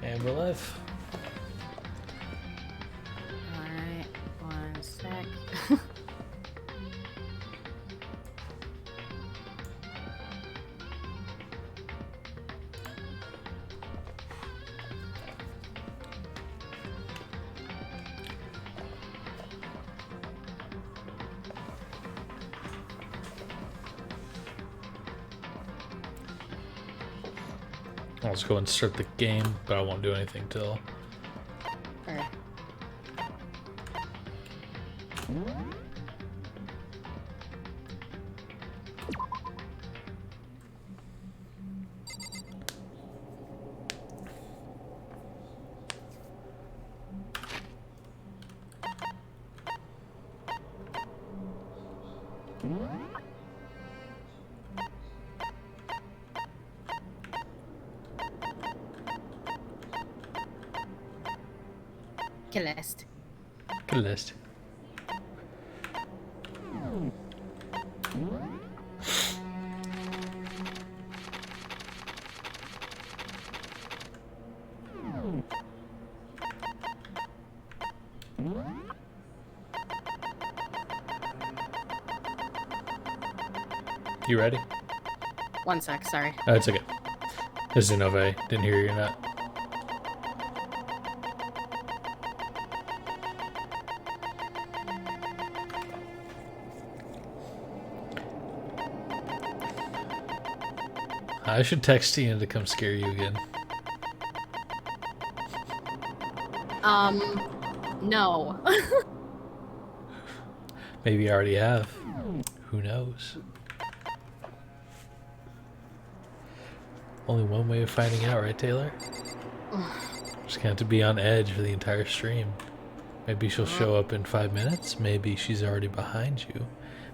And we're live. Alright, one sec. I'll just go and start the game, but I won't do anything till. Alright. List. Good list. You ready? One sec, sorry. Oh, it's okay. This is Nove. Didn't hear you or not. I should text Tina to come scare you again. No. Maybe I already have. Who knows? Only one way of finding out, right, Taylor? Just gonna have to be on edge for the entire stream. Maybe she'll show up in 5 minutes. Maybe she's already behind you.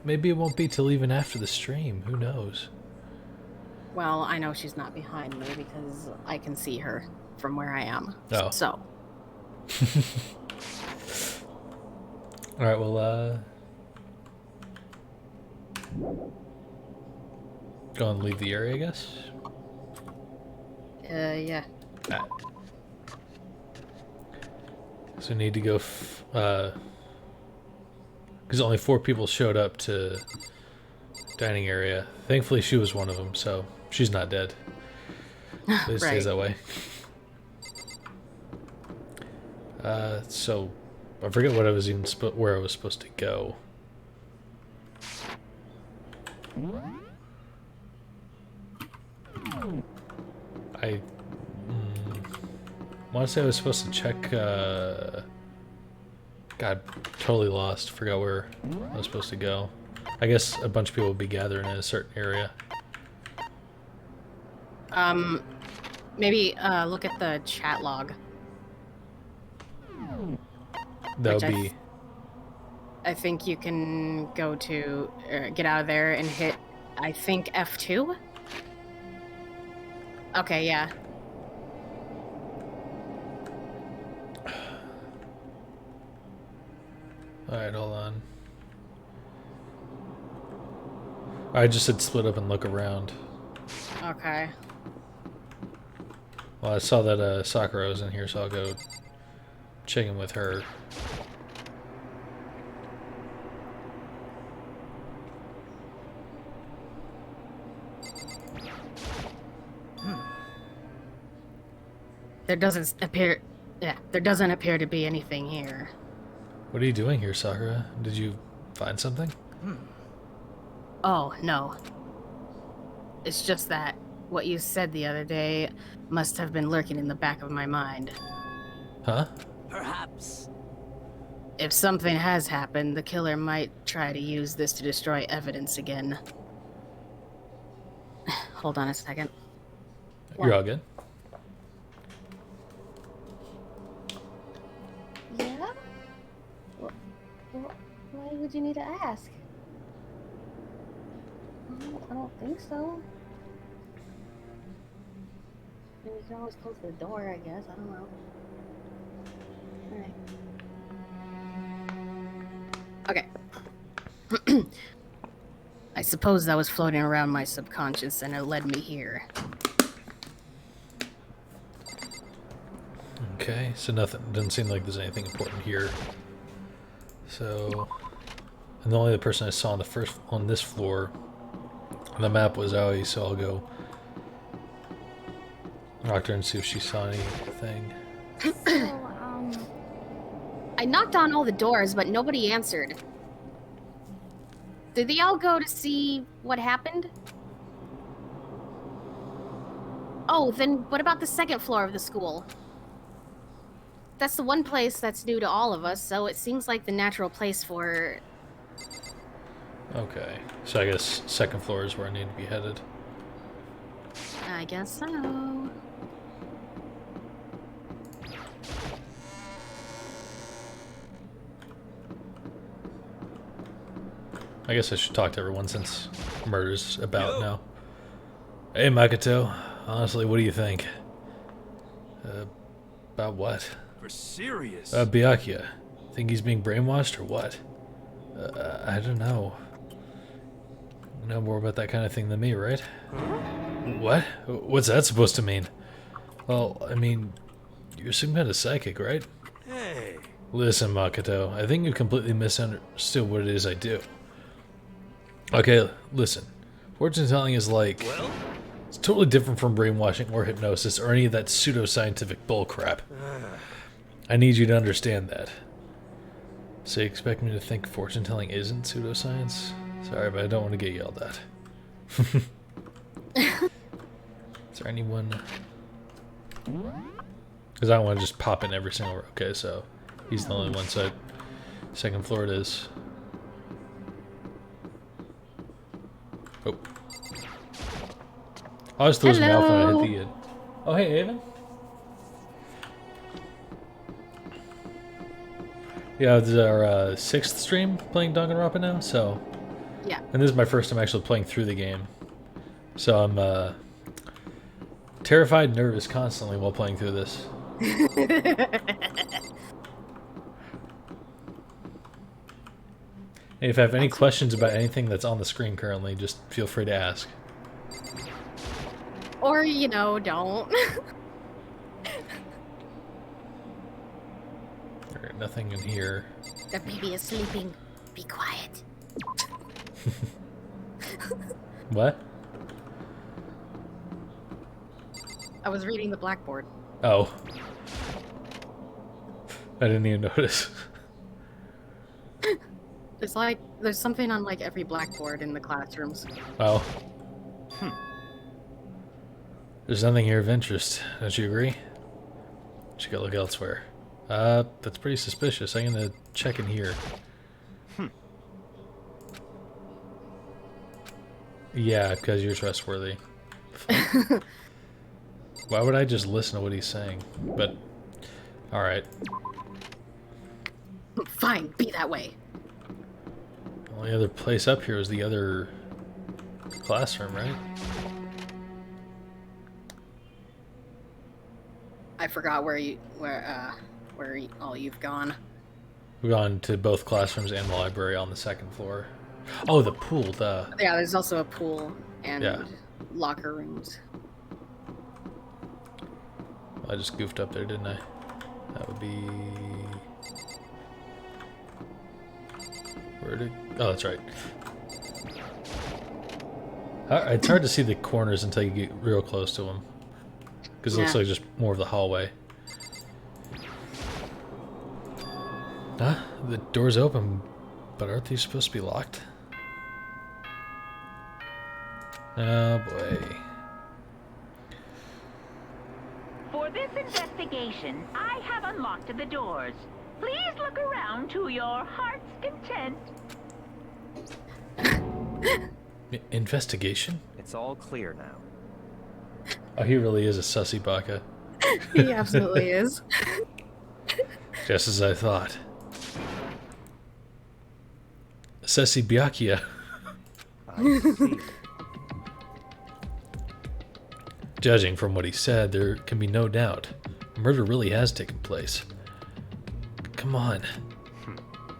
Maybe it won't be till even after the stream. Who knows? Well, I know she's not behind me because I can see her from where I am. Oh. So. Alright, well, go and leave the area, I guess? Yeah. Alright. So we need to go, because only 4 people showed up to dining area. Thankfully, she was one of them, so she's not dead. It stays that way. So I forget what I was even where I was supposed to go. I want to say I was supposed to check. God, totally lost. Forgot where I was supposed to go. I guess a bunch of people will be gathering in a certain area. Maybe look at the chat log. That would be. I think you can go to get out of there and hit, I think, F2. Okay, yeah. Alright, hold on. I just said split up and look around. Okay. Well, I saw that Sakura was in here, so I'll go check in with her. There doesn't appear to be anything here. What are you doing here, Sakura? Did you find something? Oh, no. It's just that what you said the other day must have been lurking in the back of my mind. Huh? Perhaps. If something has happened, the killer might try to use this to destroy evidence again. Hold on a second. You're all good? Yeah? Why would you need to ask? I don't think so. I mean, you can always close the door, I guess. I don't know. Alright. Okay. I suppose that was floating around my subconscious and it led me here. Okay, so nothing, doesn't seem like there's anything important here. So, and the only other person I saw on this floor on the map was Aoi, so I'll go knock her and see if she saw anything. I knocked on all the doors, but nobody answered. Did they all go to see what happened? Oh, then what about the second floor of the school? That's the one place that's new to all of us, so it seems like the natural place for... Okay, so I guess second floor is where I need to be headed. I guess so. I guess I should talk to everyone since murder's about now. Hey, Makoto. Honestly, what do you think? About what? For serious? Byakuya. Think he's being brainwashed or what? I don't know. You know more about that kind of thing than me, right? What? What's that supposed to mean? Well, I mean, you're some kind of psychic, right? Hey. Listen, Makoto, I think you completely misunderstood what it is I do. Okay, listen. Fortune telling is like... Well? It's totally different from brainwashing or hypnosis or any of that pseudoscientific bullcrap. I need you to understand that. So you expect me to think fortune telling isn't pseudoscience? Sorry, but I don't want to get yelled at. Is there anyone... Because I don't want to just pop in every single... Okay, so he's the only one, so second floor it is. Oh. I always threw his mouth when I hit the end. Oh, hey, Avon. Yeah, this is our sixth stream playing Danganronpa now, so... Yeah. And this is my first time actually playing through the game. So I'm terrified and nervous constantly while playing through this. And if I have any questions about anything that's on the screen currently, just feel free to ask. Or, you know, don't. Alright, nothing in here. The baby is sleeping. Be quiet. What? I was reading the blackboard. Oh. I didn't even notice. There's something on like every blackboard in the classrooms. Oh. There's nothing here of interest. Don't you agree? Should go look elsewhere. That's pretty suspicious. I'm gonna check in here. Yeah, because you're trustworthy. Why would I just listen to what he's saying? But, alright. Fine, be that way. The only other place up here is the other classroom, right? I forgot where all you've gone. We've gone to both classrooms and the library on the second floor. Oh, the pool, duh. Yeah, there's also a pool and Yeah. locker rooms. I just goofed up there, didn't I? That would be... Where did... Oh, that's right. It's hard to see the corners until you get real close to them. Because it looks like just more of the hallway. Huh? The door's open, but aren't these supposed to be locked? Oh boy. For this investigation, I have unlocked the doors. Please look around to your heart's content. Investigation? It's all clear now. Oh, he really is a sussy baka. He absolutely is. Just as I thought. Sussy Byakuya. I see. Judging from what he said, there can be no doubt. Murder really has taken place. Come on.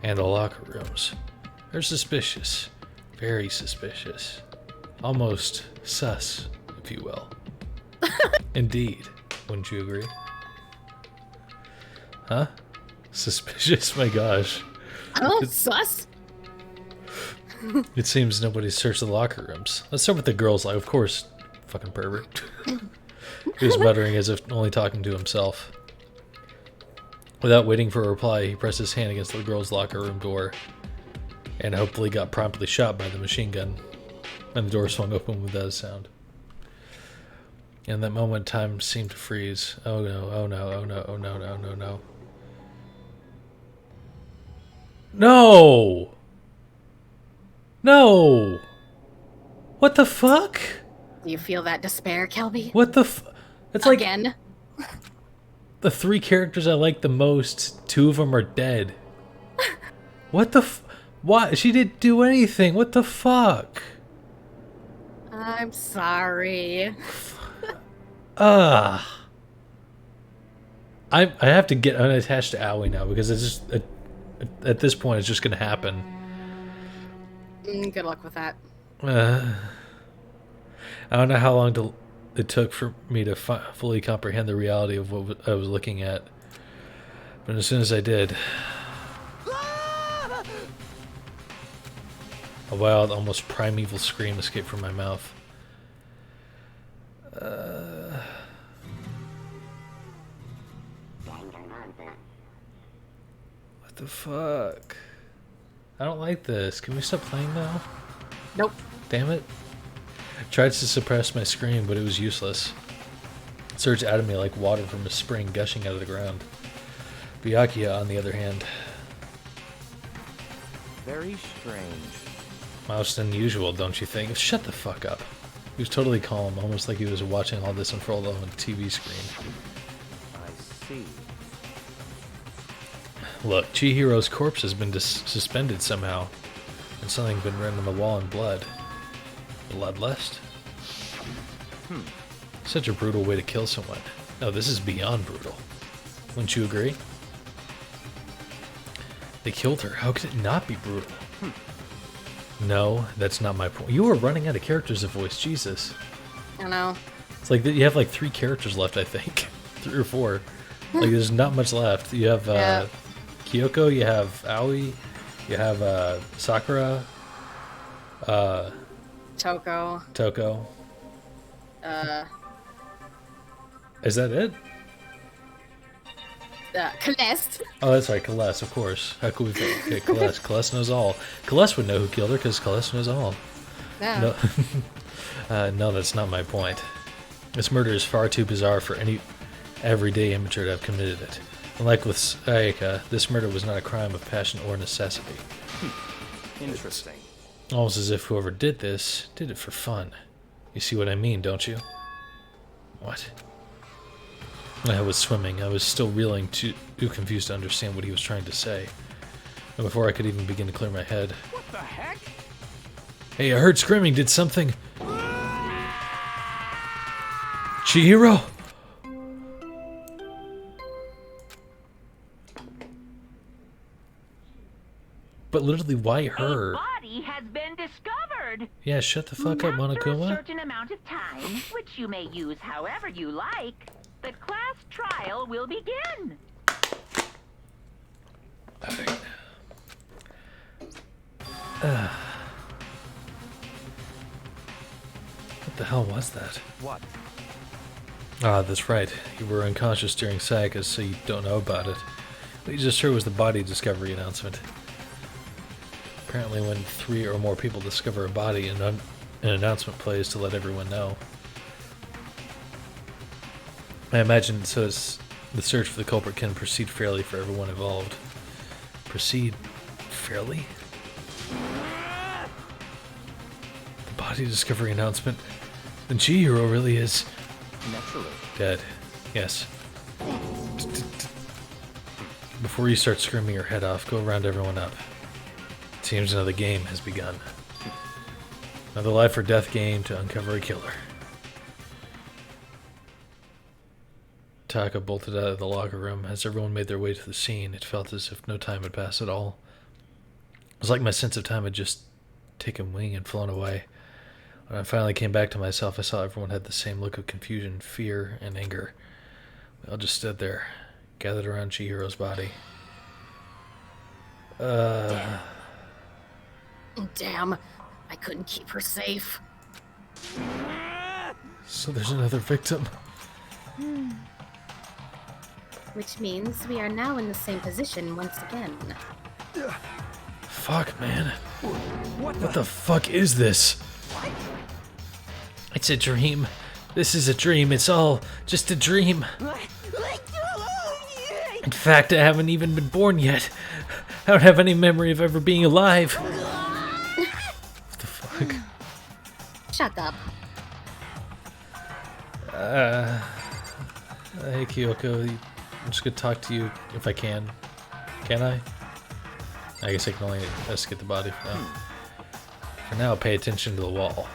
And the locker rooms. They're suspicious. Very suspicious. Almost sus, if you will. Indeed. Wouldn't you agree? Huh? Suspicious? My gosh. Oh, sus. It seems nobody searched the locker rooms. Let's start with the girls' like, of course, fucking pervert. He was muttering as if only talking to himself. Without waiting for a reply, he pressed his hand against the girls' locker room door and hopefully got promptly shot by the machine gun. And the door swung open without a sound. In that moment, time seemed to freeze. Oh no, oh no, oh no, oh no, no, no, no. No! No! What the fuck? Do you feel that despair, Kelby? What the It's like Again? the 3 characters I like the most, 2 of them are dead. What the Why? She didn't do anything. What the fuck? I'm sorry. I have to get unattached to Aoi now because it's just at this point it's just gonna happen. Good luck with that. I don't know how long it took for me to fully comprehend the reality of what I was looking at, but as soon as I did, a wild, almost primeval scream escaped from my mouth. What the fuck? I don't like this. Can we stop playing now? Nope. Damn it. I tried to suppress my scream, but it was useless. It surged out of me like water from a spring gushing out of the ground. Byakuya, on the other hand, Very strange. most unusual, don't you think? Shut the fuck up. He was totally calm, almost like he was watching all this unfold on a TV screen. I see. Look, Chihiro's corpse has been suspended somehow, and something been written on the wall in blood. Bloodlust? Such a brutal way to kill someone. No, this is beyond brutal. Wouldn't you agree? They killed her. How could it not be brutal? No, that's not my point. You are running out of characters to voice. Jesus. I know. It's like you have like 3 characters left, I think. 3 or 4. Like there's not much left. You have Yeah. Kyoko, you have Aoi, you have Sakura, Toko. Toko. Is that it? Celeste. Oh, that's right, Celeste, of course. How could we forget Celeste? Celeste knows all. Celeste would know who killed her because Celeste knows all. Yeah. No, no, that's not my point. This murder is far too bizarre for any everyday amateur to have committed it. Unlike with Sayaka, this murder was not a crime of passion or necessity. Interesting. Almost as if whoever did this did it for fun. You see what I mean, don't you? What? I was swimming. I was still reeling, too confused to understand what he was trying to say. And before I could even begin to clear my head... What the heck? Hey, I heard screaming. Did something... Chihiro? But literally, why her? A body has been discovered. Yeah, shut the fuck up, After a Monokuma. certain amount of time, which you may use however you like, the class trial will begin. Alright. What the hell was that? What? Ah, that's right. You were unconscious during Sayaka's, so you don't know about it. What you just heard was the body discovery announcement. Apparently when 3 or more people discover a body, an announcement plays to let everyone know. I imagine so as the search for the culprit can proceed fairly for everyone involved. Proceed fairly? The body discovery announcement? Then Chihiro really is... Naturally. dead. Yes. Before you start screaming your head off, go round everyone up. It seems another game has begun. Another life or death game to uncover a killer. Taka bolted out of the locker room. As everyone made their way to the scene, it felt as if no time had passed at all. It was like my sense of time had just taken wing and flown away. When I finally came back to myself, I saw everyone had the same look of confusion, fear, and anger. We all just stood there, gathered around Chihiro's body. Damn, I couldn't keep her safe. So there's another victim. Which means we are now in the same position once again. Fuck, man. What the fuck is this? It's a dream. This is a dream. It's all just a dream. In fact, I haven't even been born yet. I don't have any memory of ever being alive. What the fuck? Shut up. Hey, Kyoko. I'm just gonna talk to you if I can. Can I? I guess I can only investigate the body for now. For now, pay attention to the wall.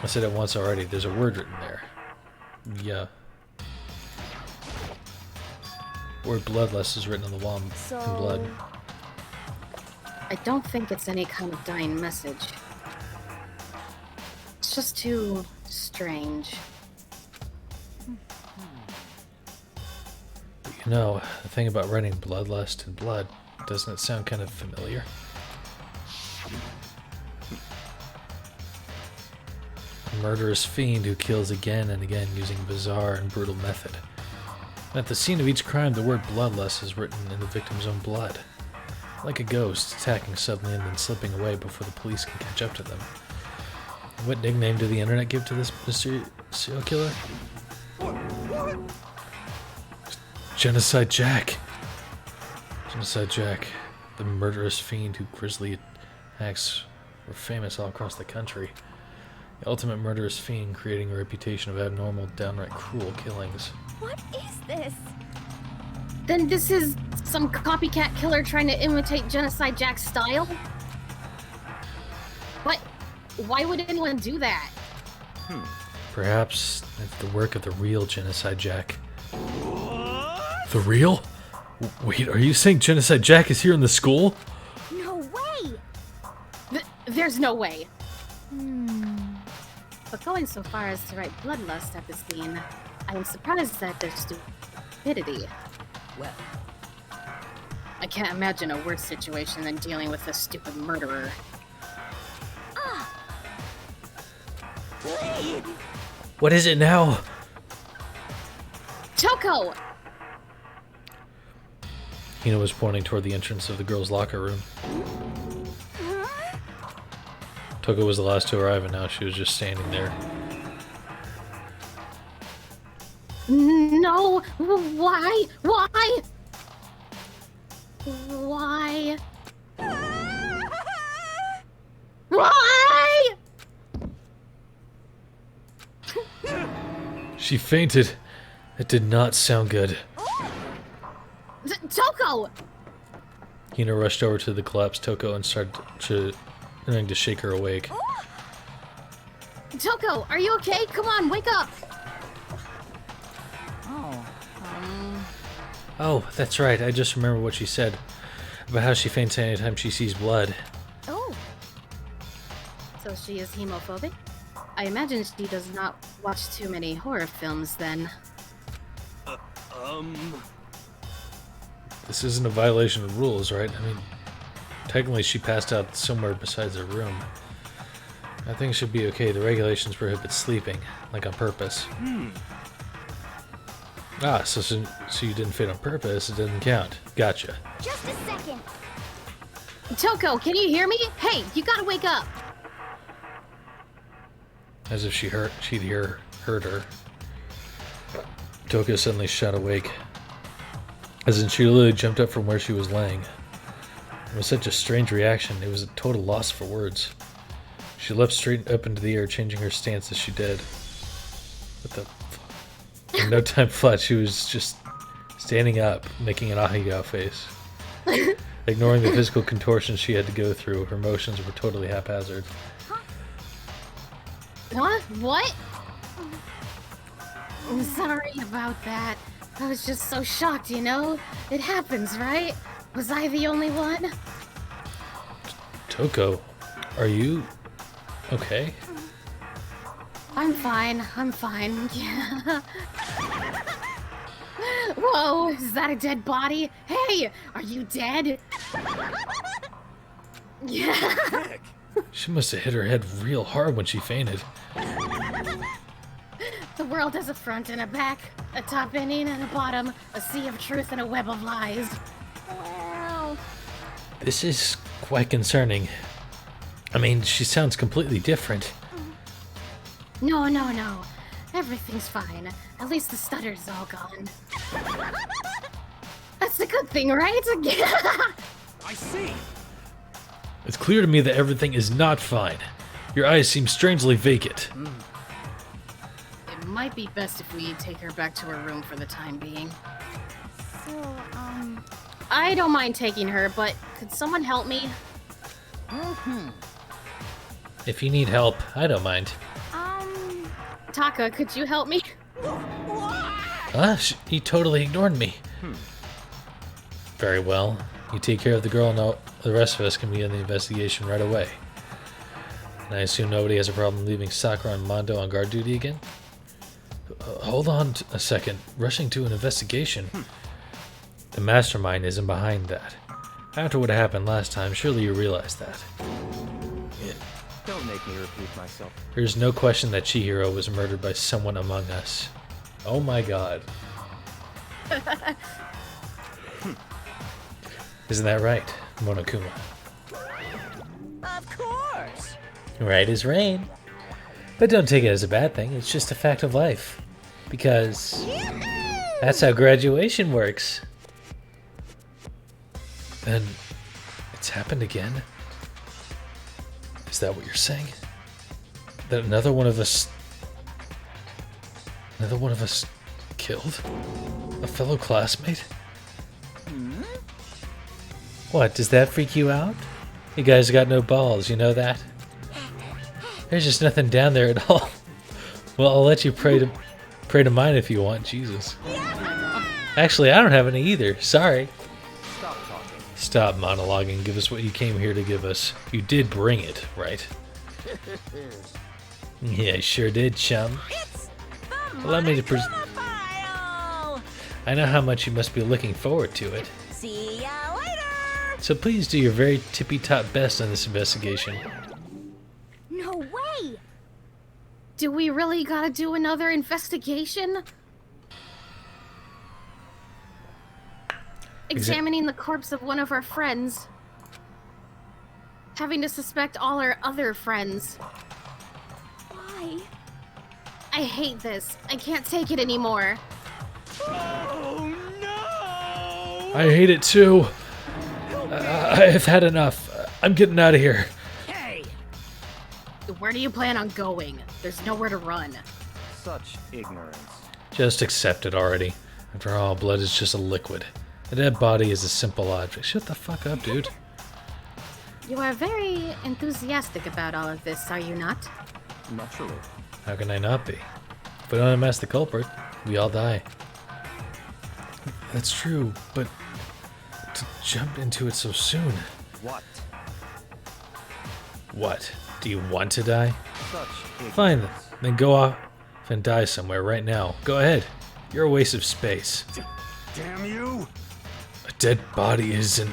I said it once already. There's a word written there. Yeah. Word bloodlust is written on the wall in blood. I don't think it's any kind of dying message. It's just too strange. You know, the thing about writing bloodlust in blood, doesn't it sound kind of familiar? A murderous fiend who kills again and again using a bizarre and brutal method. And at the scene of each crime, the word bloodlust is written in the victim's own blood. Like a ghost, attacking suddenly and then slipping away before the police can catch up to them. What nickname did the internet give to this mysterious serial killer? Genocide Jack. Genocide Jack, the murderous fiend who grisly acts were famous all across the country. The ultimate murderous fiend, creating a reputation of abnormal, downright cruel killings. What is this? Then this is some copycat killer trying to imitate Genocide Jack's style? But why would anyone do that? Perhaps it's the work of the real Genocide Jack. The real? Wait, are you saying Genocide Jack is here in the school? No way! There's no way. But going so far as to write bloodlust at the scene, I am surprised at their stupidity. Well, I can't imagine a worse situation than dealing with a stupid murderer. What is it now? Toko! Hina was pointing toward the entrance of the girls' locker room. Toko was the last to arrive, and now she was just standing there. No! Why? Why? Why? Why? She fainted. It did not sound good. Toko! Hina rushed over to the collapsed Toko and started trying to shake her awake. Toko, are you okay? Come on, wake up! Oh, that's right. I just remember what she said about how she faints anytime she sees blood. Oh. So she is hemophobic? I imagine she does not watch too many horror films then. This isn't a violation of rules, right? I mean, technically she passed out somewhere besides her room. I think it should be okay. The regulations prohibit sleeping, like on purpose. Ah, so you didn't faint on purpose, it didn't count. Gotcha. just a second. Toko, can you hear me? Hey, you gotta wake up! As if heard her. Toko suddenly shot awake. As in, she literally jumped up from where she was laying. It was such a strange reaction, it was a total loss for words. She leapt straight up into the air, changing her stance as she did. What the fuck? In no time flat, she was just standing up, making an ahigao face. Ignoring the physical contortions she had to go through, her motions were totally haphazard. Huh? What? I'm sorry about that. I was just so shocked, you know? It happens, right? Was I the only one? Toko, are you okay? I'm fine. I'm fine. Yeah. Whoa, is that a dead body? Hey, are you dead? Yeah. Heck. She must have hit her head real hard when she fainted. The world has a front and a back, a top ending and a bottom, a sea of truth and a web of lies. Well, This is quite concerning. I mean, she sounds completely different. No. Everything's fine. At least the stutter's all gone. That's a good thing, right? I see. It's clear to me that everything is not fine. Your eyes seem strangely vacant. It might be best if we take her back to her room for the time being. so, I don't mind taking her, but could someone help me? If you need help, I don't mind. Taka, could you help me? He totally ignored me. Very well. You take care of the girl and the rest of us can begin the investigation right away. And I assume nobody has a problem leaving Sakura and Mondo on guard duty again? Hold on a second. Rushing to an investigation? The mastermind isn't behind that. After what happened last time, surely you realize that. Don't make me repeat myself. There's no question that Chihiro was murdered by someone among us. Oh my god. Isn't that right, Monokuma? Of course. Right as rain. But don't take it as a bad thing, it's just a fact of life. Because that's how graduation works. And it's happened again? Is that what you're saying? That another one of us killed? A fellow classmate? What, does that freak you out? You guys got no balls, you know that? There's just nothing down there at all. Well, I'll let you pray to mine if you want, Jesus. Actually, I don't have any either, sorry. Stop talking. Stop monologuing, give us what you came here to give us. You did bring it, right? Yeah, I sure did, chum. Allow me to File. I know how much you must be looking forward to it. See ya later. So please do your very tippy-top best on this investigation. no way! Do we really gotta do another investigation? Examining the corpse of one of our friends. Having to suspect all our other friends. Why? I hate this. I can't take it anymore. Oh no! I hate it too. I've had enough. I'm getting out of here. Hey! Where do you plan on going? There's nowhere to run. Such ignorance. Just accept it already. After all, blood is just a liquid. A dead body is a simple object. Shut the fuck up, dude. You are very enthusiastic about all of this, are you not? Naturally. How can I not be? If we don't unmask the culprit, we all die. That's true, but to jump into it so soon. What? What? Do you want to die? Such ignorance. Fine, then go off and die somewhere right now. Go ahead. You're a waste of space. Damn you! A dead body is an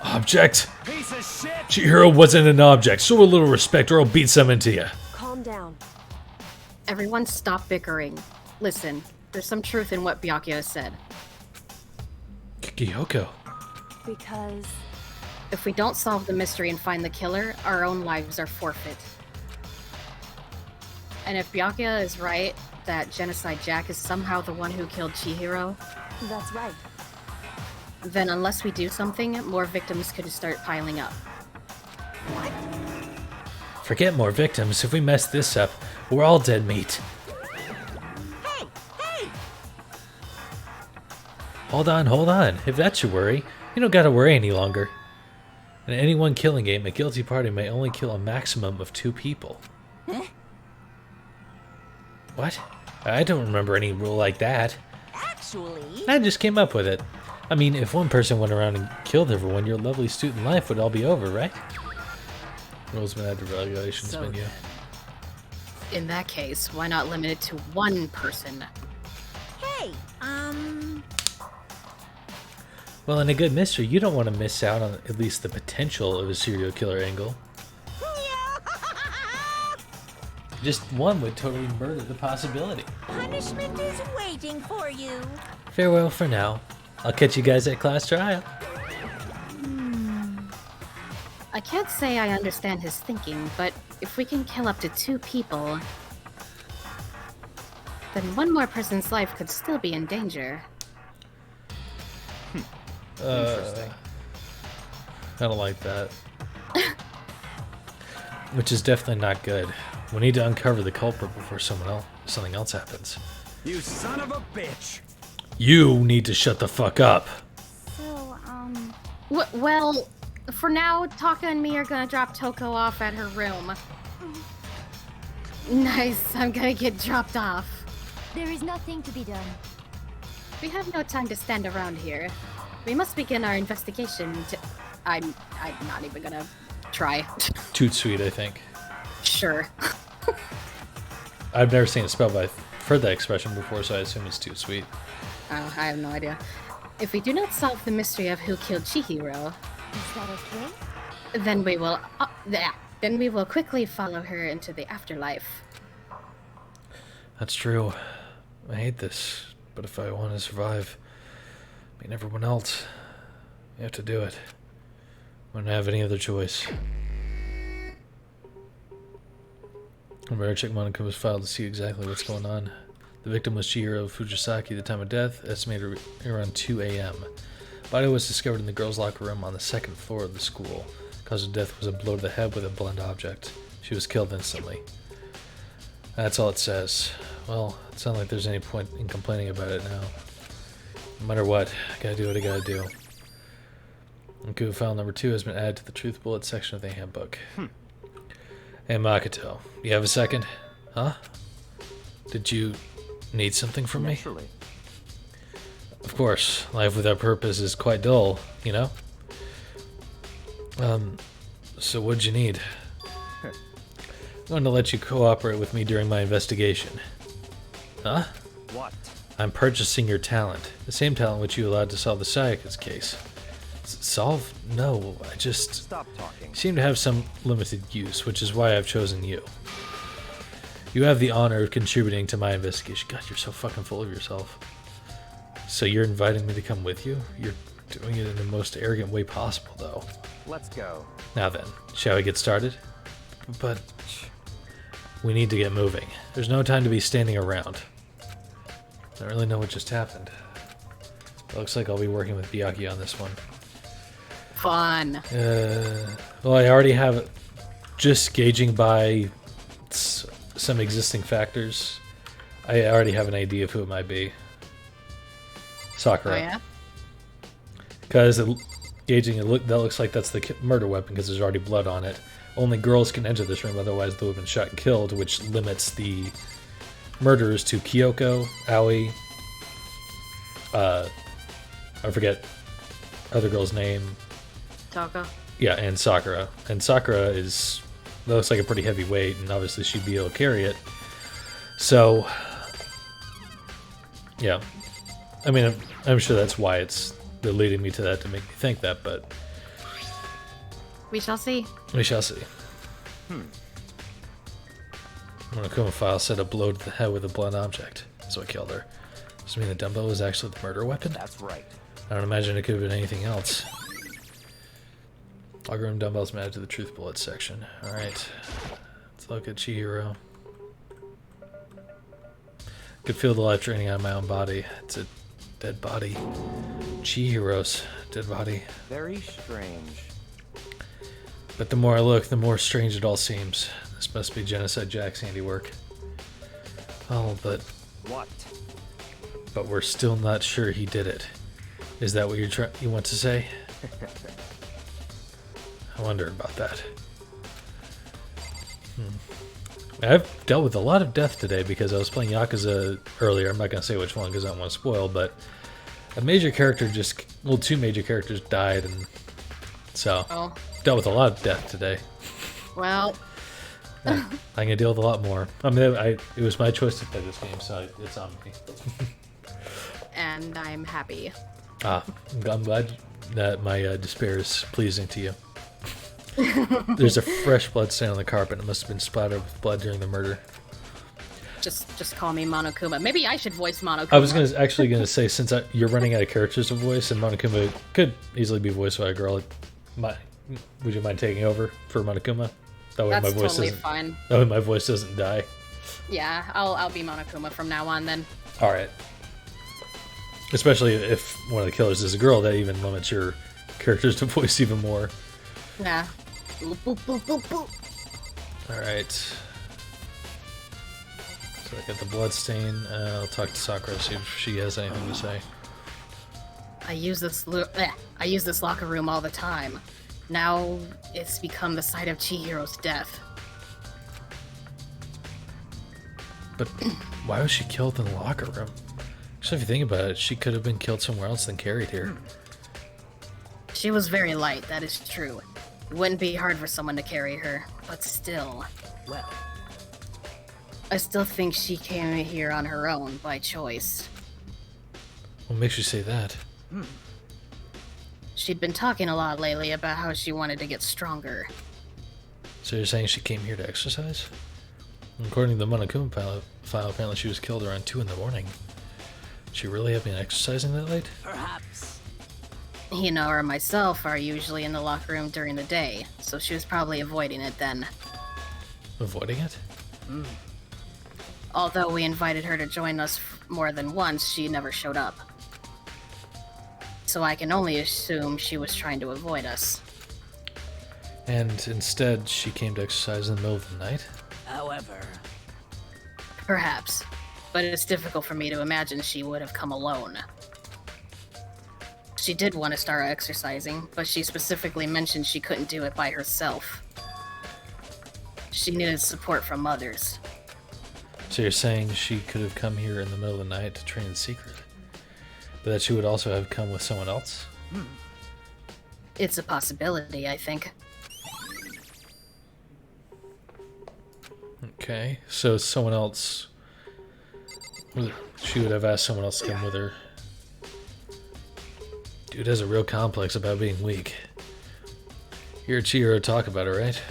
object. Piece of shit! Chihiro wasn't an object. Show a little respect or I'll beat some into you. Calm down. Everyone stop bickering. Listen, there's some truth in what Byakuya said. Kyoko. Because If we don't solve the mystery and find the killer, our own lives are forfeit. And if Byakuya is right, that Genocide Jack is somehow the one who killed Chihiro, that's right. then unless we do something, more victims could start piling up. Forget more victims. If we mess this up, we're all dead meat. Hey! Hey! Hold on. If that's your worry, you don't gotta worry any longer. In any one killing game, a guilty party may only kill a maximum of 2 people. What? I don't remember any rule like that. Actually, I just came up with it. I mean, if one person went around and killed everyone, your lovely student life would all be over, right? Rules been added to regulations So menu. In that case, why not limit it to one person? Hey, Well, in a good mystery, you don't want to miss out on at least the potential of a serial killer angle. Just one would totally murder the possibility. punishment is waiting for you. Farewell for now. I'll catch you guys at class trial. I can't say I understand his thinking, but if we can kill up to 2 people, then one more person's life could still be in danger. Interesting. I don't like that. Which is definitely not good. We need to uncover the culprit before something else happens. You son of a bitch! You need to shut the fuck up. So, Well, for now, Taka and me are gonna drop Toko off at her room. Nice, I'm gonna get dropped off. there is nothing to be done. We have no time to stand around here. We must begin our investigation to... I'm not even gonna try. Toot sweet, I think. Sure. I've never seen it spelled, but I've heard that expression before, so I assume it's toot sweet. Oh, I have no idea. If we do not solve the mystery of who killed Chihiro, Is that okay? then we will quickly follow her into the afterlife. That's true. I hate this, but if I want to survive, me and everyone else, you have to do it. I don't have any other choice. I better check Monaco's file to see exactly what's going on. The victim was Chihiro Fujisaki at the time of death, estimated around 2 a.m. Body was discovered in the girls' locker room on the 2nd floor of the school. Cause of death was a blow to the head with a blunt object. She was killed instantly. That's all it says. Well, it's not like there's any point in complaining about it now. No matter what, I gotta do what I gotta do. Unku file number 2 has been added to the truth bullet section of the handbook. Hey Makoto, you have a second? Huh? Did you need something from me? Naturally. Of course, life without purpose is quite dull, you know? So what'd you need? I'm going to let you cooperate with me during my investigation. Huh? What? I'm purchasing your talent. The same talent which you allowed to solve the Sayaka's case. Solve? No, I just Stop talking. seem to have some limited use, which is why I've chosen you. You have the honor of contributing to my investigation. God, you're so fucking full of yourself. So you're inviting me to come with you? You're doing it in the most arrogant way possible, though. Let's go. Now then, shall we get started? But we need to get moving. There's no time to be standing around. I don't really know what just happened. It looks like I'll be working with Byakuya on this one. Fun. Well, I already have it. Just gauging by some existing factors, I already have an idea of who it might be. Sakura. Oh yeah? Because gauging it, that looks like that's the murder weapon because there's already blood on it. Only girls can enter this room, otherwise they'll have been shot and killed, which limits the murderers to Kyoko, Aoi, I forget other girl's name. Taka. Yeah, and Sakura. And Sakura looks like a pretty heavy weight, and obviously she'd be able to carry it. So, yeah. I mean, I'm sure that's why they're leading me to that, to make me think that, but We shall see. we shall see. Monokuma file said a blow to the head with a blunt object. That's what killed her. Does it mean the dumbbell was actually the murder weapon? That's right. I don't imagine it could have been anything else. Locker room dumbbells added to the truth bullet section. Alright. Let's look at Chihiro. Could feel the life draining out of my own body. It's a dead body. Chihiro's dead body. Very strange. But the more I look, the more strange it all seems. This must be Genocide Jack's handiwork. Oh, but we're still not sure he did it. Is that what you want to say? I wonder about that. I've dealt with a lot of death today because I was playing Yakuza earlier. I'm not going to say which one because I don't want to spoil, but a major character two major characters died, and so Oh. dealt with a lot of death today. Well, I'm gonna deal with a lot more. I mean, it was my choice to play this game, so it's on me. And I'm happy. I'm glad that my despair is pleasing to you. There's a fresh blood stain on the carpet. It must have been splattered with blood during the murder. Just call me Monokuma. Maybe I should voice Monokuma. I was actually gonna say, since you're running out of characters to voice, and Monokuma could easily be voiced by a girl, would you mind taking over for Monokuma? That way That's my voice totally doesn't. fine. That way my voice doesn't die. Yeah, I'll be Monokuma from now on then. All right. Especially if one of the killers is a girl, that even limits your characters to voice even more. Yeah. Upupupupu. All right. So I got the blood stain. I'll talk to Sakura, see if she has anything to say. I use this locker room all the time. Now it's become the site of Chihiro's death. But why was she killed in the locker room? Actually, if you think about it, she could have been killed somewhere else than carried here. She was very light, that is true. It wouldn't be hard for someone to carry her, but still. Well, I still think she came here on her own, by choice. What makes you say that? She'd been talking a lot lately about how she wanted to get stronger. So you're saying she came here to exercise? According to the Monokuma file, apparently she was killed around 2 in the morning. She really have been exercising that late? perhaps. Hina or myself are usually in the locker room during the day, so she was probably avoiding it then. Avoiding it? Although we invited her to join us more than once, she never showed up. So I can only assume she was trying to avoid us. And instead, she came to exercise in the middle of the night? However, Perhaps. But it's difficult for me to imagine she would have come alone. She did want to start exercising, but she specifically mentioned she couldn't do it by herself. She needed support from others. So you're saying she could have come here in the middle of the night to train in secret? But that she would also have come with someone else? It's a possibility, I think. Okay, so someone else... She would have asked someone else to come with her. Dude has a real complex about being weak. You heard Chihiro talk about it, right?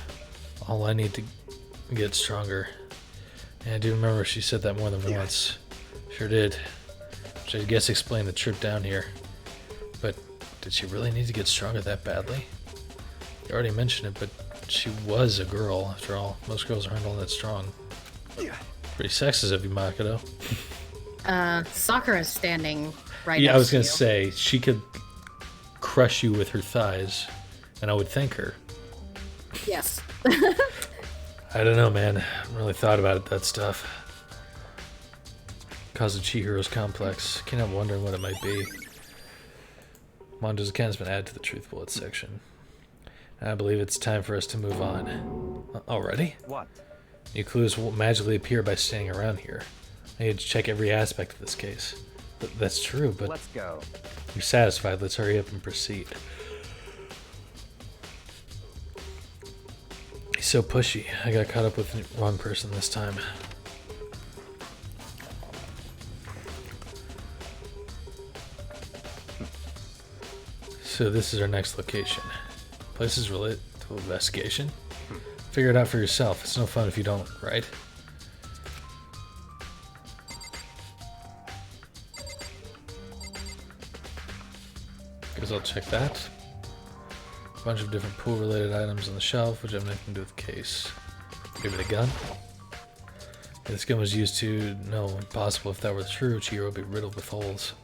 All I need to get stronger. And I do remember she said that more than once. Sure did. Which I guess explained the trip down here. But did she really need to get stronger that badly? You already mentioned it, but she was a girl, after all. Most girls aren't all that strong. Pretty sexist of you, Makoto. Sakura's standing right Yeah, next I was to gonna you. say, she could crush you with her thighs, and I would thank her. Yes. I don't know, man. I haven't really thought about that stuff. Cause of Chihiro's complex. Can't help wondering what it might be. Mondo's account has been added to the Truth Bullet section. I believe it's time for us to move on. Already? what? New clues won't magically appear by staying around here. I need to check every aspect of this case. That's true, but Let's go. you're satisfied. Let's hurry up and proceed. He's so pushy. I got caught up with the wrong person this time. So this is our next location. Places related to investigation? Figure it out for yourself. It's no fun if you don't, right? Guess I'll check that. A bunch of different pool-related items on the shelf, which have nothing to do with the case. Maybe the gun? If this gun was used to... No, impossible. If that were true, Chihiro would be riddled with holes.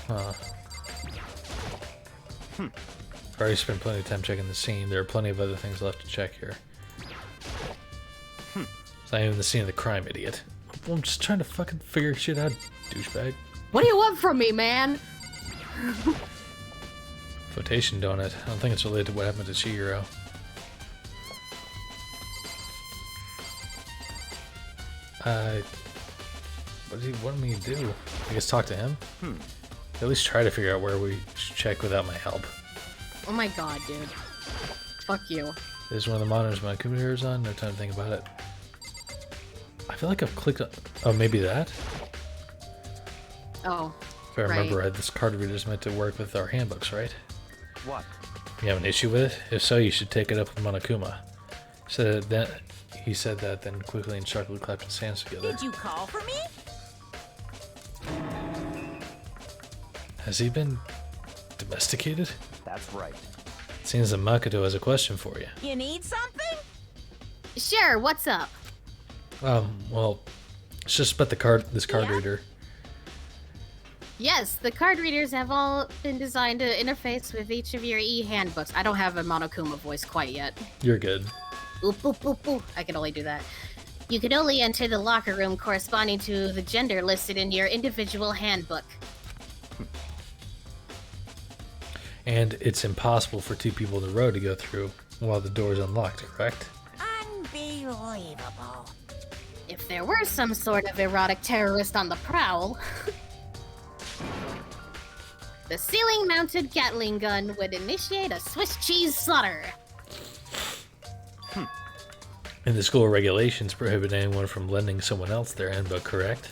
Huh. I've already spent plenty of time checking the scene. There are plenty of other things left to check here. It's not even the scene of the crime, idiot. I'm just trying to fucking figure shit out, douchebag. What do you want from me, man? Flotation donut. I don't think it's related to what happened to Chihiro. What do you want me to do? I guess talk to him? At least try to figure out where we should check without my help. Oh my god, dude. Fuck you. This is one of the monitors my computer is on. No time to think about it. I feel like I've clicked on... Oh, maybe that? Oh. If I remember right, this card reader is meant to work with our handbooks, right? What? You have an issue with it? If so, you should take it up with Monokuma. He said that, then quickly and sharply clapped his hands together. Did you call for me? Has he been domesticated? That's right. It seems that Makoto has a question for you. You need something? Sure, what's up? Well, it's just about this card reader. Yes, the card readers have all been designed to interface with each of your e-handbooks. I don't have a Monokuma voice quite yet. You're good. Upupupupu. I can only do that. You can only enter the locker room corresponding to the gender listed in your individual handbook. And it's impossible for two people in a row to go through while the door is unlocked, correct? Unbelievable. If there were some sort of erotic terrorist on the prowl, the ceiling-mounted Gatling gun would initiate a Swiss cheese slaughter. And the school regulations prohibit anyone from lending someone else their handbook, correct?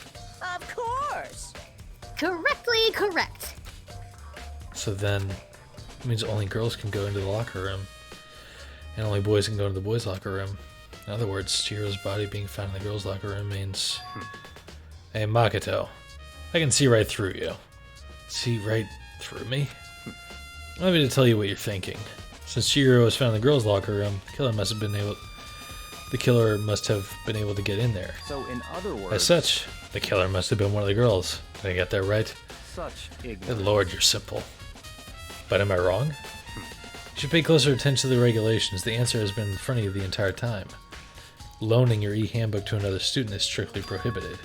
Of course. Correctly correct. So then, it means only girls can go into the locker room, and only boys can go into the boys' locker room. In other words, Chihiro's body being found in the girls' locker room means... Hey, Makoto, I can see right through you. See right through me? I want me to tell you what you're thinking. Since Chihiro was found in the girls' locker room, the killer must have been able to get in there. So, in other words... As such, the killer must have been one of the girls. Did I get that right? Such ignorance. Good lord, you're simple. But am I wrong? You should pay closer attention to the regulations. The answer has been in front of you the entire time. Loaning your e-handbook to another student is strictly prohibited.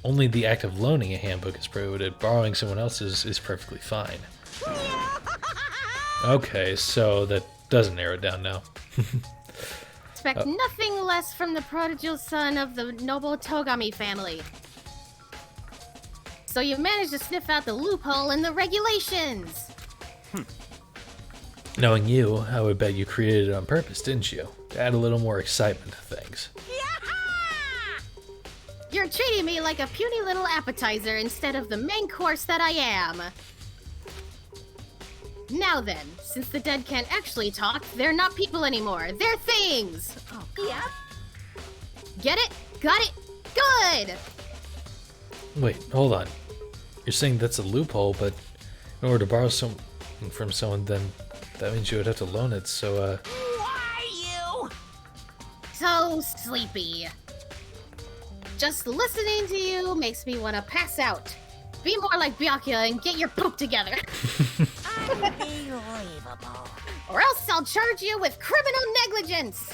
Only the act of loaning a handbook is prohibited. Borrowing someone else's is perfectly fine. Okay, so that doesn't narrow it down now. Expect nothing less from the prodigal son of the noble Togami family. So you managed to sniff out the loophole in the regulations. Knowing you, I would bet you created it on purpose, didn't you? To add a little more excitement to things. You're treating me like a puny little appetizer instead of the main course that I am. Now then, since the dead can't actually talk, they're not people anymore. They're things! Oh, God. Yep. Get it? Got it? Good! Wait, hold on. You're saying that's a loophole, but in order to borrow something from someone, then that means you would have to loan it, so, Why you? So sleepy. Just listening to you makes me want to pass out. Be more like Byakuya and get your poop together. Unbelievable. Or else I'll charge you with criminal negligence.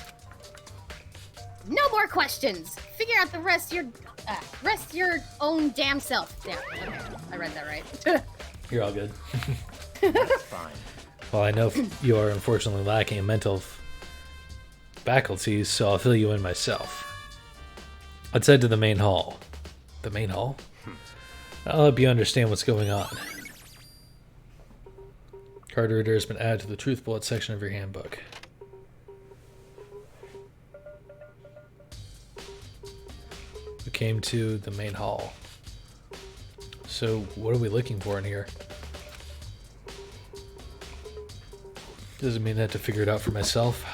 No more questions. Figure out the rest your own damn self. Yeah, okay. I read that right. you're all good. That's fine. Well, I know you are unfortunately lacking in mental faculties, so I'll fill you in myself. Let's head to the main hall. The main hall? I'll help you understand what's going on. Card reader has been added to the truth bullet section of your handbook. We came to the main hall. So, what are we looking for in here? Doesn't mean I have to figure it out for myself.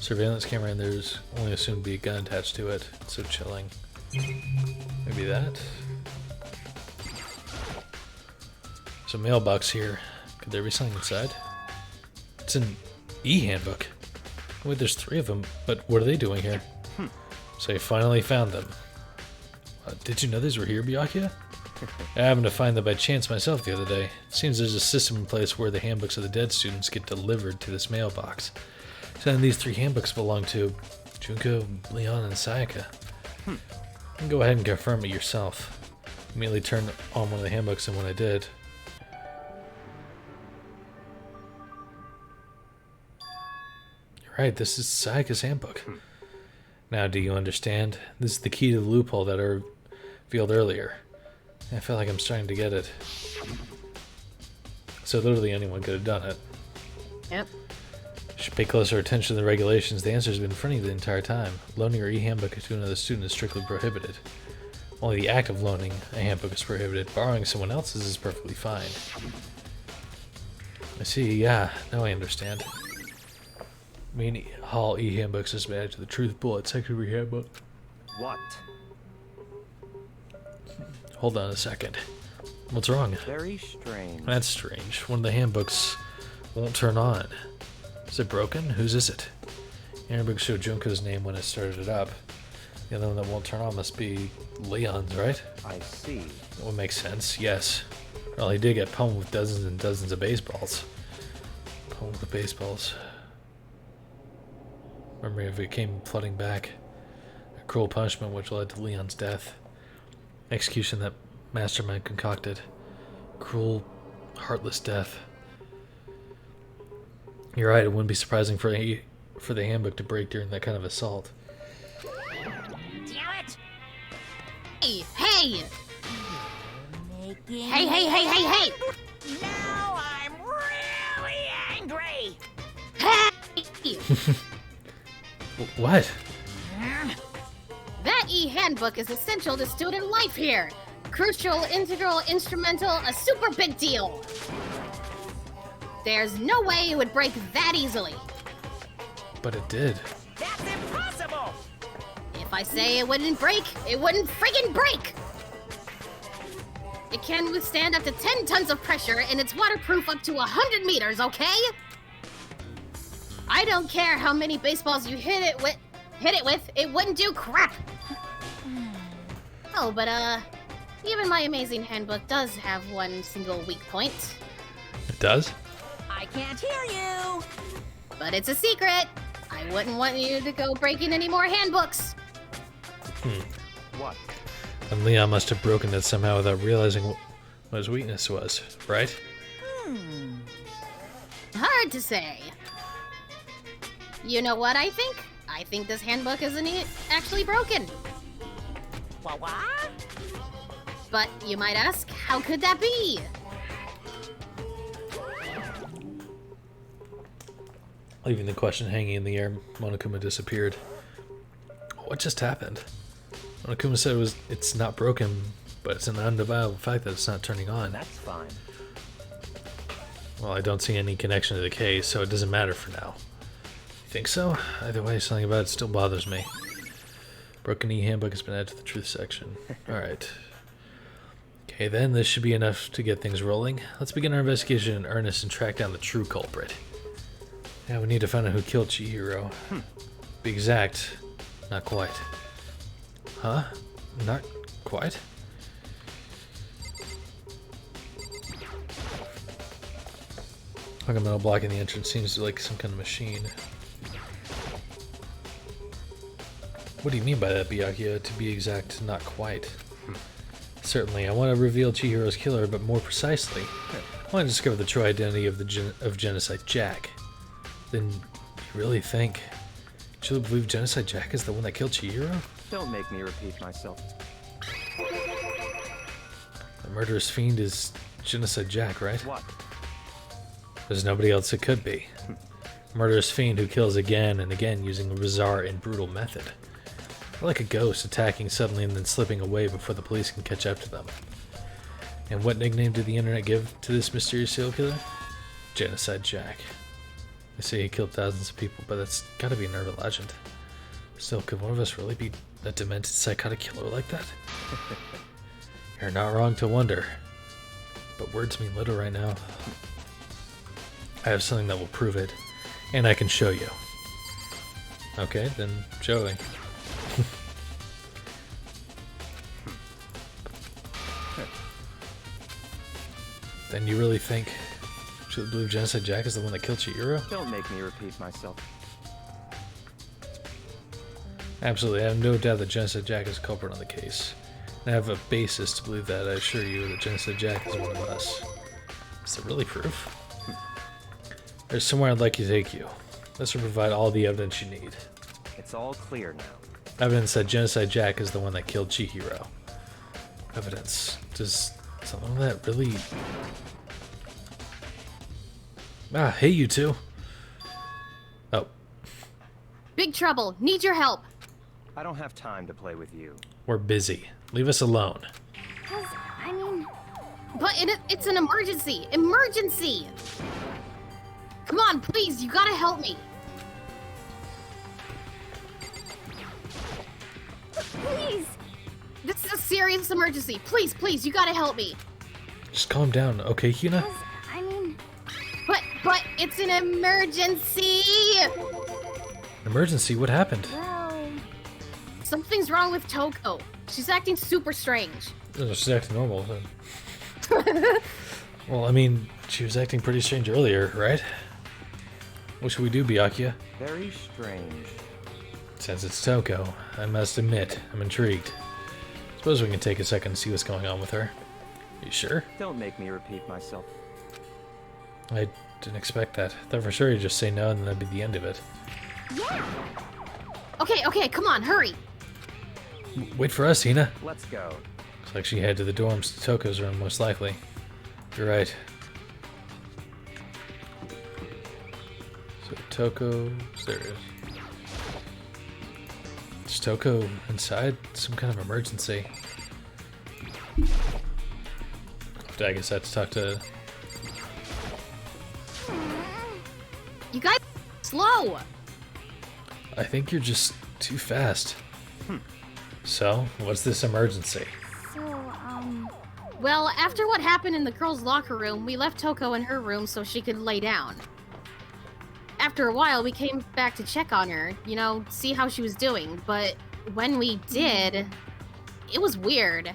Surveillance camera, and there's only assumed to be a gun attached to it. It's so chilling. Maybe that? There's a mailbox here. Could there be something inside? It's an e-handbook. Wait, there's 3 of them, but what are they doing here? So you finally found them. Did you know these were here, Byakuya? I happened to find them by chance myself the other day. It seems there's a system in place where the handbooks of the dead students get delivered to this mailbox. So then these 3 handbooks belong to Junko, Leon, and Sayaka. You can go ahead and confirm it yourself. Immediately turned on one of the handbooks, and when I did... You're right, this is Sayaka's handbook. Now, do you understand? This is the key to the loophole that I revealed earlier. I feel like I'm starting to get it. So literally anyone could have done it. Yep. You should pay closer attention to the regulations. The answer's been in front of you the entire time. Loaning your e-handbook to another student is strictly prohibited. Only the act of loaning a handbook is prohibited. Borrowing someone else's is perfectly fine. I see, yeah, now I understand. Hall e-handbooks is added to the Truth Bullet Section handbook. What? Hold on a second. What's wrong? Very strange. That's strange. One of the handbooks won't turn on. Is it broken? Whose is it? The handbook showed Junko's name when I started it up. The other one that won't turn on must be Leon's, right? I see. That would make sense, yes. Well, he did get pummeled with dozens and dozens of baseballs. Pummeled with baseballs. Memory of it came flooding back. A cruel punishment which led to Leon's death. Execution that mastermind concocted. Cruel, heartless death. You're right, it wouldn't be surprising for the handbook to break during that kind of assault. Damn it! Hey, hey! Making Hey! Now I'm really angry! Hey! What? That e-handbook is essential to student life here. Crucial, integral, instrumental, a super big deal. There's no way it would break that easily. But it did. That's impossible! If I say it wouldn't break, it wouldn't friggin' break! It can withstand up to 10 tons of pressure, and it's waterproof up to 100 meters, okay? I don't care how many baseballs you hit it with, it wouldn't do crap! Oh, but even my amazing handbook does have one single weak point. It does? I can't hear you! But it's a secret! I wouldn't want you to go breaking any more handbooks! What? And Leon must have broken it somehow without realizing what his weakness was, right? Hard to say. You know what I think? I think this handbook isn't actually broken. What? But you might ask, how could that be? Leaving the question hanging in the air, Monokuma disappeared. What just happened? Monokuma said it's not broken, but it's an undeniable fact that it's not turning on. That's fine. Well, I don't see any connection to the case, so it doesn't matter for now. You think so? Either way, something about it still bothers me. Broken e-handbook has been added to the truth section. Alright. Okay, then this should be enough to get things rolling. Let's begin our investigation in earnest and track down the true culprit. Yeah, we need to find out who killed Chihiro. Be exact, not quite. Huh? Not quite? Like a metal blocking the entrance seems like some kind of machine. What do you mean by that, Byakuya? To be exact, not quite. Certainly, I want to reveal Chihiro's killer, but more precisely, I want to discover the true identity of Genocide Jack. Then, you really think... You really believe Genocide Jack is the one that killed Chihiro? Don't make me repeat myself. The murderous fiend is Genocide Jack, right? What? There's nobody else it could be. Murderous fiend who kills again and again using a bizarre and brutal method. Like a ghost attacking suddenly and then slipping away before the police can catch up to them. And what nickname did the internet give to this mysterious serial killer? Genocide Jack. They say he killed thousands of people, but that's gotta be an urban legend. Still, could one of us really be a demented psychotic killer like that? You're not wrong to wonder. But words mean little right now. I have something that will prove it, and I can show you. Okay, then show me. Then you really think should believe Genocide Jack is the one that killed Chihiro? Don't make me repeat myself. Absolutely, I have no doubt that Genocide Jack is a culprit on the case. And I have a basis to believe that, I assure you, that Genocide Jack is one of us. Is there really proof? There's somewhere I'd like to take you. This will provide all the evidence you need. It's all clear now. Evidence that Genocide Jack is the one that killed Chihiro. Evidence. Does something like that really... Ah, hey you two. Oh. Big trouble. Need your help. I don't have time to play with you. We're busy. Leave us alone. I mean, But it's an emergency. Emergency! Come on, please. You gotta help me. please. This is a serious emergency. Please, please. You gotta help me. Just calm down, okay, Hina? I mean, But it's an emergency. Emergency? What happened? well, Something's wrong with Toko. She's acting super strange. She's acting normal. Well, I mean, she was acting pretty strange earlier, right? What should we do, Byakuya? Very strange. Since it's Toko, I must admit, I'm intrigued. Suppose we can take a second and see what's going on with her. You sure? Don't make me repeat myself. I didn't expect that. Thought for sure you'd just say no and then that'd be the end of it. Okay, come on, hurry. Wait for us, Hina. Let's go. Looks like she headed to the dorms to Toko's room, most likely. You're right. So Toko's... there it is. Is Toko inside? Some kind of emergency. I guess I have to talk to... You guys, slow. I think you're just too fast. So, what's this emergency? so, Well, after what happened in the girls' locker room, we left Toko in her room so she could lay down. After a while, we came back to check on her, you know, see how she was doing, but when we did, it was weird.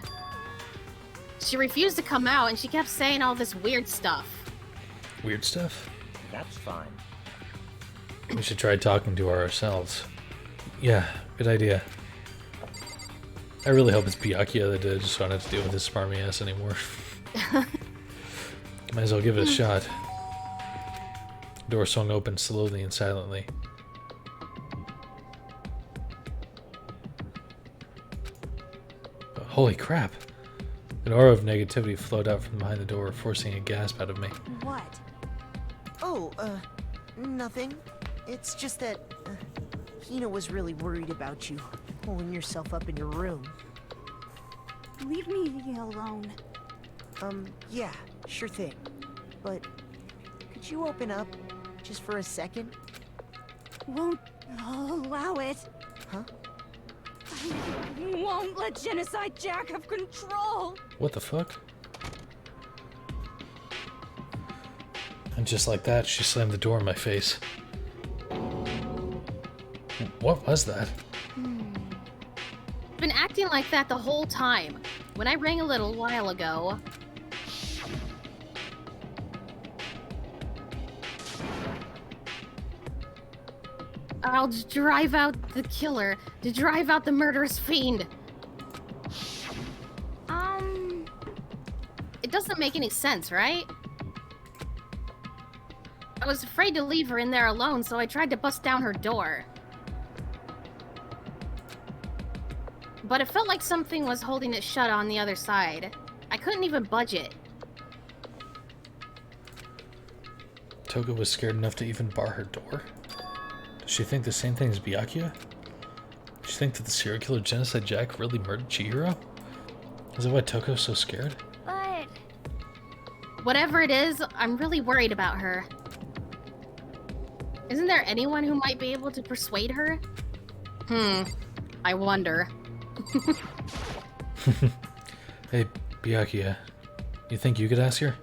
She refused to come out and she kept saying all this weird stuff. Weird stuff? That's fine. We should try talking to her ourselves. Yeah, good idea. I really hope it's Byakuya that did, just so I don't have to deal with this smarmy ass anymore. Might as well give it a shot. Door swung open slowly and silently. Holy crap! An aura of negativity flowed out from behind the door, forcing a gasp out of me. What? Oh, nothing. It's just that Hina was really worried about you, pulling yourself up in your room. leave me alone. Yeah, sure thing. But could you open up just for a second? Won't allow it. Huh? I won't let Genocide Jack have control. What the fuck? And just like that, she slammed the door in my face. What was that? Been acting like that the whole time. When I rang a little while ago... I'll drive out the killer, to drive out the murderous fiend. It doesn't make any sense, right? I was afraid to leave her in there alone, so I tried to bust down her door. But it felt like something was holding it shut on the other side. I couldn't even budge it. Toga was scared enough to even bar her door? Does she think the same thing as Byakuya? Does she think that the serial killer Genocide Jack really murdered Chihiro? Is that why Toko's so scared? But Whatever it is, I'm really worried about her. Isn't there anyone who might be able to persuade her? I wonder. Hey, Byakuya. You think you could ask her?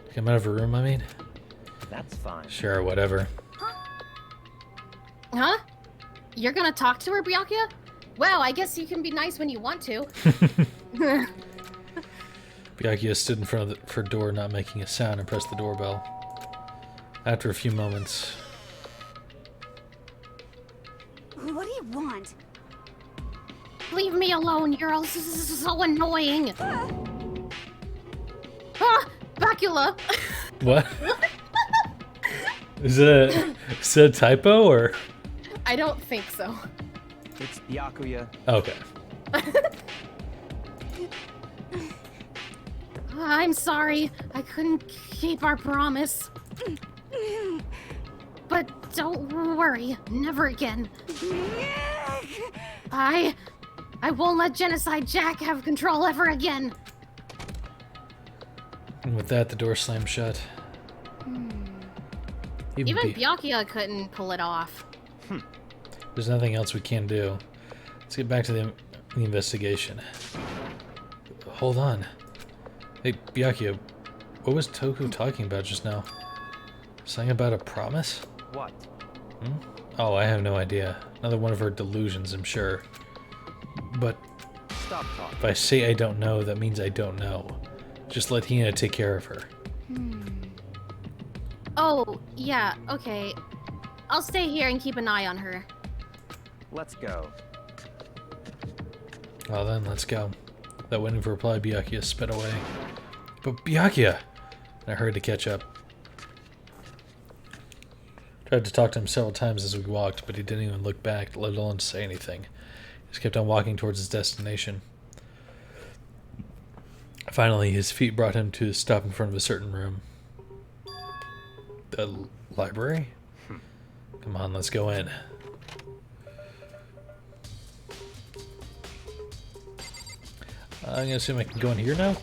To come out of her room, I mean? That's fine. Sure, whatever. Huh? You're gonna talk to her, Byakuya? Well, I guess you can be nice when you want to. Byakuya stood in front of her door, not making a sound, and pressed the doorbell. After a few moments... what do you want? Leave me alone, you're all so annoying. Ah, Bacula. What? Is it a typo, or...? I don't think so. It's Byakuya, Okay. I'm sorry. I couldn't keep our promise. But don't worry. Never again. I won't let Genocide Jack have control ever again. And with that, the door slammed shut. Even Byakuya couldn't pull it off. There's nothing else we can do. Let's get back to the investigation. Hold on. Hey, Byakuya, what was Toku talking about just now? Something about a promise? what? Oh, I have no idea. Another one of her delusions, I'm sure. But Stop talking. if I say I don't know, that means I don't know. Just let Hina take care of her. Oh, yeah, okay. I'll stay here and keep an eye on her. Let's go. Well then, let's go. Without waiting for a reply, Byakuya sped away. But Byakuya! I hurried to catch up. Tried to talk to him several times as we walked, but he didn't even look back, let alone say anything. He just kept on walking towards his destination. Finally, his feet brought him to a stop in front of a certain room. The library? Come on, let's go in. I'm gonna assume I can go in here now?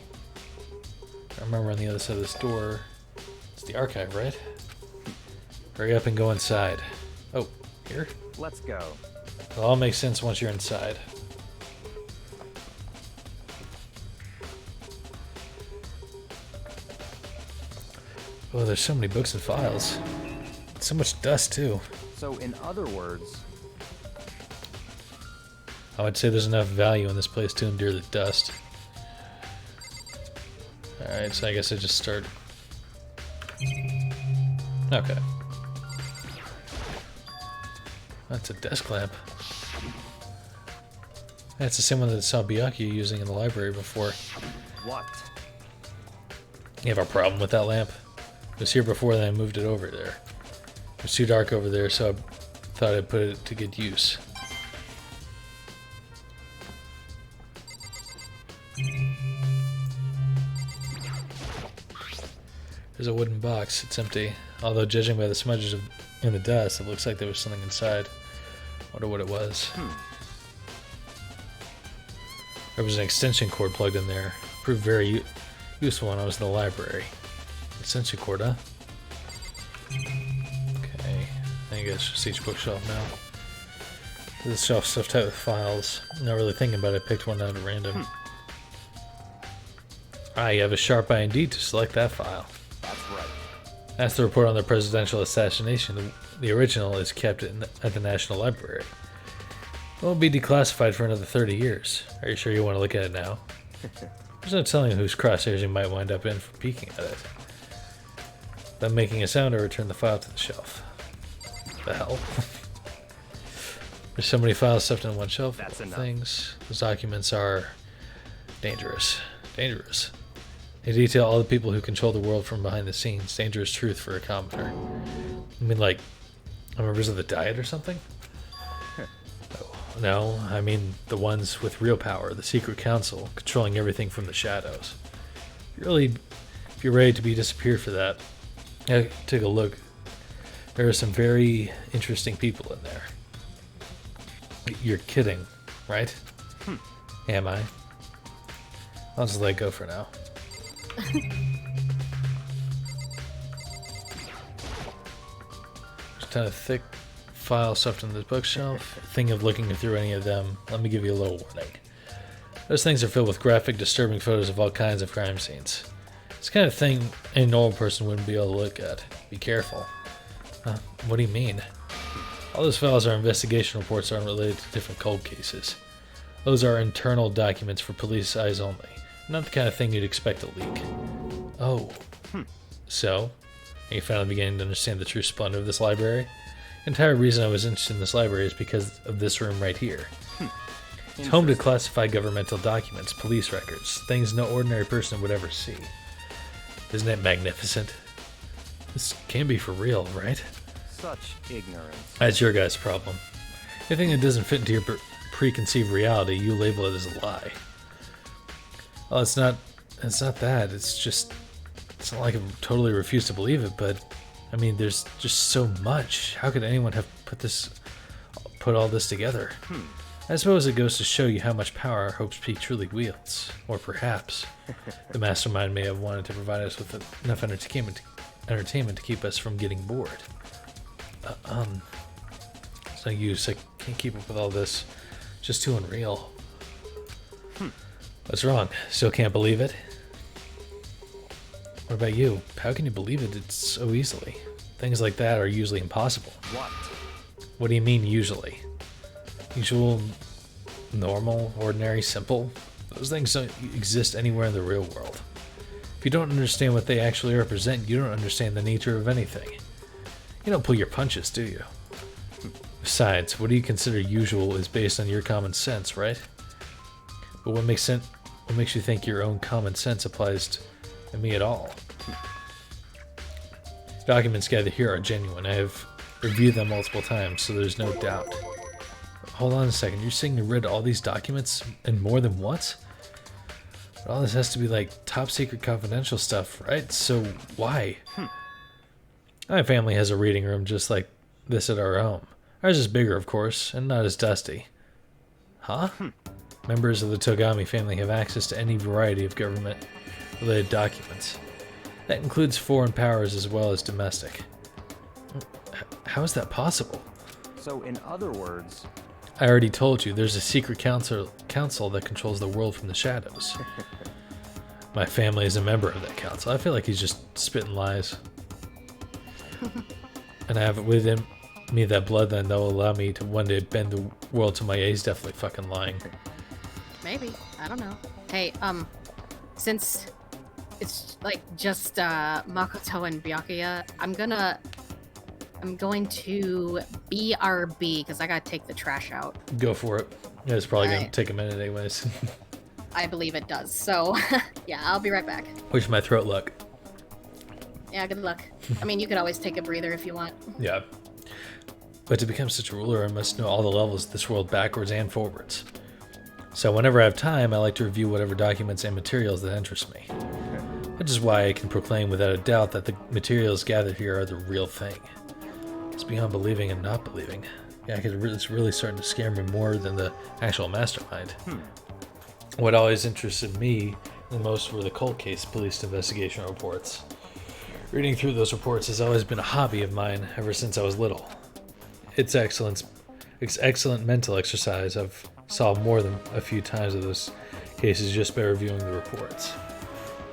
I remember on the other side of this door. It's the archive, right? Hurry up and go inside. Oh, here? Let's go. It all makes sense once you're inside. Oh, there's so many books and files. So much dust, too. So, in other words, I would say there's enough value in this place to endure the dust. Alright, so I guess I just start. Okay. That's a desk lamp. That's the same one that I saw Byakuya using in the library before. what? You have a problem with that lamp? It was here before, then I moved it over there. It was too dark over there, so I thought I'd put it to good use. There's a wooden box. It's empty. Although, judging by the smudges in the dust, it looks like there was something inside. Wonder what it was. There was an extension cord plugged in there. Proved very useful when I was in the library. Extension cord, huh? Okay. I guess just each bookshelf now. This shelf stuffed tight with files. Not really thinking about it, I picked one out at random. Ah, you have a sharp eye indeed to select that file. That's right. That's the report on the presidential assassination. The original is kept at the National Library. It won't be declassified for another 30 years. Are you sure you want to look at it now? There's no telling whose crosshairs you might wind up in for peeking at it. Without making a sound, I return the file to the shelf. The hell? There's so many files stuffed in one shelf. That's enough. Things. Those documents are dangerous. Dangerous. They detail all the people who control the world from behind the scenes. Dangerous truth for a commoner. I mean, like, members of the Diet or something? Oh, no, I mean the ones with real power, the secret council, controlling everything from the shadows. If you're ready to be disappeared for that, take a look. There are some very interesting people in there. You're kidding, right? Am I? I'll just let it go for now. There's a ton of thick files stuffed in this bookshelf. Thinking of looking through any of them, let me give you a little warning. Those things are filled with graphic, disturbing photos of all kinds of crime scenes. It's the kind of thing a normal person wouldn't be able to look at. Be careful. What do you mean? All those files are investigation reports that aren't related to different cold cases. Those are internal documents for police eyes only. Not the kind of thing you'd expect to leak. Oh. So, are you finally beginning to understand the true splendor of this library? The entire reason I was interested in this library is because of this room right here. It's home to classified governmental documents, police records, things no ordinary person would ever see. Isn't it magnificent? This can't be for real, right? Such ignorance. That's your guys' problem. Anything that doesn't fit into your preconceived reality, you label it as a lie. Well, it's not that. It's not like I totally refuse to believe it, but I mean, there's just so much. How could anyone have put all this together? I suppose it goes to show you how much power Hope's Peak truly wields. Or perhaps the mastermind may have wanted to provide us with enough entertainment to keep us from getting bored. It's no use. I can't keep up with all this. Just too unreal. What's wrong? Still can't believe it? What about you? How can you believe it so easily? Things like that are usually impossible. What? What do you mean, usually? Usual, normal, ordinary, simple? Those things don't exist anywhere in the real world. If you don't understand what they actually represent, you don't understand the nature of anything. You don't pull your punches, do you? Besides, what do you consider usual is based on your common sense, right? But what makes you think your own common sense applies to me at all? Documents gathered here are genuine. I have reviewed them multiple times, so there's no doubt. Hold on a second, you're saying you read all these documents and more than once? But all this has to be like top secret confidential stuff, right? So why? My family has a reading room just like this at our home. Ours is bigger, of course, and not as dusty. Huh? Members of the Togami family have access to any variety of government-related documents. That includes foreign powers as well as domestic. How is that possible? So, in other words... I already told you, there's a secret council that controls the world from the shadows. My family is a member of that council. I feel like he's just spitting lies. And I have it within me that bloodline that will allow me to one day bend the world to my... He's definitely fucking lying. Maybe. I don't know. Hey, since it's like just Makoto and Byakuya, I'm going to BRB because I gotta take the trash out. Go for it. Yeah, it's probably gonna take a minute anyways. I believe it does. So, yeah, I'll be right back. Wish my throat luck. Yeah, good luck. I mean, you could always take a breather if you want. Yeah. But to become such a ruler, I must know all the levels of this world backwards and forwards. So whenever I have time, I like to review whatever documents and materials that interest me. Which is why I can proclaim without a doubt that the materials gathered here are the real thing. It's beyond believing and not believing. Yeah, it's really starting to scare me more than the actual mastermind. What always interested me the most were the cold case police investigation reports. Reading through those reports has always been a hobby of mine ever since I was little. It's excellent mental exercise. I've solved more than a few times of those cases just by reviewing the reports.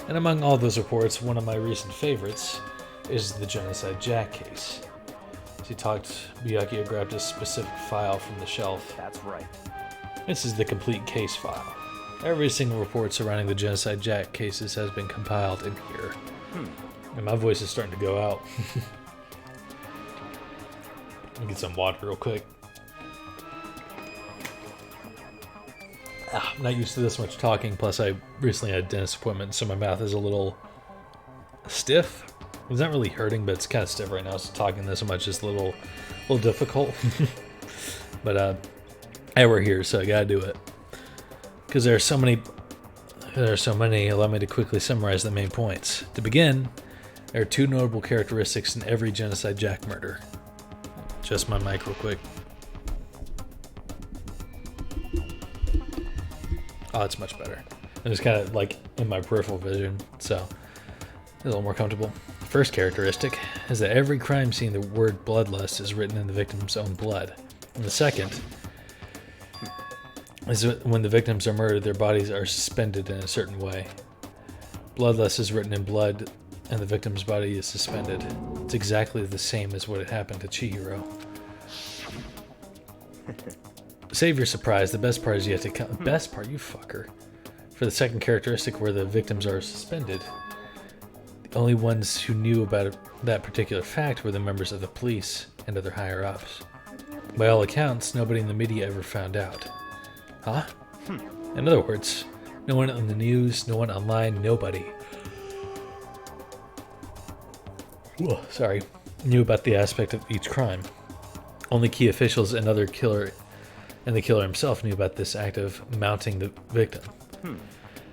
And among all those reports, one of my recent favorites is the Genocide Jack case. As he talked, Byakuya grabbed a specific file from the shelf. That's right. This is the complete case file. Every single report surrounding the Genocide Jack cases has been compiled in here. And my voice is starting to go out. Let me get some water real quick. I'm not used to this much talking, plus I recently had a dentist appointment, so my mouth is a little stiff. It's not really hurting, but it's kind of stiff right now, so talking this much is a little difficult. But hey, we're here, so I gotta do it. Because there are so many, allow me to quickly summarize the main points. To begin, there are two notable characteristics in every Genocide Jack murder. Adjust my mic real quick. Oh, it's much better. It was kind of like in my peripheral vision, so it's a little more comfortable. The first characteristic is that every crime scene, the word bloodlust is written in the victim's own blood. And the second is that when the victims are murdered, their bodies are suspended in a certain way. Bloodlust is written in blood, and the victim's body is suspended. It's exactly the same as what had happened to Chihiro. Save your surprise, the best part is yet to come. Best part, you fucker. For the second characteristic where the victims are suspended, the only ones who knew about that particular fact were the members of the police and other higher-ups. By all accounts, nobody in the media ever found out. Huh? In other words, no one on the news, no one online, nobody. Knew about the aspect of each crime. Only key officials and other killer and the killer himself knew about this act of mounting the victim.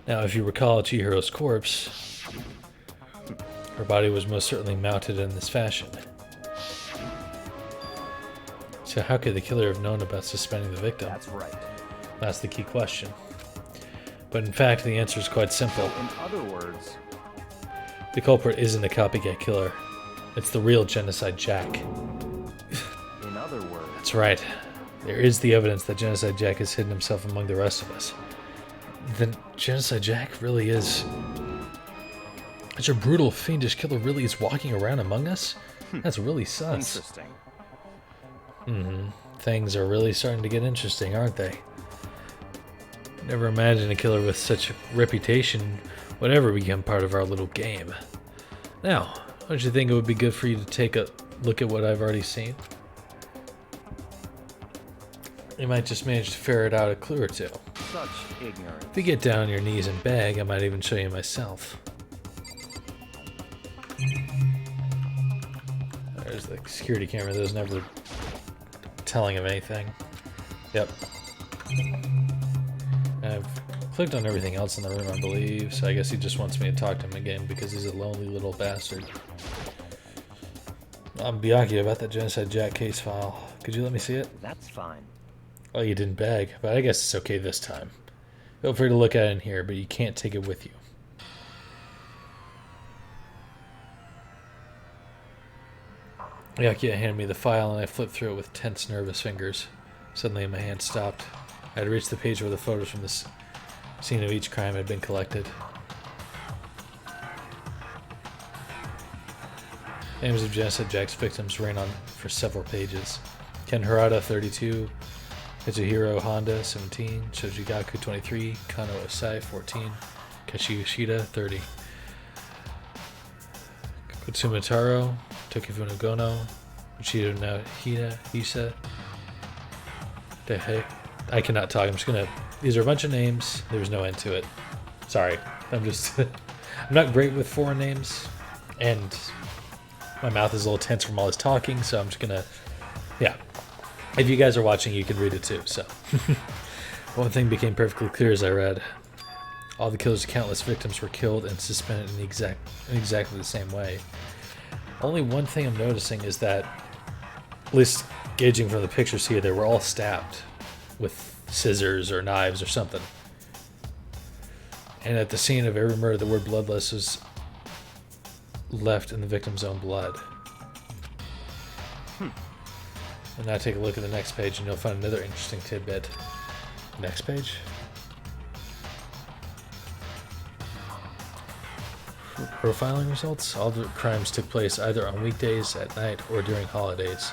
Now, if you recall Chihiro's corpse, her body was most certainly mounted in this fashion. So how could the killer have known about suspending the victim? That's right. That's the key question. But in fact, the answer is quite simple. In other words, The culprit isn't a copycat killer. It's the real Genocide Jack. in other words, That's right. There is the evidence that Genocide Jack has hidden himself among the rest of us. Then Genocide Jack really is... Such a brutal, fiendish killer really is walking around among us? That's really sus. interesting. Things are really starting to get interesting, aren't they? Never imagined a killer with such a reputation would ever become part of our little game. Now, don't you think it would be good for you to take a look at what I've already seen? You might just manage to ferret out a clue or two. Such ignorance. If you get down on your knees and beg, I might even show you myself. There's the security camera. There's never telling him anything. Yep. I've clicked on everything else in the room, I believe, so I guess he just wants me to talk to him again because he's a lonely little bastard. I'm Byakuya about that Genocide Jack case file. Could you let me see it? That's fine. Well, you didn't beg, but I guess it's okay this time. Feel free to look at it in here, but you can't take it with you. Byakuya handed me the file and I flipped through it with tense, nervous fingers. Suddenly my hand stopped. I had reached the page where the photos from the scene of each crime had been collected. Names of Genocide Jack's victims ran on for several pages. Ken Harada, 32, Kazuhiro Honda, 17, Shojigaku, 23, Kano Osai, 14, Kashi Yoshida, 30, Kutsuma Taro, Tokifuno Gono, Uchido Nahida, Hisa. The heck? I cannot talk. I'm just gonna. These are a bunch of names. There's no end to it. Sorry. I'm just. I'm not great with foreign names, and my mouth is a little tense from all this talking. So I'm just gonna. Yeah. If you guys are watching, you can read it too. So one thing became perfectly clear as I read: all the killer's countless victims were killed and suspended in exactly the same way. Only one thing I'm noticing is that, at least gauging from the pictures here, they were all stabbed with scissors or knives or something. And at the scene of every murder, the word bloodless was left in the victim's own blood. And now take a look at the next page and you'll find another interesting tidbit. Next page. Profiling results. All the crimes took place either on weekdays, at night, or during holidays.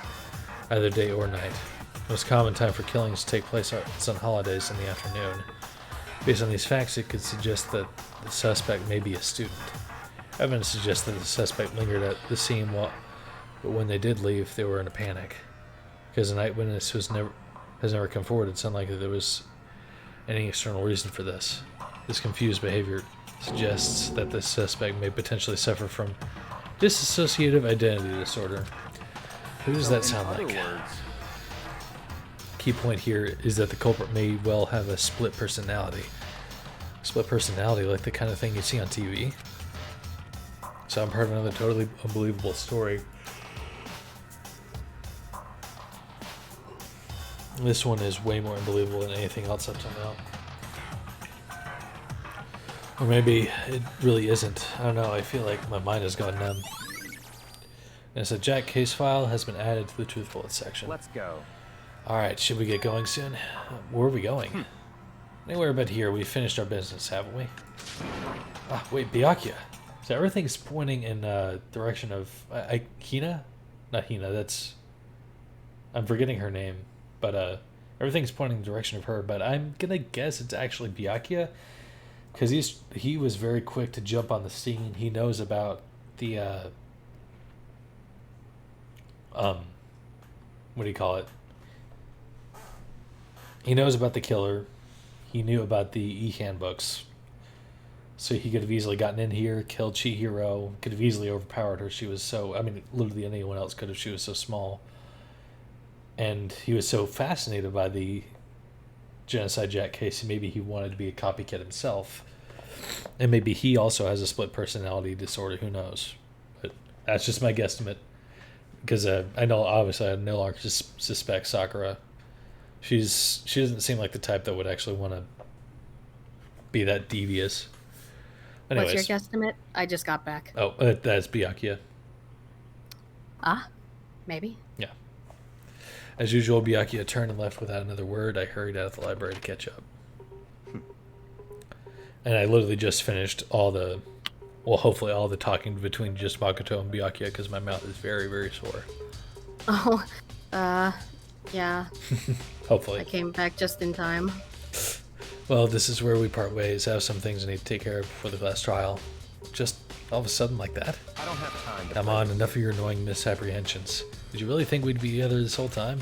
Either day or night. Most common time for killings to take place is on holidays in the afternoon. Based on these facts, it could suggest that the suspect may be a student. Evidence suggests that the suspect lingered at the scene, but when they did leave, they were in a panic. Because an eyewitness has never come forward, it's unlikely there was any external reason for this. This confused behavior suggests that the suspect may potentially suffer from dissociative identity disorder. Who does that sound like? Key point here is that the culprit may well have a split personality. Split personality, like the kind of thing you see on TV. So I'm part of another totally unbelievable story. This one is way more unbelievable than anything else up till now. Or maybe it really isn't. I don't know, I feel like my mind has gone numb. And so Jack case file has been added to the Truth Bullet section. Let's go. Alright, should we get going soon? Where are we going? Anywhere but here. We finished our business, haven't we? Ah, wait, Byakuya. So everything's pointing in direction of Hina? Not Hina, that's... I'm forgetting her name. But everything's pointing in the direction of her. But I'm gonna guess it's actually Byakuya. Because he was very quick to jump on the scene. He knows about the... what do you call it? He knows about the killer. He knew about the e-handbooks. So he could have easily gotten in here, killed Chihiro, could have easily overpowered her. She was so... I mean, literally anyone else could have. She was so small. And he was so fascinated by the Genocide Jack case, maybe he wanted to be a copycat himself. And maybe he also has a split personality disorder, who knows. But that's just my guesstimate. Because I know, obviously, I no longer suspect Sakura. She doesn't seem like the type that would actually want to be that devious. Anyways. What's your guesstimate? I just got back. Oh, that's Byakuya. Ah, maybe. Yeah. As usual, Byakuya turned and left without another word. I hurried out of the library to catch up. And I literally just finished hopefully all the talking between just Makoto and Byakuya because my mouth is very, very sore. Oh, yeah. Hopefully. I came back just in time. Well, this is where we part ways. I have some things I need to take care of before the class trial. Just all of a sudden like that. I don't have time to Come on, enough of your annoying misapprehensions. Did you really think we'd be together this whole time?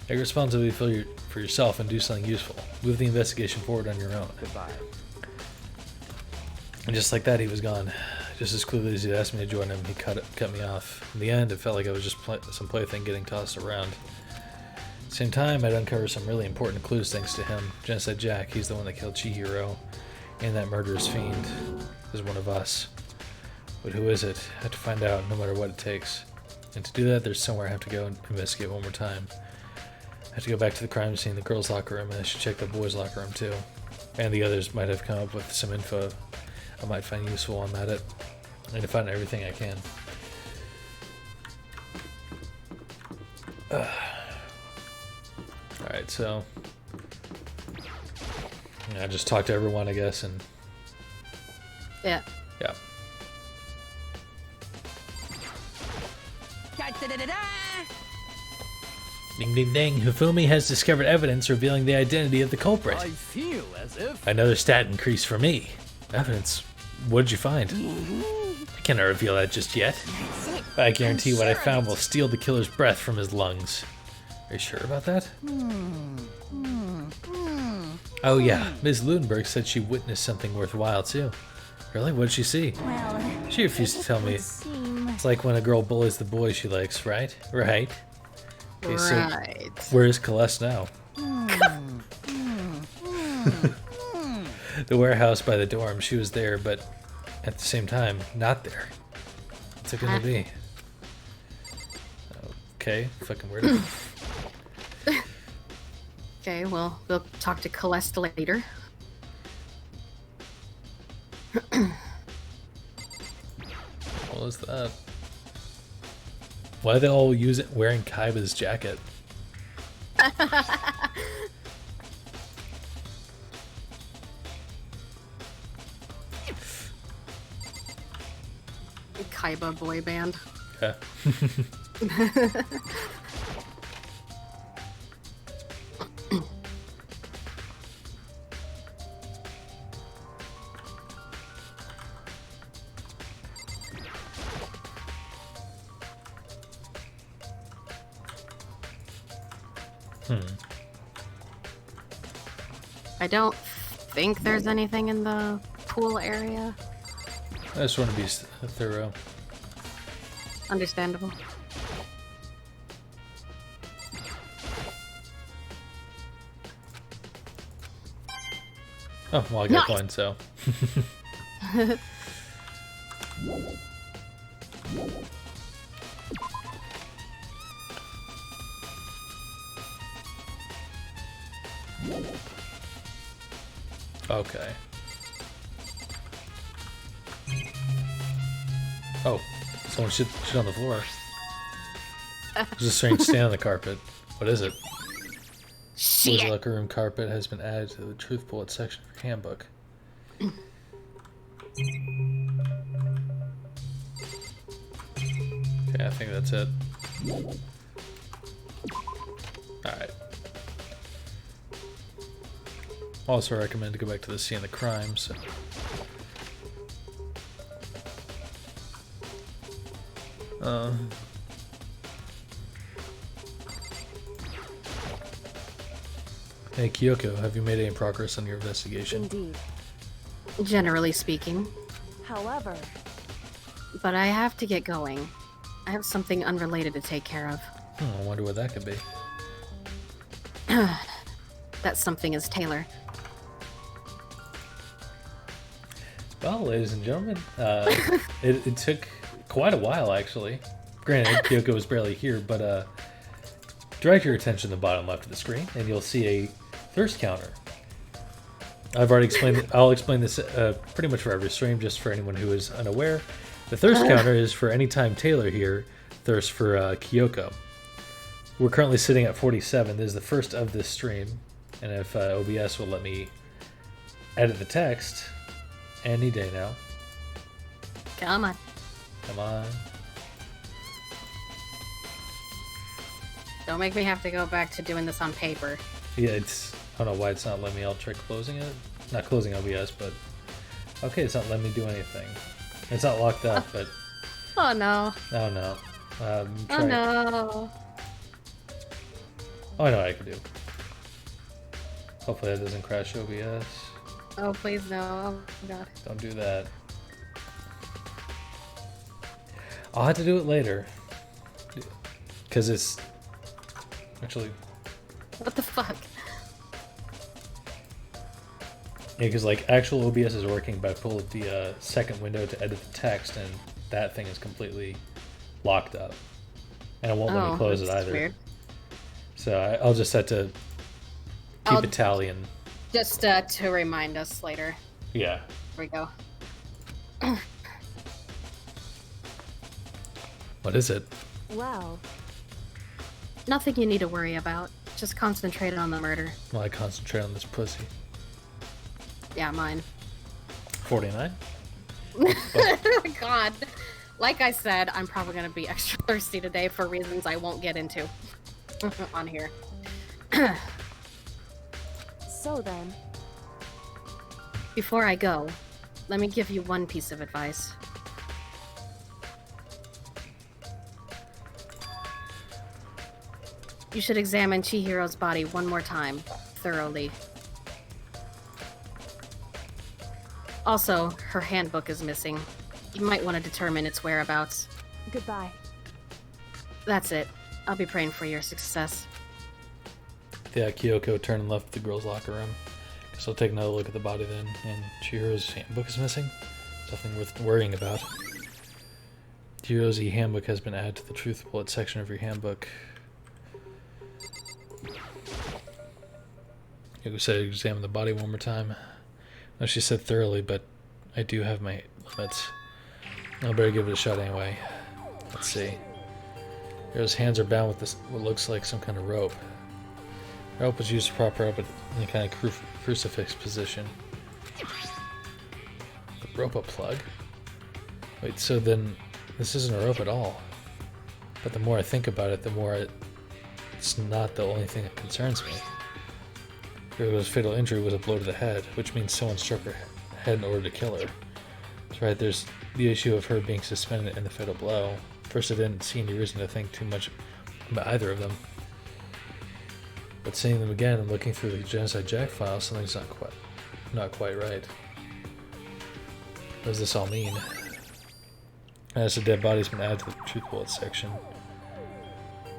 Take responsibility for yourself and do something useful. Move the investigation forward on your own. Goodbye. And just like that, he was gone. Just as clearly as he'd asked me to join him, he cut me off. In the end, it felt like I was just some plaything getting tossed around. At the same time, I'd uncovered some really important clues thanks to him. Genocide Jack, he's the one that killed Chihiro. And that murderous fiend is one of us. But who is it? I have to find out, no matter what it takes. And to do that, there's somewhere I have to go and investigate one more time. I have to go back to the crime scene, the girls' locker room, and I should check the boys' locker room too. And the others might have come up with some info I might find useful on that. And to find everything I can. Alright, so I just talked to everyone, I guess, and Yeah. yeah. Da-da-da-da-da! Ding ding ding, Hifumi has discovered evidence revealing the identity of the culprit. I feel as if... Another stat increase for me. Evidence? What did you find? I cannot reveal that just yet. But I guarantee what I found will steal the killer's breath from his lungs. Are you sure about that? Oh yeah, Ms. Ludenberg said she witnessed something worthwhile too. Really? What did she see? Well, She refused to tell me. It's like when a girl bullies the boy she likes, right? Right. Okay, so Right. where is Celeste now? The warehouse by the dorm. She was there, but at the same time, not there. What's it gonna be? Okay, fucking weird. Okay, well, we'll talk to Celeste later. What was that? Why are they all wearing Kaiba's jacket? Kaiba boy band. Yeah. I don't think there's anything in the pool area. I just want to be thorough. Understandable. Oh, well, I got Nice. one, so. Okay. Oh, someone shit on the floor. There's a strange stain on the carpet. What is it? Boys' Shit. locker room carpet has been added to the truth bullet section of your handbook. Okay, I think that's it. Alright. Also recommend to go back to the scene of the crime, so... Hey Kyoko, have you made any progress on your investigation? indeed. Generally speaking. However, But I have to get going. I have something unrelated to take care of. I wonder what that could be. that something is Taylor. Well, ladies and gentlemen, it took quite a while, actually. Granted, Kyoko was barely here, but direct your attention to the bottom left of the screen, and you'll see a thirst counter. I've already explained it. I'll explain this pretty much for every stream, just for anyone who is unaware. The thirst counter is for any time Taylor here thirsts for Kyoko. We're currently sitting at 47. This is the first of this stream, and if OBS will let me edit the text any day now. Come on. Come on. Don't make me have to go back to doing this on paper. Yeah, it's... I don't know why it's not letting me. I'll try closing it. Not closing OBS, but... Okay, it's not letting me do anything. It's not locked up, but... Oh no. Oh no. Oh Try it. no. Oh, I know what I can do. Hopefully that doesn't crash OBS. Oh please no. Oh god. Don't do that. I'll have to do it later. Because it's... Actually... What the fuck? Yeah, because like actual OBS is working, but I pulled the second window to edit the text, and that thing is completely locked up, and it won't let me close it that's either. Weird. So I'll just have to keep a tally and Just to remind us later. yeah. Here we go. What is it? Well, Nothing you need to worry about. Just concentrate on the murder. Well, I concentrate on this pussy. Yeah, mine. 49. Oh my god. Like I said, I'm probably gonna be extra thirsty today for reasons I won't get into on here. so then. Before I go, let me give you one piece of advice. You should examine Chihiro's body one more time, thoroughly. Also, her handbook is missing. You might want to determine its whereabouts. Goodbye. That's it. I'll be praying for your success. Yeah, Kyoko turned and left the girls' locker room. Guess I'll take another look at the body then. And Chihiro's handbook is missing? Nothing worth worrying about. Chihiro's handbook has been added to the truth bullet section of your handbook. Kyoko said examine the body one more time. No, she said thoroughly, but I do have my limits. I better give it a shot anyway. Let's see. His hands are bound with this, what looks like some kind of rope. The rope was used to prop her up in a kind of crucifix position. The rope a plug? Wait, so then this isn't a rope at all. But the more I think about it, the more it's not the only thing that concerns me. Kyrigo's fatal injury was a blow to the head, which means someone struck her head in order to kill her. That's right, there's the issue of her being suspended in the fatal blow. First, I didn't see any reason to think too much about either of them. But seeing them again and looking through the Genocide Jack file, something's not quite right. What does this all mean? As the dead body's been added to the truth bullet section.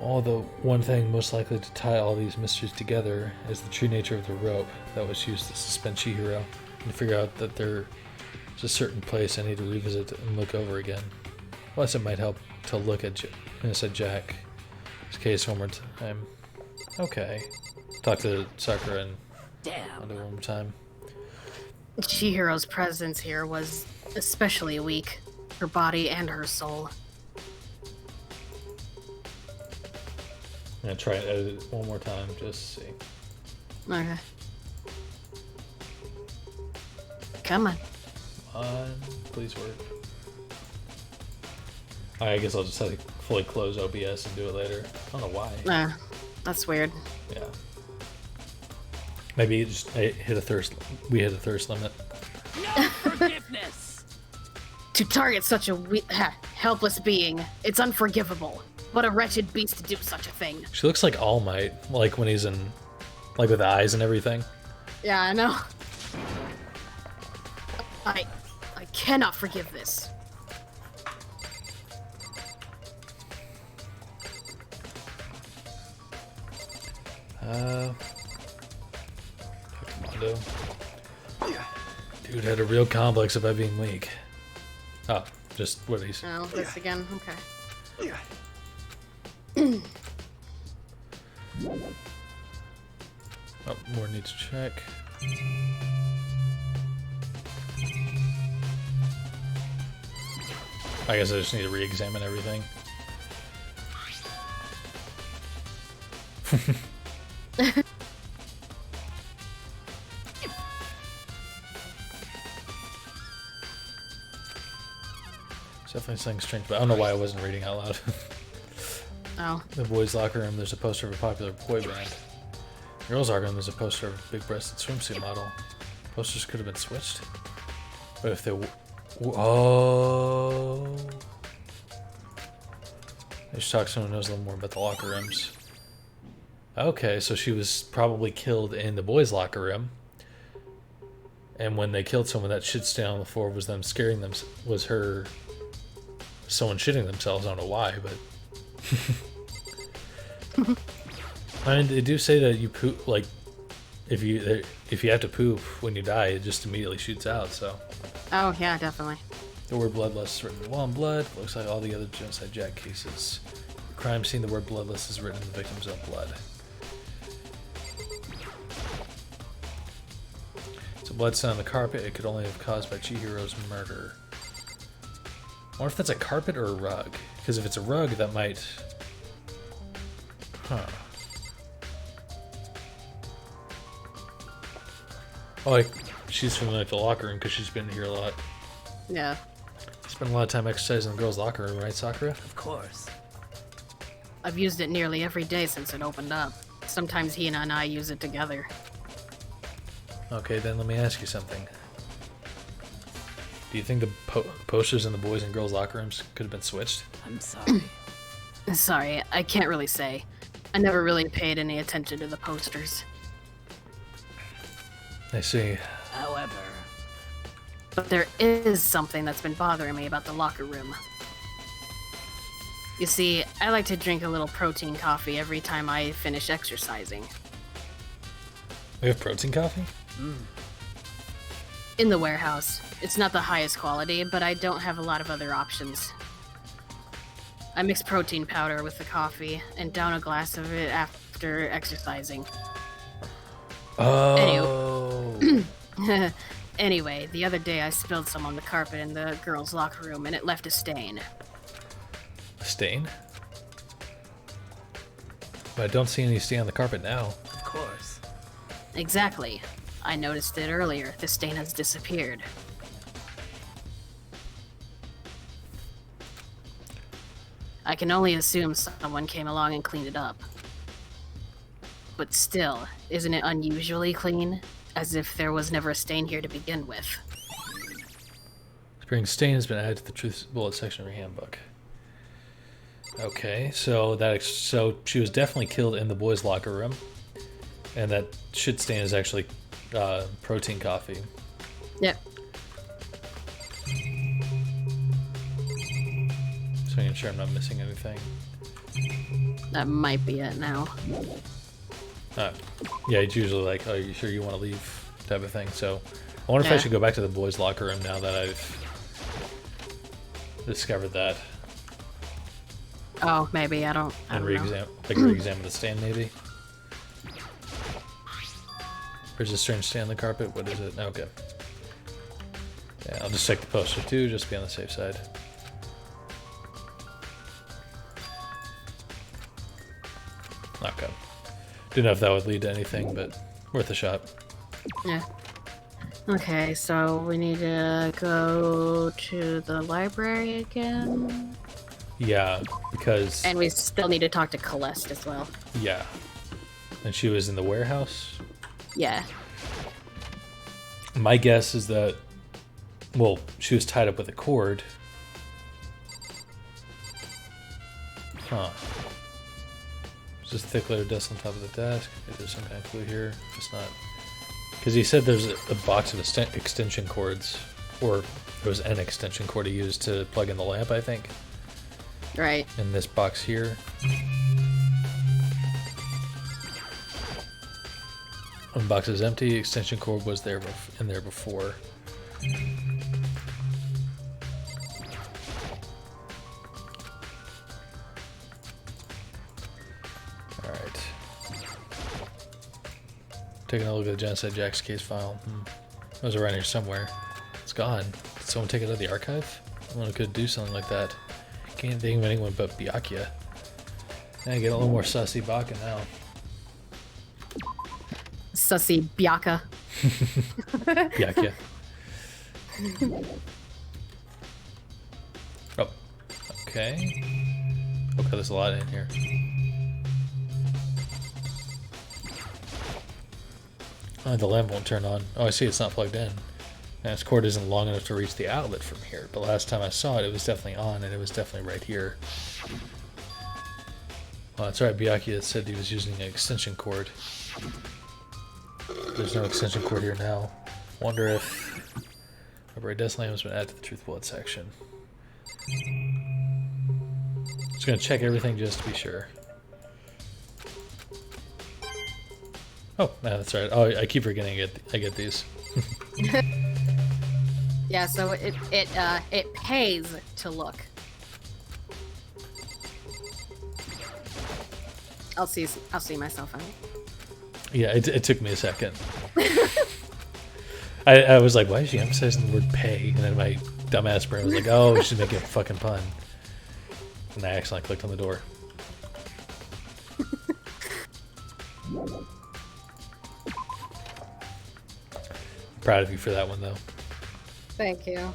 Although one thing most likely to tie all these mysteries together is the true nature of the rope that was used to suspend Chihiro, and to figure out that there's a certain place I need to revisit and look over again. Plus, it might help to look at Genocide Jack's case one more time. Okay. Talk to Sakura and I'll do it one more time. Chihiro's presence here was especially weak. Her body and her soul. I'm gonna try and edit it one more time, just to see. Okay. Come on. Come on, please work. I guess I'll just have to fully close OBS and do it later. I don't know why. That's weird. Yeah. Maybe it just hit a thirst. We hit a thirst limit. No forgiveness! To target such a helpless being, it's unforgivable. What a wretched beast to do such a thing. She looks like All Might, like when he's in, like with the eyes and everything. Yeah, I know. I cannot forgive this. happened to him. Dude had a real complex about being weak. Oh, just what he's. Oh, this again. Okay. Oh, more need to check. I guess I just need to re-examine everything. It's definitely something strange, but I don't know why I wasn't reading out loud. Oh. The boys' locker room, there's a poster of a popular boy band. The girls' locker room, there's a poster of a big-breasted swimsuit model. Posters could have been switched. But if they... Oh... I should talk to someone who knows a little more about the locker rooms. Okay, so she was probably killed in the boys' locker room. And when they killed someone, that shit staying on the floor was them scaring them. Was her... someone shitting themselves. I don't know why, but... I mean, they do say that you poop, like, if you have to poop when you die, it just immediately shoots out, so... Oh, yeah, definitely. The word bloodlust is written in well in blood. Looks like all the other Genocide Jack cases. The crime scene, the word bloodlust is written in the victim's own blood. It's a blood stain on the carpet. It could only have caused by Chihiro's murder. I wonder if that's a carpet or a rug. Because if it's a rug, that might... Huh. Oh, like, she's from like the locker room because she's been here a lot. Yeah. Spent a lot of time exercising in the girls' locker room, right, Sakura? Of course. I've used it nearly every day since it opened up. Sometimes Hina and I use it together. Okay, then let me ask you something. Do you think the posters in the boys' and girls' locker rooms could have been switched? I'm sorry. Sorry, I can't really say. I never really paid any attention to the posters. I see. However, But there is something that's been bothering me about the locker room. You see, I like to drink a little protein coffee every time I finish exercising. We have protein coffee? In the warehouse. It's not the highest quality, but I don't have a lot of other options. I mix protein powder with the coffee and down a glass of it after exercising. Oh. Anyway, the other day I spilled some on the carpet in the girls' locker room and it left a stain. Stain? But I don't see any stain on the carpet now. of course. Exactly. I noticed it earlier. The stain has disappeared. I can only assume someone came along and cleaned it up. But still, isn't it unusually clean? As if there was never a stain here to begin with. Spring stain has been added to the truth bullet section of your handbook. Okay, so so she was definitely killed in the boys' locker room, and that shit stain is actually protein coffee. Yep. So I'm sure I'm not missing anything. That might be it now. Yeah, it's usually like, oh, you sure you want to leave type of thing. So I wonder if I Yeah. should go back to the boys' locker room now that I've discovered that. Oh, maybe. I don't know. re-examine the stain, maybe. There's a strange stain on the carpet. What is it? Okay. Yeah, I'll just check the poster too, just to be on the safe side. Okay. Didn't know if that would lead to anything, but worth a shot. Yeah. Okay, so we need to go to the library again. Yeah, because... And we still need to talk to Celeste as well. Yeah. And she was in the warehouse? Yeah. My guess is that... Well, she was tied up with a cord. Huh. Is this thick layer of dust on top of the desk? Maybe there's some kind of clue here. It's not... Because he said there's a box of extension cords. Or there was an extension cord he used to plug in the lamp, I think. Right. In this box here. One box is empty. Extension cord was there in there before. All right. Taking a look at the Genocide Jack's case file. It was around here somewhere. It's gone. Did someone take it out of the archive? Someone could do something like that. Can't think of anyone but Byakuya. I get a little more sussy Baka now. Sussy Byaka. Byakuya. Oh, okay. Okay, there's a lot in here. Oh, the lamp won't turn on. Oh, I see it's not plugged in. And its cord isn't long enough to reach the outlet from here. But last time I saw it, it was definitely on, and it was definitely right here. Oh, that's right. Byakuya said he was using an extension cord. There's no extension cord here now. Wonder if a desk lamp has been added to the truth bullet section. Just gonna check everything just to be sure. Oh, no, that's right. Oh, I keep forgetting I get these. Yeah, so it pays to look. I'll see myself out. Yeah, it took me a second. I was like, why is she emphasizing the word pay? And then my dumbass brain was like, oh, she's making a fucking pun. And I accidentally clicked on the door. Proud of you for that one, though. Thank you.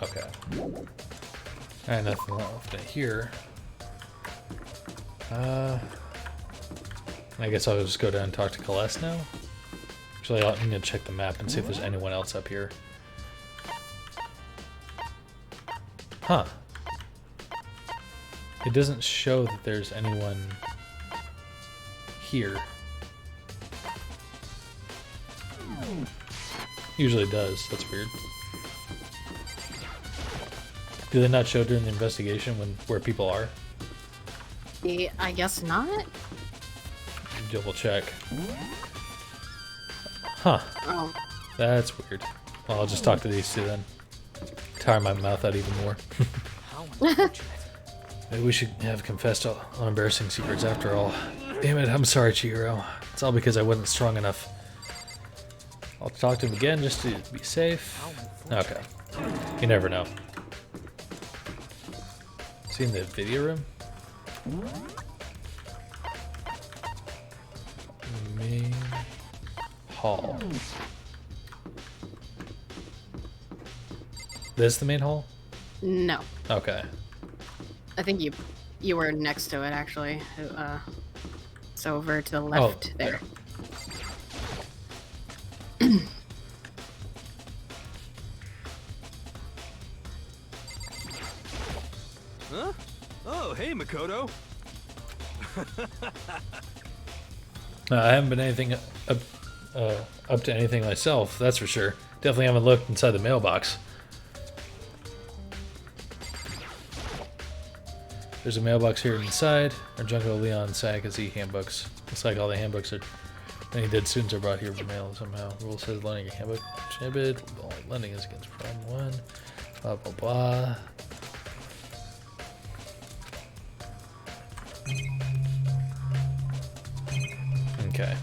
Okay. Alright, nothing left in here. I guess I'll just go down and talk to Celeste now. Actually, I'm gonna check the map and see if there's anyone else up here. Huh. It doesn't show that there's anyone here. Usually it does. That's weird. Do they not show during the investigation where people are? Yeah, I guess not. Double check. Huh. Oh. That's weird. Well, I'll just talk to these two then. Tire my mouth out even more. Maybe we should have confessed all embarrassing secrets after all. Damn it, I'm sorry, Chihiro. It's all because I wasn't strong enough. I'll talk to him again just to be safe. Okay. You never know. See in the video room? Main hall. This is the main hall? No. Okay. I think you were next to it actually. It's over to the left there. Huh? Oh, hey, Makoto. I haven't been anything up to anything myself, that's for sure. Definitely haven't looked inside the mailbox. There's a mailbox here inside. Our Junko Leon Sayakazi handbooks. Looks like all the handbooks are. Many dead students are brought here for mail somehow. Rule says lending a handbook. Prohibited. Only lending is against problem 1. Blah blah blah. Okay.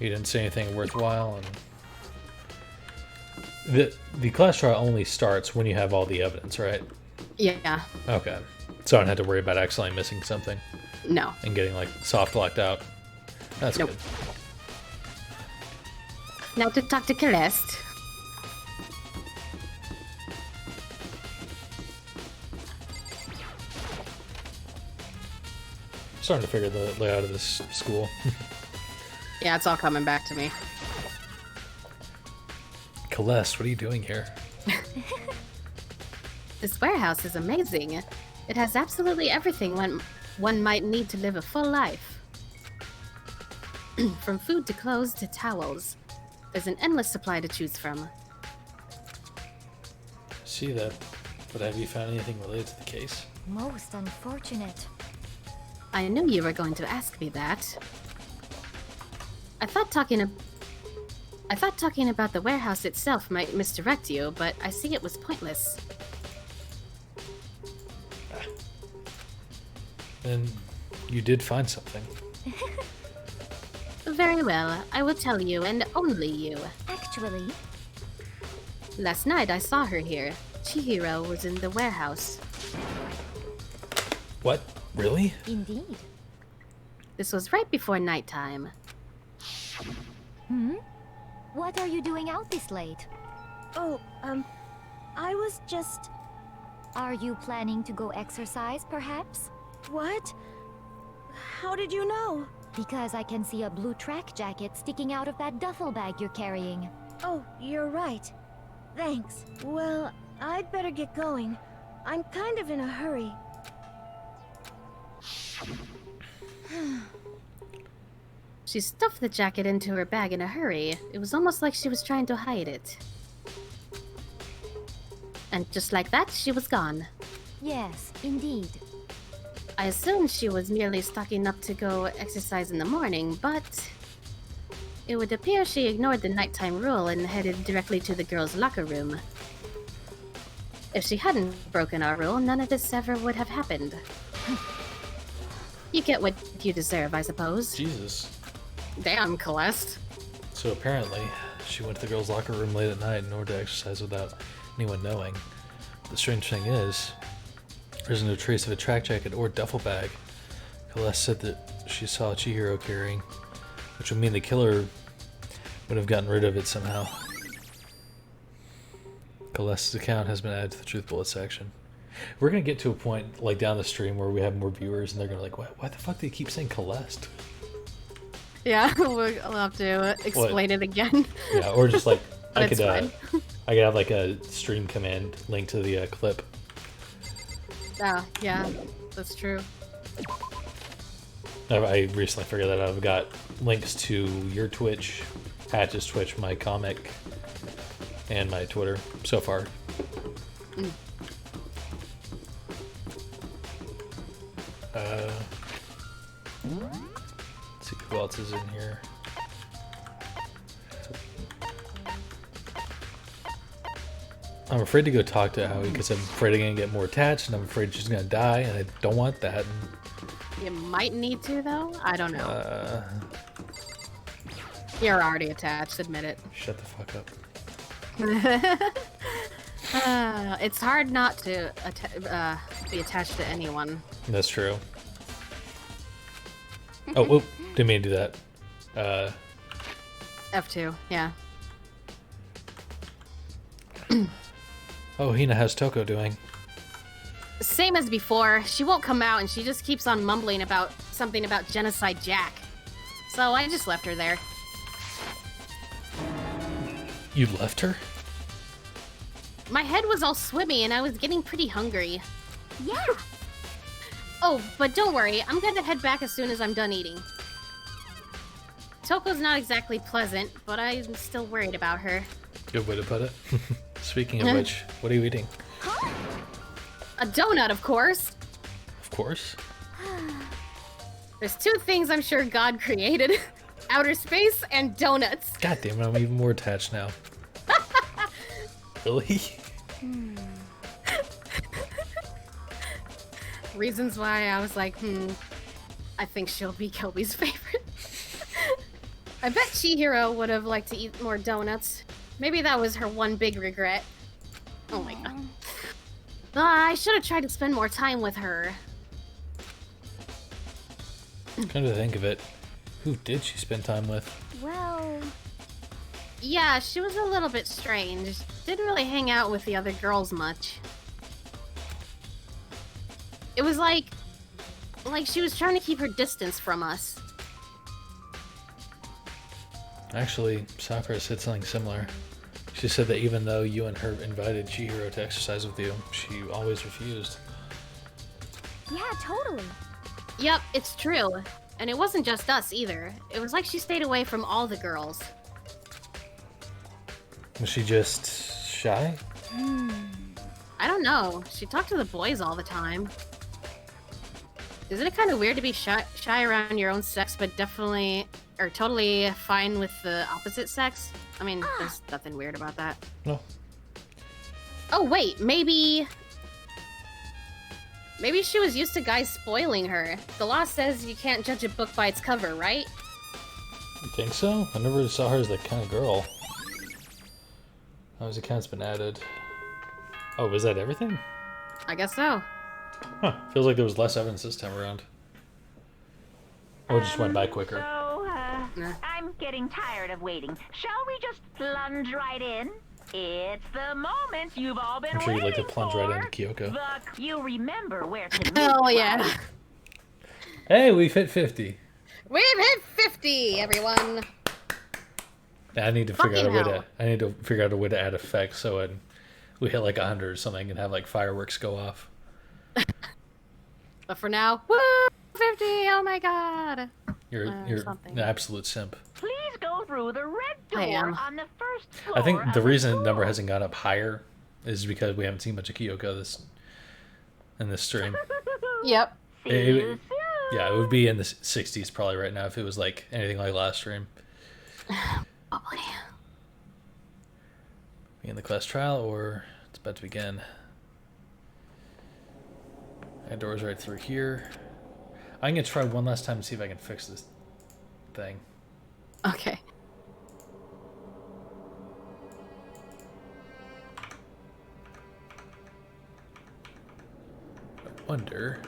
You didn't say anything worthwhile, and the class trial only starts when you have all the evidence, right? Yeah. Okay. So I don't have to worry about accidentally missing something No. and getting like soft locked out. That's Nope. good. Now to talk to Celeste. Starting to figure the layout of this school. Yeah, it's all coming back to me. Celeste, what are you doing here? This warehouse is amazing. It has absolutely everything one might need to live a full life. From food to clothes to towels. There's an endless supply to choose from. See that, but have you found anything related to the case? Most unfortunate. I knew you were going to ask me that. I thought talking about the warehouse itself might misdirect you, but I see it was pointless. Then you did find something. Very well, I will tell you, and only you. Actually, Last night I saw her here. Chihiro was in the warehouse. What? Really? indeed. This was right before nighttime. What are you doing out this late? Oh, I was just... Are you planning to go exercise, perhaps? What? How did you know? Because I can see a blue track jacket sticking out of that duffel bag you're carrying. Oh, you're right. Thanks. Well, I'd better get going. I'm kind of in a hurry. She stuffed the jacket into her bag in a hurry. It was almost like she was trying to hide it. And just like that, she was gone. Yes, indeed. I assumed she was merely stocking up to go exercise in the morning, but it would appear she ignored the nighttime rule and headed directly to the girls' locker room. If she hadn't broken our rule, none of this ever would have happened. You get what you deserve, I suppose. Jesus. Damn, Celeste. So apparently, she went to the girls' locker room late at night in order to exercise without anyone knowing. The strange thing is, there's no trace of a track jacket or duffel bag. Celeste said that she saw Chihiro carrying, which would mean the killer would have gotten rid of it somehow. Celeste's account has been added to the Truth Bullet section. We're gonna get to a point like down the stream where we have more viewers and they're gonna be like, why the fuck do you keep saying Celeste? Yeah, I'll have to explain it again. Yeah, or just like But I could it's I could have like a stream command link to the clip. Yeah, that's true. I recently figured that out. I've got links to your Twitch, Hatch's Twitch, my comic, and my Twitter so far. Let's see who else is in here. I'm afraid to go talk to Howie because I'm afraid I'm gonna get more attached and I'm afraid she's gonna die and I don't want that. You might need to, though. I don't know. You're already attached, admit it. Shut the fuck up. It's hard not to be attached to anyone. That's true. Oh, didn't mean to do that. F2, yeah. Oh, Hina, how's Toko doing? Same as before. She won't come out and she just keeps on mumbling about something about Genocide Jack. So I just left her there. You left her? My head was all swimmy and I was getting pretty hungry. Yeah. Oh, but don't worry. I'm gonna head back as soon as I'm done eating. Toko's not exactly pleasant, but I'm still worried about her. Good way to put it. Speaking of which, what are you eating? A donut, of course. Of course. There's two things I'm sure God created. Outer space and donuts. God damn it, I'm even more attached now. Really? Reasons why I was like, I think she'll be Kelby's favorite. I bet Chihiro would have liked to eat more donuts. Maybe that was her one big regret. Oh my god. I should have tried to spend more time with her. Come to think of it, who did she spend time with? Well, Yeah, she was a little bit strange. Didn't really hang out with the other girls much. It was like she was trying to keep her distance from us. Actually, Sakura said something similar. She said that even though you and her invited Chihiro to exercise with you, she always refused. yeah, totally. Yep, it's true. And it wasn't just us either. It was like she stayed away from all the girls. Was she just shy? I don't know. She talked to the boys all the time. Isn't it kind of weird to be shy around your own sex, but definitely or totally fine with the opposite sex? I mean, there's nothing weird about that. No. Oh wait, maybe she was used to guys spoiling her. The law says you can't judge a book by its cover, right? You think so? I never saw her as that kind of girl. Oh, his account's been added. Oh, was that everything? I guess so. Huh. Feels like there was less evidence this time around. Or it just went by quicker. Nah. I'm getting tired of waiting. Shall we just plunge right in? It's the moment you've all been I'm sure you'd like to waiting plunge for. right into Kyoko. You remember where to meet. Oh yeah. Hey, we've hit 50. We've hit 50, everyone. I need to figure out a way Fucking to. I need to figure out a way to add effects so when we hit like 100 or something and have like fireworks go off. But for now, woo, 50! Oh my god. You're something. an absolute simp. Please go through the red I door am. on the first floor. I think the of reason the school. number hasn't gone up higher is because we haven't seen much of Kyoko in this stream. Yep. See It- you soon. Yeah, it would be in the 60s probably right now if it was like anything like last stream. Probably. In the class trial or it's about to begin. That door's right through here. I'm gonna try one last time to see if I can fix this thing. Okay. I wonder.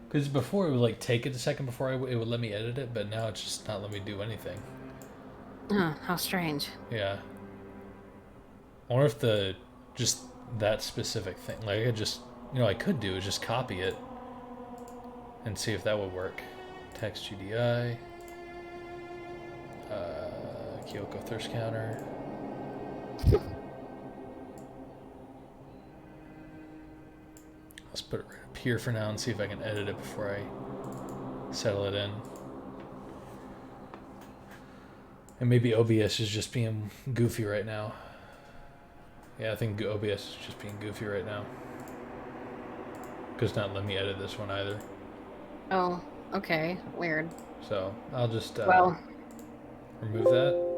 Because before it would like take it a second before it would let me edit it, but now it's just not letting me do anything. How strange. Yeah. I wonder if just that specific thing, like I just, I could do is just copy it and see if that would work. Text GDI. Kyoko thirst counter. Let's put it right up here for now and see if I can edit it before I settle it in. And maybe OBS is just being goofy right now. Yeah, I think OBS is just being goofy right now. Because it's not letting me edit this one either. Oh, okay. Weird. So I'll just Well. remove that.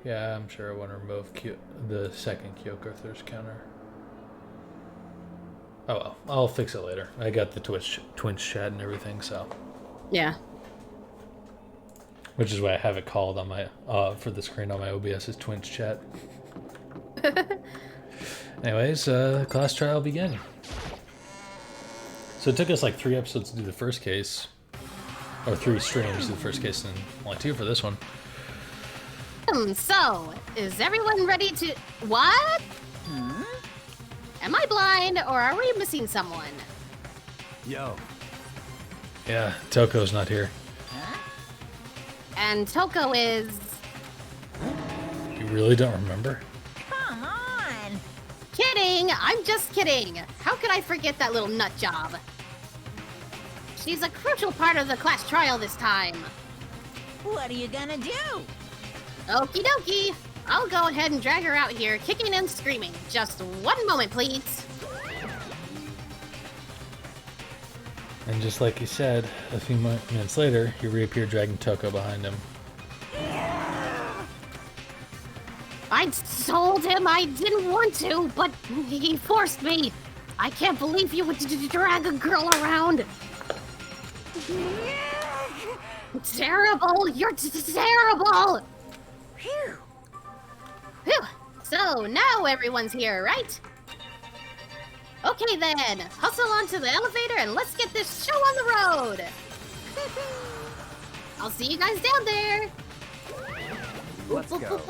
Yeah, I'm sure I want to remove the second Kyoko thirst counter. Oh well, I'll fix it later. I got the Twitch chat and everything, so. Yeah. Which is why I have it called on my for the screen on my OBS is Twitch chat. Anyways, class trial began. So it took us like 3 episodes to do the first case, or 3 streams to do the first case, and only 2 for this one. So, is everyone ready to... What? Am I blind, or are we missing someone? Yo, Yeah, Toko's not here. And Toko is... You really don't remember? Come on. Kidding! I'm just kidding! How could I forget that little nut job? She's a crucial part of the class trial this time. What are you gonna do? Okie dokie! I'll go ahead and drag her out here, kicking and screaming. Just one moment, please. And just like he said, a few minutes later, he reappeared dragging Toko behind him. I told him I didn't want to, but he forced me. I can't believe you would drag a girl around. Terrible! You're terrible! Phew. So now everyone's here, right? Okay then, hustle onto the elevator and let's get this show on the road. I'll see you guys down there. Let's go.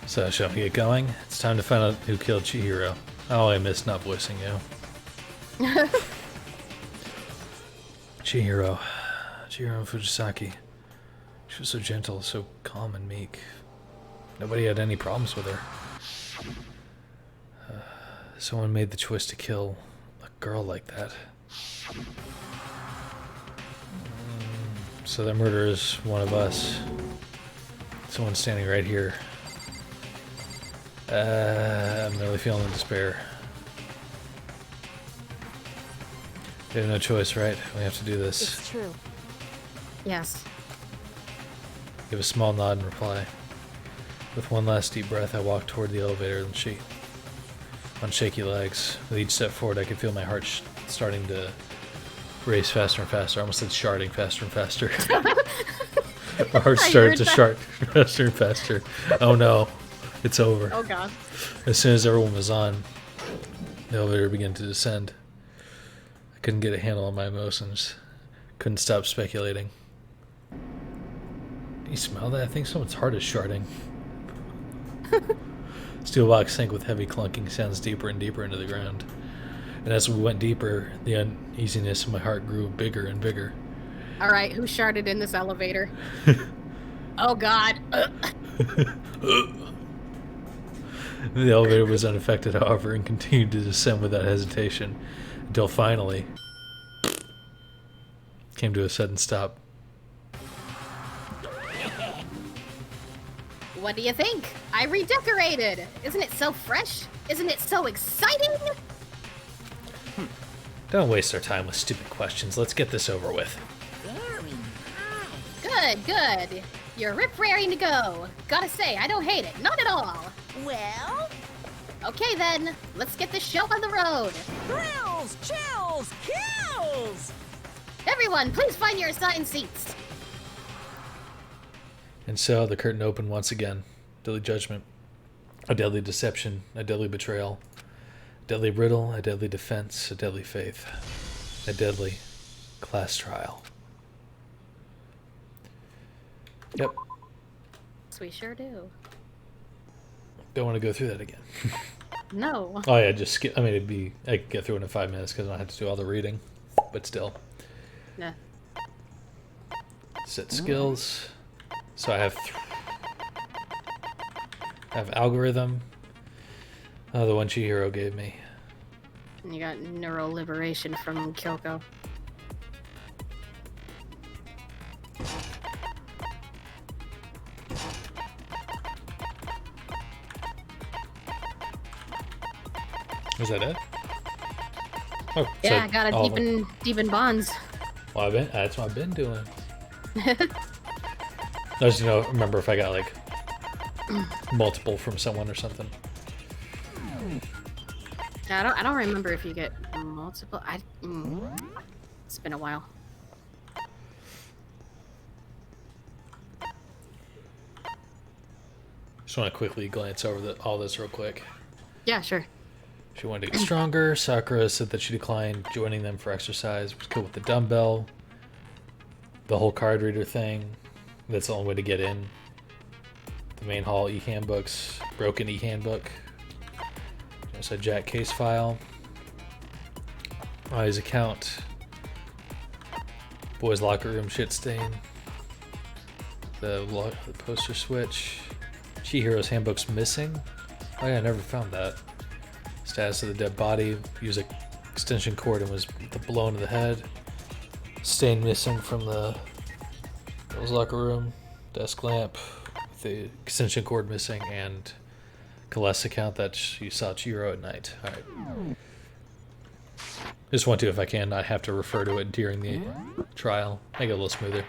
So shall we get going? It's time to find out who killed Chihiro. Oh, I missed not voicing you. Chihiro Fujisaki. She was so gentle, so calm and meek. Nobody had any problems with her. Someone made the choice to kill a girl like that. So that murderer is one of us. Someone standing right here. I'm really feeling despair. We have no choice, right? We have to do this. It's true. Yes. Give a small nod in reply. With one last deep breath, I walked toward the elevator on shaky legs. With each step forward, I could feel my heart starting to race faster and faster. I almost said sharding faster and faster. My heart started to shart faster and faster. Oh no, it's over. Oh god. As soon as everyone was on, the elevator began to descend. I couldn't get a handle on my emotions. Couldn't stop speculating. Can you smell that? I think someone's heart is sharding. Steel box sank with heavy clunking sounds deeper and deeper into the ground. And as we went deeper, the uneasiness in my heart grew bigger and bigger. Alright, who sharded in this elevator? Oh god. The elevator was unaffected, however, and continued to descend without hesitation, until finally came to a sudden stop. What do you think? I redecorated! Isn't it so fresh? Isn't it so exciting? Don't waste our time with stupid questions. Let's get this over with. Good, good. You're rip-raring to go. Gotta say, I don't hate it. Not at all. Well, Okay then, let's get this show on the road. thrills, chills, kills! Everyone, please find your assigned seats. And so the curtain opened once again. Deadly judgment, a deadly deception, a deadly betrayal, a deadly riddle, a deadly defense, a deadly faith, a deadly class trial. Yep. Yes, we sure do. Don't want to go through that again. No. Oh yeah, just skip. I mean, I could get through it in 5 minutes because I don't have to do all the reading. But still. Nah. Set skills. So I have algorithm. Oh, the one Chihiro gave me. And you got neural liberation from Kyoko. Was that it? Oh, Yeah, so I gotta all of them. deepen bonds. Well, that's what I've been doing. I just remember if I got like multiple from someone or something. I don't remember if you get multiple. It's been a while. Just want to quickly glance over all this real quick. Yeah, sure. She wanted to get stronger. Sakura said that she declined joining them for exercise. Was good with the dumbbell. The whole card reader thing. That's the only way to get in. The main hall e-handbooks. Broken e-handbook. There's a Jack case file. His account. Boys' locker room shit stain. The poster switch. Chihiro's handbook's missing. Oh yeah, I never found that. Status of the dead body. Use an extension cord and was blown to the head. Stain missing from the girls' locker room. Desk lamp. With the extension cord missing. And Celeste's account that you saw Chihiro at night. Alright. Just want to, if I can, not have to refer to it during the trial. Make it a little smoother.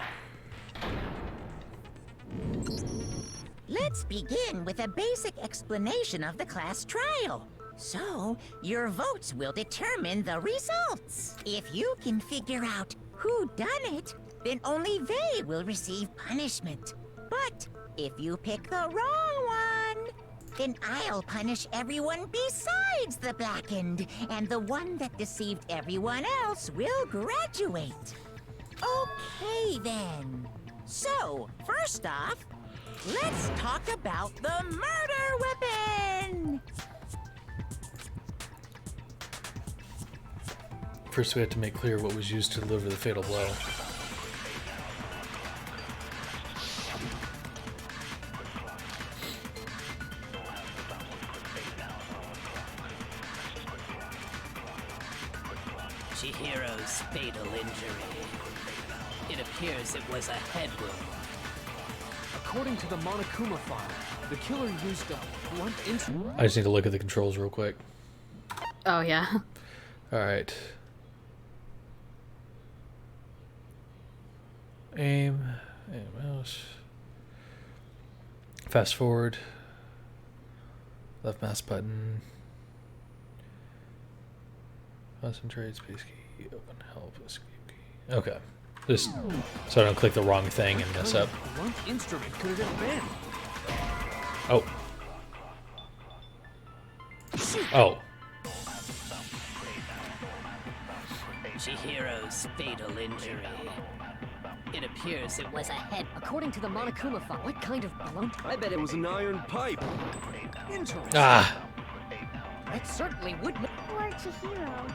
Let's begin with a basic explanation of the class trial. So, your votes will determine the results. If you can figure out who done it, then only they will receive punishment. But if you pick the wrong one, then I'll punish everyone besides the blackened, and the one that deceived everyone else will graduate. Okay then. So, first off, let's talk about the murder weapon! First, we have to make clear what was used to deliver the fatal blow. Chihiro's fatal injury. It appears it was a head wound. According to the Monokuma file, the killer used a blunt instrument. I just need to look at the controls real quick. Oh yeah. All right. Aim, mouse. Fast forward. Left mouse button. Concentrate, space key, open, help, escape key. Okay. Just so I don't click the wrong thing and mess up. Blunt instrument could it have been? Oh. Oh. Chihiro's fatal injury. It appears it was a head. According to the Monokuma file, what kind of blunt? I bet it was an iron pipe. Interesting. Ah. That certainly would. Poor Chihiro.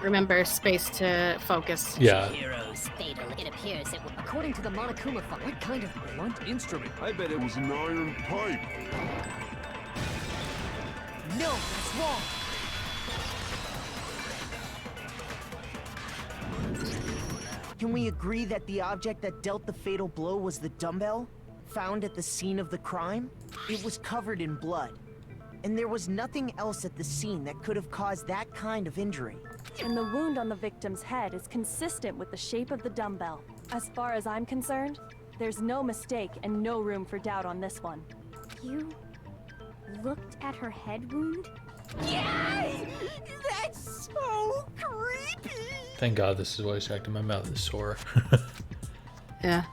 Remember space to focus. Yeah. Chihiro's fatal. It appears it. According to the Monokuma file, what kind of blunt Instrument. I bet it was an iron pipe. No, that's wrong. Can we agree that the object that dealt the fatal blow was the dumbbell found at the scene of the crime? It was covered in blood, and there was nothing else at the scene that could have caused that kind of injury. And the wound on the victim's head is consistent with the shape of the dumbbell. As far as I'm concerned, there's no mistake and no room for doubt on this one. You looked at her head wound? Yes! That's so creepy! Thank God this is voice acting. My mouth is sore. Yeah.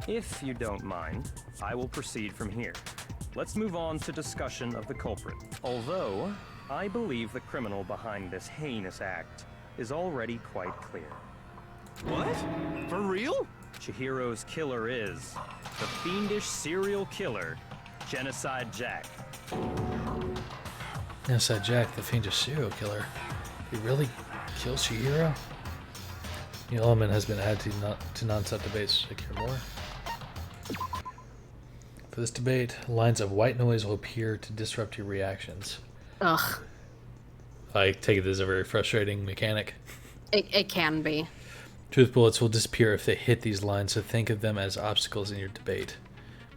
If you don't mind, I will proceed from here. Let's move on to discussion of the culprit. Although, I believe the criminal behind this heinous act is already quite clear. What? For real? Chihiro's killer is the fiendish serial killer, Genocide Jack. Genocide Jack, the fiendish serial killer. He really killed Chihiro? The element has been added to non-stop debates. Should I care more? For this debate, lines of white noise will appear to disrupt your reactions. Ugh. I take it this is a very frustrating mechanic. It can be. Truth bullets will disappear if they hit these lines, so think of them as obstacles in your debate.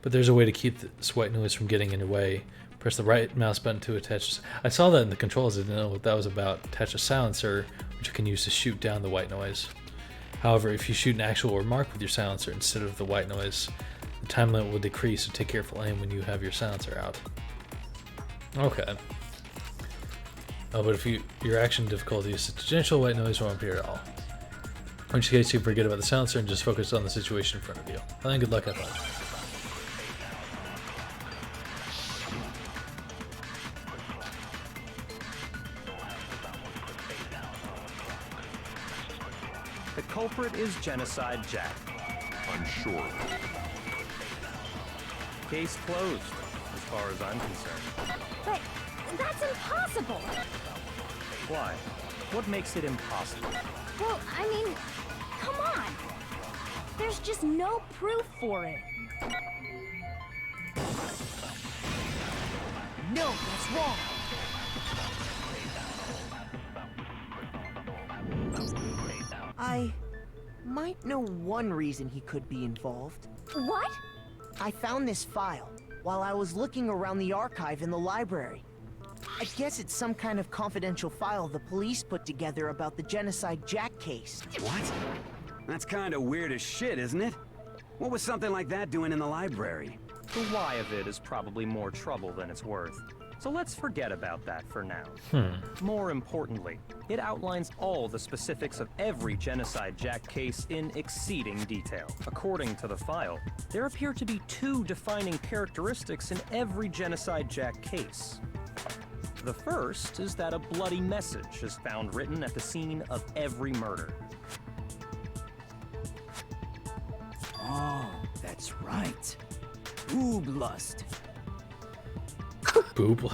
But there's a way to keep this white noise from getting in your way. Press the right mouse button to attach. I saw that in the controls. I didn't know what that was about. Attach a silencer, which you can use to shoot down the white noise. However, if you shoot an actual remark with your silencer instead of the white noise, the time limit will decrease, so take careful aim when you have your silencer out. Okay. Oh, but if your action difficulty is substantial, white noise won't appear at all. In which case, you forget about the silencer and just focus on the situation in front of you. Well, then good luck, have fun. The culprit is Genocide Jack. I'm sure. Case closed, as far as I'm concerned. But that's impossible! Why? What makes it impossible? Well, I mean, come on! There's just no proof for it. No, that's wrong. I might know one reason he could be involved. What? I found this file while I was looking around the archive in the library. I guess it's some kind of confidential file the police put together about the Genocide Jack case. What? That's kind of weird as shit, isn't it? What was something like that doing in the library? The why of it is probably more trouble than it's worth. So let's forget about that for now. More importantly, it outlines all the specifics of every Genocide Jack case in exceeding detail. According to the file, there appear to be two defining characteristics in every Genocide Jack case. The first is that a bloody message is found written at the scene of every murder. Oh, that's right. Booblust. Boob.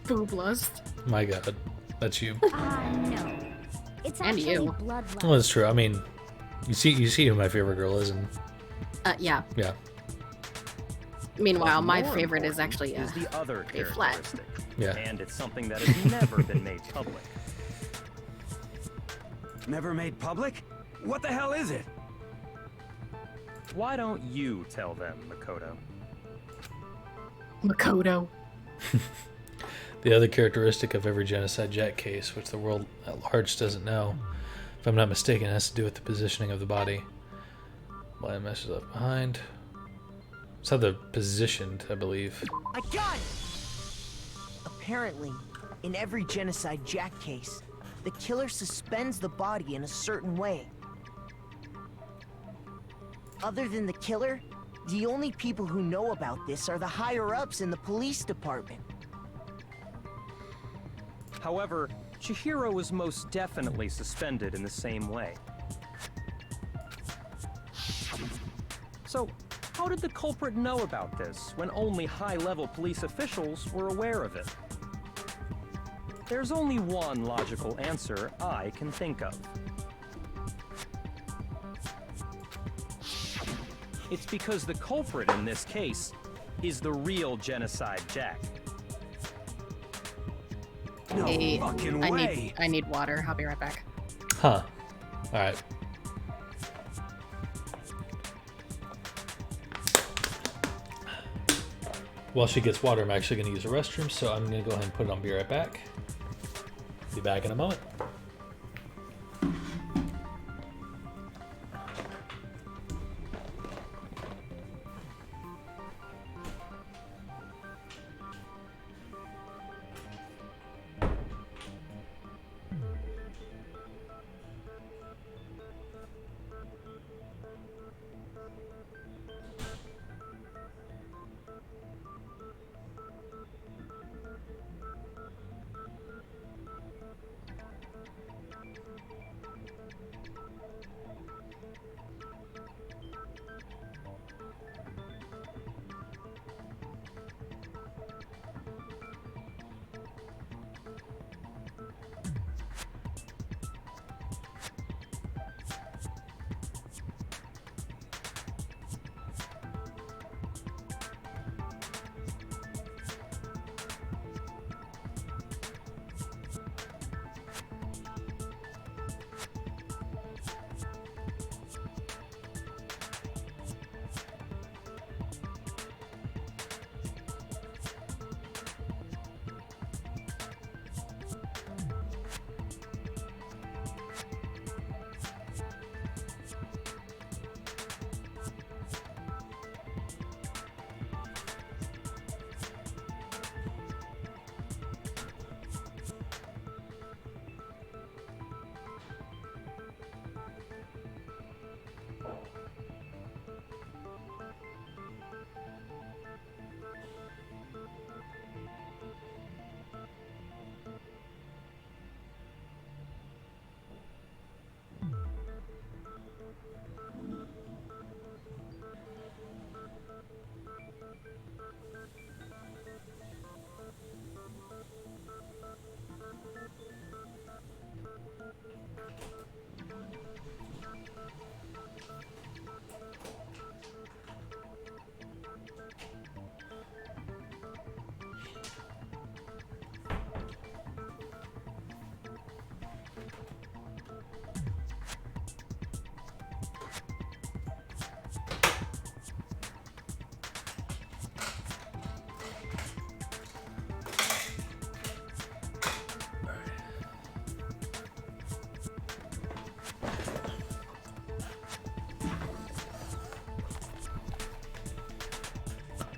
Boob lust. My God, that's you. No. It's And actually you. bloodlust. Well, that's true. I mean, you see who my favorite girl is, and Yeah. yeah. Meanwhile, my More favorite is important actually is the other a flat. characteristic. Yeah. And it's something that has never been made public. Never made public? What the hell is it? Why don't you tell them, Makoto? Makoto. The other characteristic of every Genocide Jack case, which the world at large doesn't know, if I'm not mistaken, has to do with the positioning of the body. Why mesh is left behind. It's how they're positioned, I believe. I got it! Apparently, in every Genocide Jack case, the killer suspends the body in a certain way. Other than the killer, the only people who know about this are the higher-ups in the police department. However, Chihiro was most definitely suspended in the same way. So, how did the culprit know about this when only high-level police officials were aware of it? There's only one logical answer I can think of. It's because the culprit in this case is the real Genocide Jack. No Hey, fucking way. I need water. I'll be right back. Huh. Alright. While she gets water, I'm actually going to use a restroom, so I'm going to go ahead and put it on Be Right Back. Be back in a moment.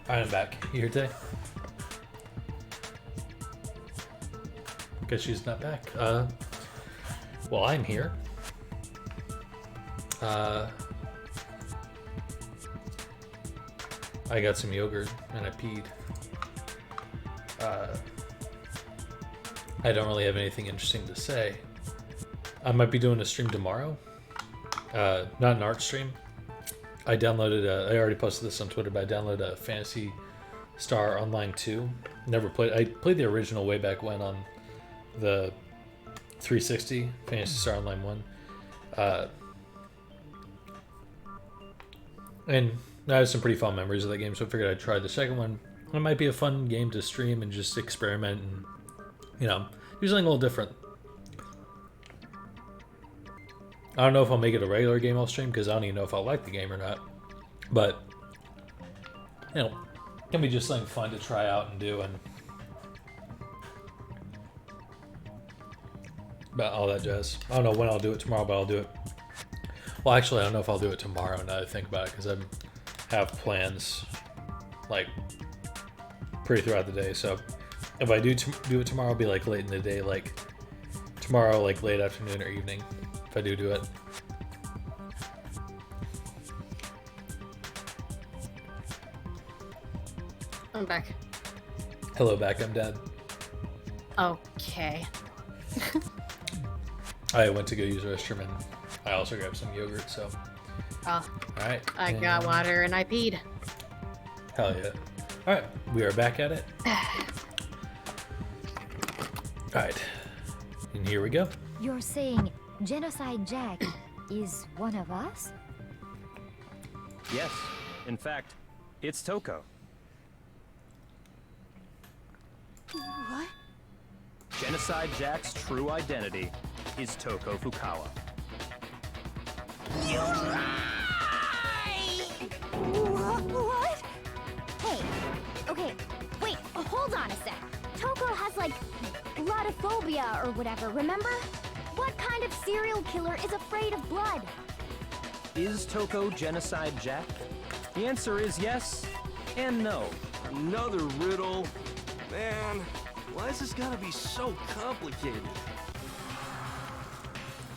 Alright, I'm back. You here today? Guess she's not back. Well, I'm here. I got some yogurt and I peed. I don't really have anything interesting to say. I might be doing a stream tomorrow. Not an art stream. I downloaded I already posted this on Twitter, but I downloaded a Phantasy Star Online 2. Never played. I played the original way back when on the 360 Phantasy Star Online 1. And I have some pretty fond memories of that game, so I figured I'd try the second one. It might be a fun game to stream and just experiment and, you know, do something a little different. I don't know if I'll make it a regular game I'll stream because I don't even know if I'll like the game or not. But, you know, it can be just something fun to try out and do. And about all that jazz. I don't know when I'll do it tomorrow, but I'll do it. Well, actually, I don't know if I'll do it tomorrow now that I think about it because I have plans, like, pretty throughout the day. So if I do it tomorrow, it'll be like late in the day, like tomorrow, like late afternoon or evening, if I do it. I'm back. Hello, back. I'm Dad. Okay. I went to go use the restroom and I also grabbed some yogurt, so. Oh. Alright. I got water and I peed. Hell yeah. Alright, we are back at it. Alright. And here we go. You're saying Genocide Jack is one of us? Yes. In fact, it's Toko. What? Genocide Jack's true identity is Toko Fukawa. You lie! What? Hey, okay, wait, hold on a sec. Toko has like bloodophobia or whatever, remember? What kind of serial killer is afraid of blood? Is Toko Genocide Jack? The answer is yes and no. Another riddle. Man, why is this gotta be so complicated?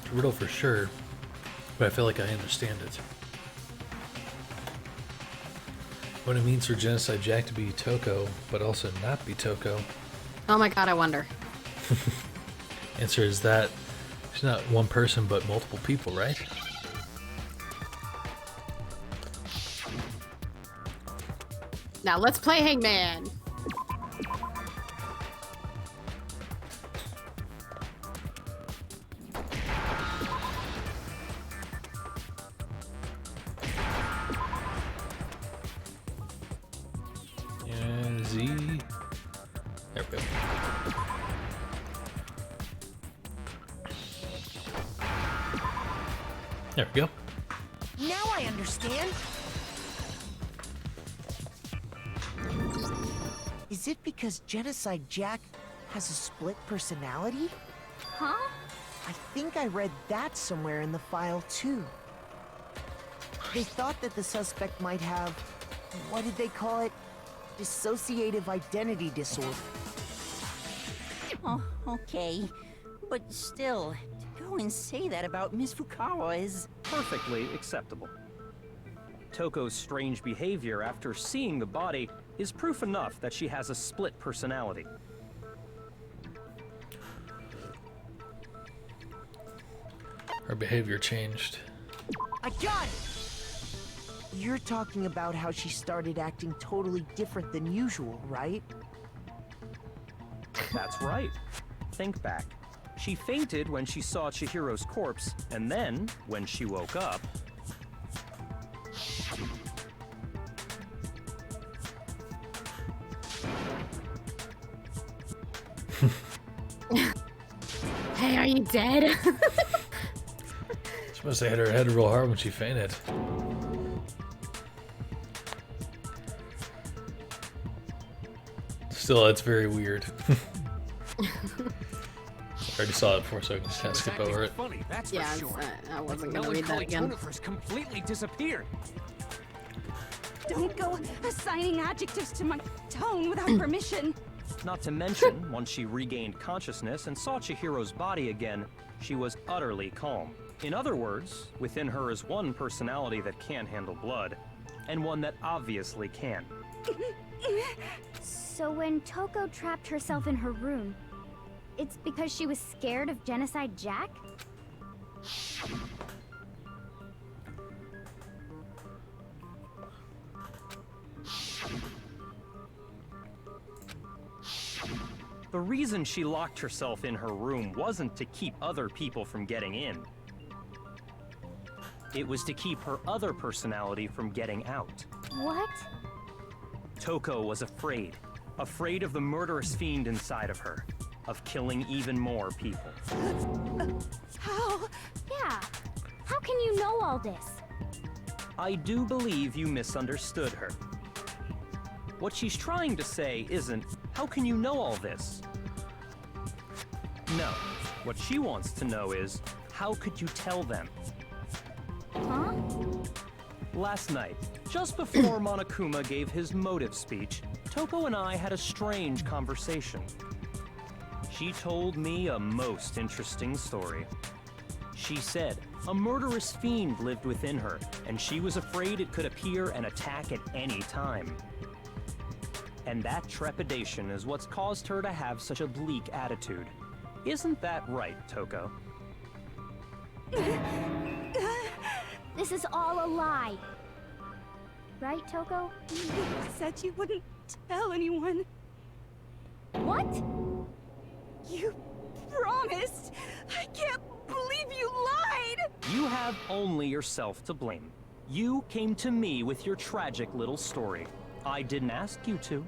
It's a riddle for sure, but I feel like I understand it. What it means for Genocide Jack to be Toko, but also not be Toko. Oh my god, I wonder. Answer is that she's not one person, but multiple people, right? Now let's play Hangman. And Z. There we go. There we go. Now I understand. Is it because Genocide Jack has a split personality? Huh? I think I read that somewhere in the file too. They thought that the suspect might have, what did they call it? Dissociative identity disorder. Oh, okay. But still, to go and say that about Miss Fukawa is... Perfectly acceptable. Toko's strange behavior after seeing the body is proof enough that she has a split personality. Her behavior changed. I got it! You're talking about how she started acting totally different than usual, right? That's right. Think back. She fainted when she saw Chihiro's corpse, and then, when she woke up... Hey, are you dead? She must have hit her head real hard when she fainted. Still, it's very weird. I already saw it before, so I can just kind of skip over it. Funny, that's Yeah, for sure. I wasn't gonna read that again. Melancholy completely disappeared. Don't go assigning adjectives to my tone without permission. Not to mention, once she regained consciousness and saw Chihiro's body again, she was utterly calm. In other words, within her is one personality that can't handle blood, and one that obviously can. So when Toko trapped herself in her room, it's because she was scared of Genocide Jack? The reason she locked herself in her room wasn't to keep other people from getting in. It was to keep her other personality from getting out. What? Toko was afraid. Afraid of the murderous fiend inside of her. Of killing even more people. How? Yeah. all this? I do believe you misunderstood her. What she's trying to say isn't, how can you know all this? No. What she wants to know is, how could you tell them? Huh? Last night, just before Monokuma gave his motive speech, Toko and I had a strange conversation. She told me a most interesting story. She said a murderous fiend lived within her, and she was afraid it could appear and attack at any time. And that trepidation is what's caused her to have such a bleak attitude. Isn't that right, Toko? This is all a lie. Right, Toko? You said you wouldn't tell anyone. What? You promised. I can't believe you lied. You have only yourself to blame. You came to me with your tragic little story. I didn't ask you to.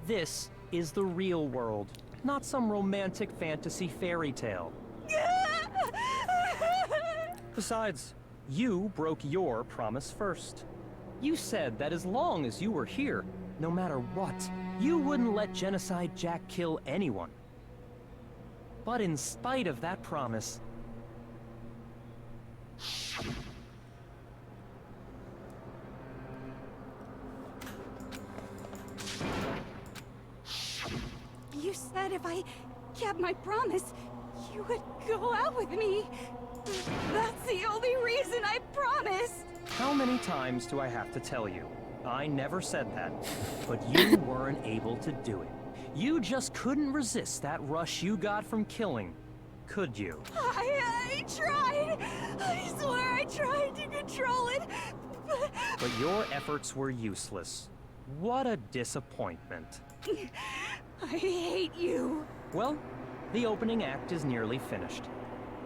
This is the real world, not some romantic fantasy fairy tale. Besides, you broke your promise first. You said that as long as you were here, no matter what, you wouldn't let Genocide Jack kill anyone. But in spite of that promise, You said if I kept my promise, you would go out with me. That's the only reason I promised. how many times do I have to tell you? I never said that, but you weren't able to do it. You just couldn't resist that rush you got from killing, could you? I tried. I swear I tried to control it. But your efforts were useless. What a disappointment. I hate you. Well, the opening act is nearly finished.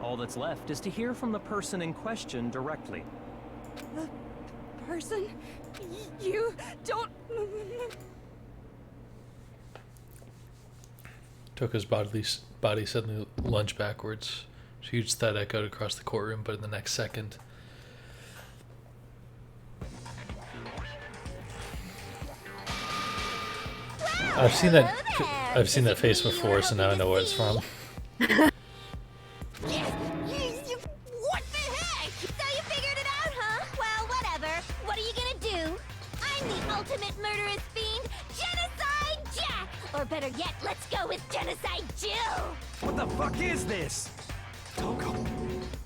All that's left is to hear from the person in question directly. The person? You don't... Toko's body suddenly lunged backwards. A huge thud echoed across the courtroom, but in the next second... I've seen that face before, so now I know where it's from. What the heck? So you figured it out, huh? Well, whatever. What are you gonna do? I'm the ultimate murderous fiend, Genocide Jack! Or better yet, let's go with Genocide Jill! What the fuck is this? Toko,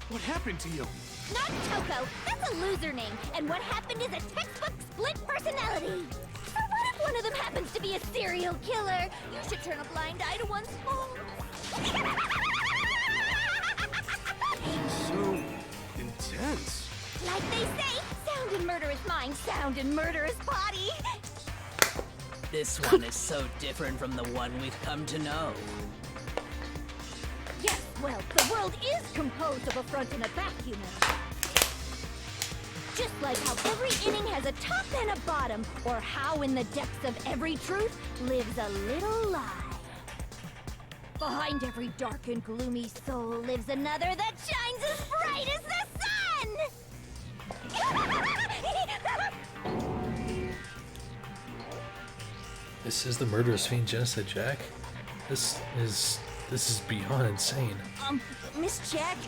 what happened to you? Not Toko, that's a loser name, and what happened is a textbook split personality. So what if one of them happens to be a serial killer? You should turn a blind eye to one's faults. So intense. Like they say, sound in murderous mind, sound in murderous body. This one is so different from the one we've come to know. Yes, well, the world is composed of a front and a back, you know. Just like how every inning has a top and a bottom, or how in the depths of every truth lives a little lie. Behind every dark and gloomy soul lives another that shines as bright as the sun! This is the murderous fiend Genocide Jack? This is beyond insane. Miss Jack,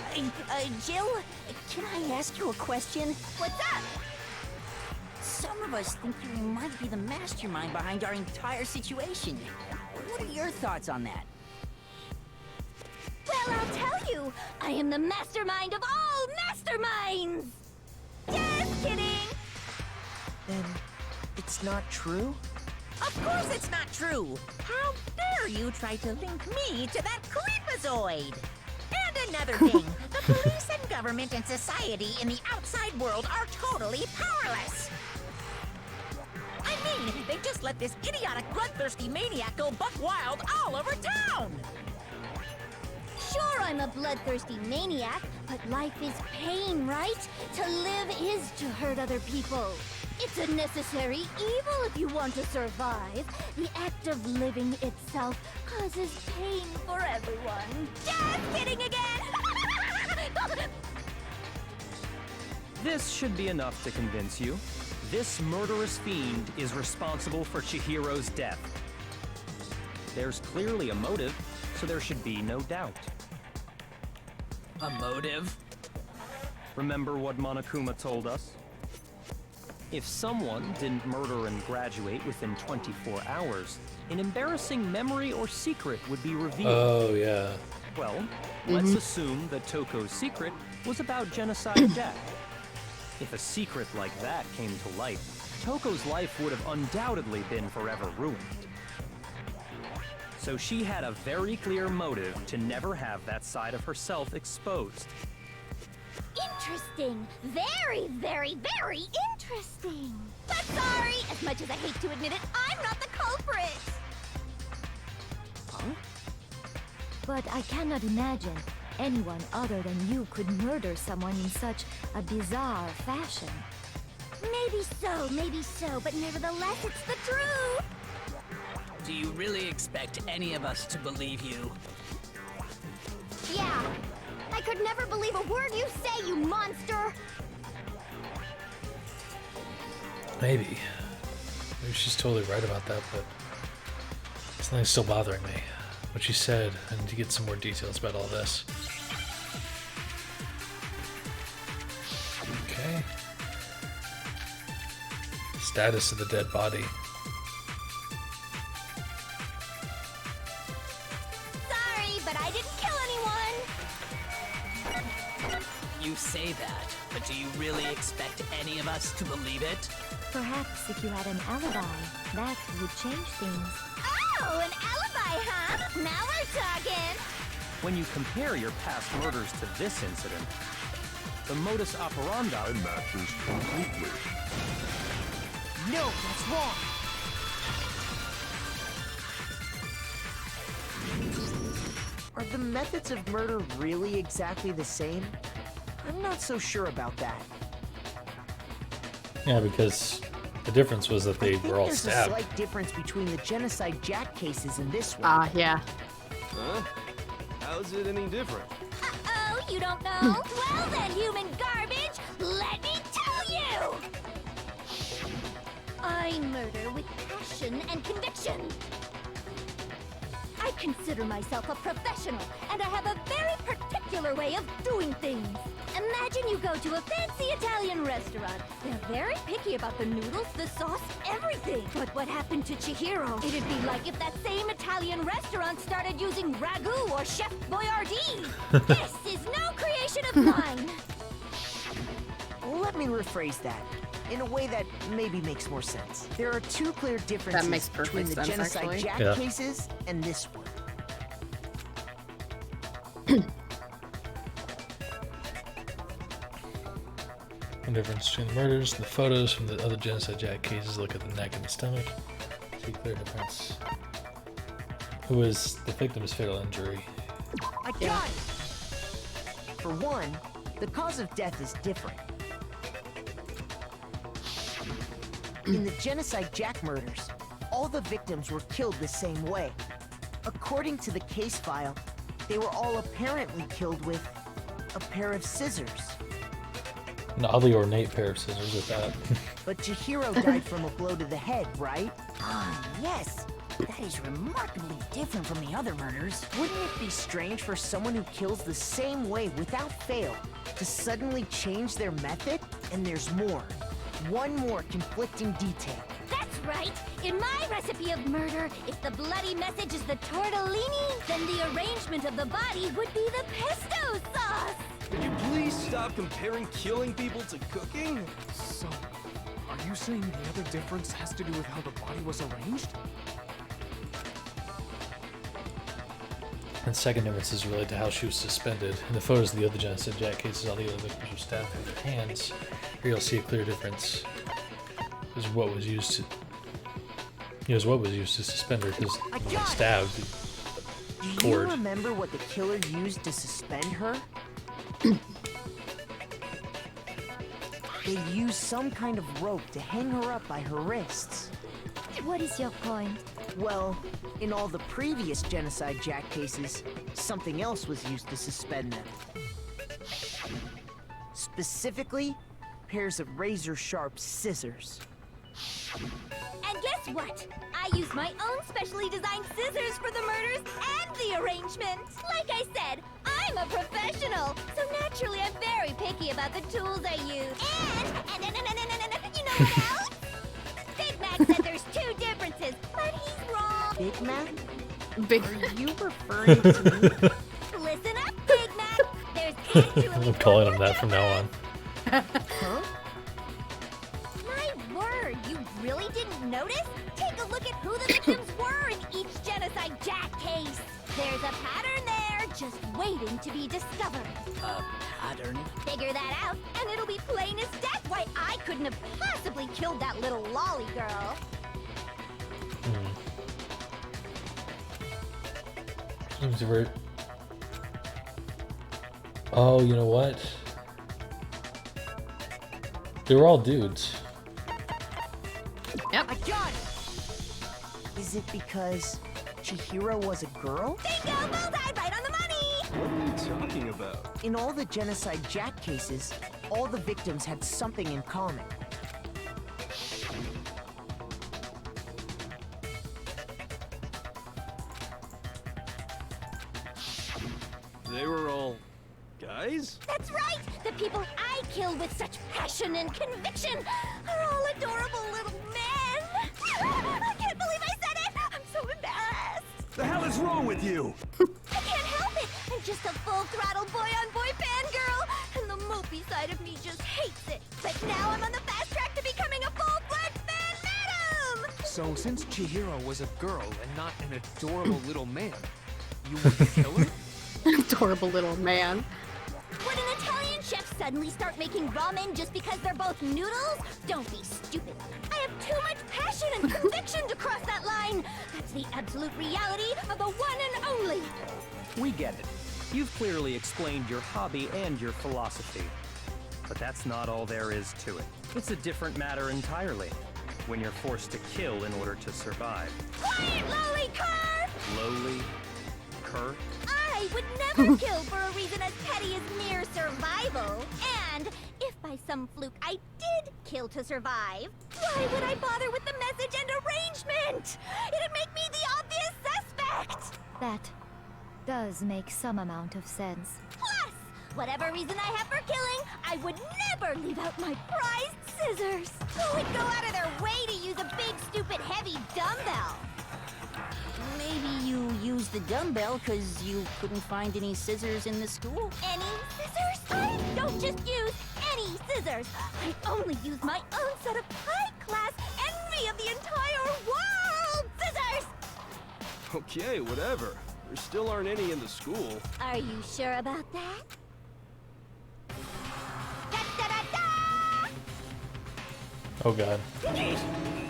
Jill, can I ask you a question? What's up? Some of us think you might be the mastermind behind our entire situation. What are your thoughts on that? Well, I'll tell you, I am the mastermind of all masterminds! Just kidding! Then it's not true? Of course it's not true! How dare you try to link me to that creepazoid! And another thing, the police and government and society in the outside world are totally powerless! I mean, they just let this idiotic, bloodthirsty maniac go buck wild all over town! Sure, I'm a bloodthirsty maniac, but life is pain, right? To live is to hurt other people. It's a necessary evil if you want to survive. The act of living itself causes pain for everyone. Just kidding again! This should be enough to convince you. This murderous fiend is responsible for Chihiro's death. There's clearly a motive, so there should be no doubt. A motive? Remember what Monokuma told us? If someone didn't murder and graduate within 24 hours, an embarrassing memory or secret would be revealed. Oh, yeah. Well, let's assume that Toko's secret was about Genocide Jack. If a secret like that came to light, Toko's life would have undoubtedly been forever ruined. So she had a very clear motive to never have that side of herself exposed. Interesting. Very, very, very interesting. But sorry, as much as I hate to admit it, I'm not the culprit. Huh? But I cannot imagine anyone other than you could murder someone in such a bizarre fashion. Maybe so, but nevertheless, it's the truth. Do you really expect any of us to believe you? Yeah. I could never believe a word you say, you monster! Maybe. Maybe she's totally right about that, but something's still bothering me. What she said, I need to get some more details about all this. Okay. Status of the dead body. Sorry, but I didn't kill anyone! You say that, but do you really expect any of us to believe it? Perhaps if you had an alibi, that would change things. Oh, an alibi, huh? Now we're talking! When you compare your past murders to this incident, the modus operandi matches completely. No, that's wrong. Are the methods of murder really exactly the same? I'm not so sure about that. Yeah, because the difference was that they were all There's a stabbed. slight difference between the Genocide Jack cases and this one. Yeah. Huh? How's it any different? Uh-oh, you don't know? Well then, human garbage, let me tell you! I murder with passion and conviction. I consider myself a professional, and I have a very particular way of doing things. Imagine you go to a fancy Italian restaurant. They're very picky about the noodles, the sauce, everything. But what happened to Chihiro? It'd be like if that same Italian restaurant started using ragu or Chef Boyardee. This is no creation of mine. Let me rephrase that in a way that maybe makes more sense. There are two clear differences makes perfect between the sense, Genocide actually. Jack cases and this one. The difference between the murders and the photos from the other Genocide Jack cases. Look at the neck and the stomach. See clear difference. Who was the victim's fatal injury? I got it! For one, the cause of death is different. In the Genocide Jack murders, all the victims were killed the same way. According to the case file, they were all apparently killed with a pair of scissors. An oddly ornate pair of scissors at that. But Chihiro died from a blow to the head, right? Yes. That is remarkably different from the other murders. Wouldn't it be strange for someone who kills the same way without fail to suddenly change their method? And there's more. One more conflicting detail. That's right. In my recipe of murder, if the bloody message is the tortellini, then the arrangement of the body would be the pesto sauce. Could you please stop comparing killing people to cooking? So, are you saying the other difference has to do with how the body was arranged? And second difference is related to how she was suspended. In the photos of the other Genocide Jack cases, all the other victims were stabbed with their hands. Here you'll see a clear difference. Is what was used to. Here's what was used to suspend her because when stabbed. Do you Cord. remember what the killer used to suspend her? They used some kind of rope to hang her up by her wrists. What is your point? Well, in all the previous Genocide Jack cases, something else was used to suspend them. Specifically, pairs of razor-sharp scissors. And guess what? I used my own specially designed scissors for the murders and the arrangement. Like I said, I'm a professional, so naturally I'm very picky about the tools I use. And you know what else? Big Mac said there's 2 differences, but he's wrong. Big Mac? Are you referring to me? Listen up, Big Mac. There's actually I'm calling him that from now on. Huh? My word, you really didn't notice? Take a look at who the victims were in each Genocide Jack case. There's a pattern there, just waiting to be discovered. A pattern? Figure that out, and it'll be plain as death why I couldn't have possibly killed that little lolly girl. Seems very... Oh, you know what? They were all dudes. Yep. I got it! Is it because Chihiro was a girl? Bingo! Bullseye! Right on the money! What are you talking about? In all the Genocide Jack cases, all the victims had something in common. They were all guys? That's right! The people I kill with such passion and conviction are all adorable little men! I can't believe I said it! I'm so embarrassed! The hell is wrong with you? I can't help it! I'm just a full-throttle boy-on-boy fangirl, and the mopey side of me just hates it. But now I'm on the fast track to becoming a full-fledged fan madam! So since Chihiro was a girl and not an adorable little man, you would kill her? Adorable little man. Would an Italian chef suddenly start making ramen just because they're both noodles? Don't be stupid. I have too much passion and conviction to cross that line. That's the absolute reality of the one and only. We get it. You've clearly explained your hobby and your philosophy. But that's not all there is to it. It's a different matter entirely. When you're forced to kill in order to survive. Quiet, lowly cur! Lowly? Cur? I would never kill for a reason as petty as mere survival. And if by some fluke I did kill to survive, why would I bother with the message and arrangement? It'd make me the obvious suspect. That does make some amount of sense. Plus, whatever reason I have for killing, I would never leave out my prized scissors. Who would go out of their way to use a big, stupid, heavy dumbbell? Maybe you used the dumbbell because you couldn't find any scissors in the school? Any scissors? I don't just use any scissors. I only use my own set of high-class envy of the entire world scissors! Okay, whatever. There still aren't any in the school. Are you sure about that? Oh god.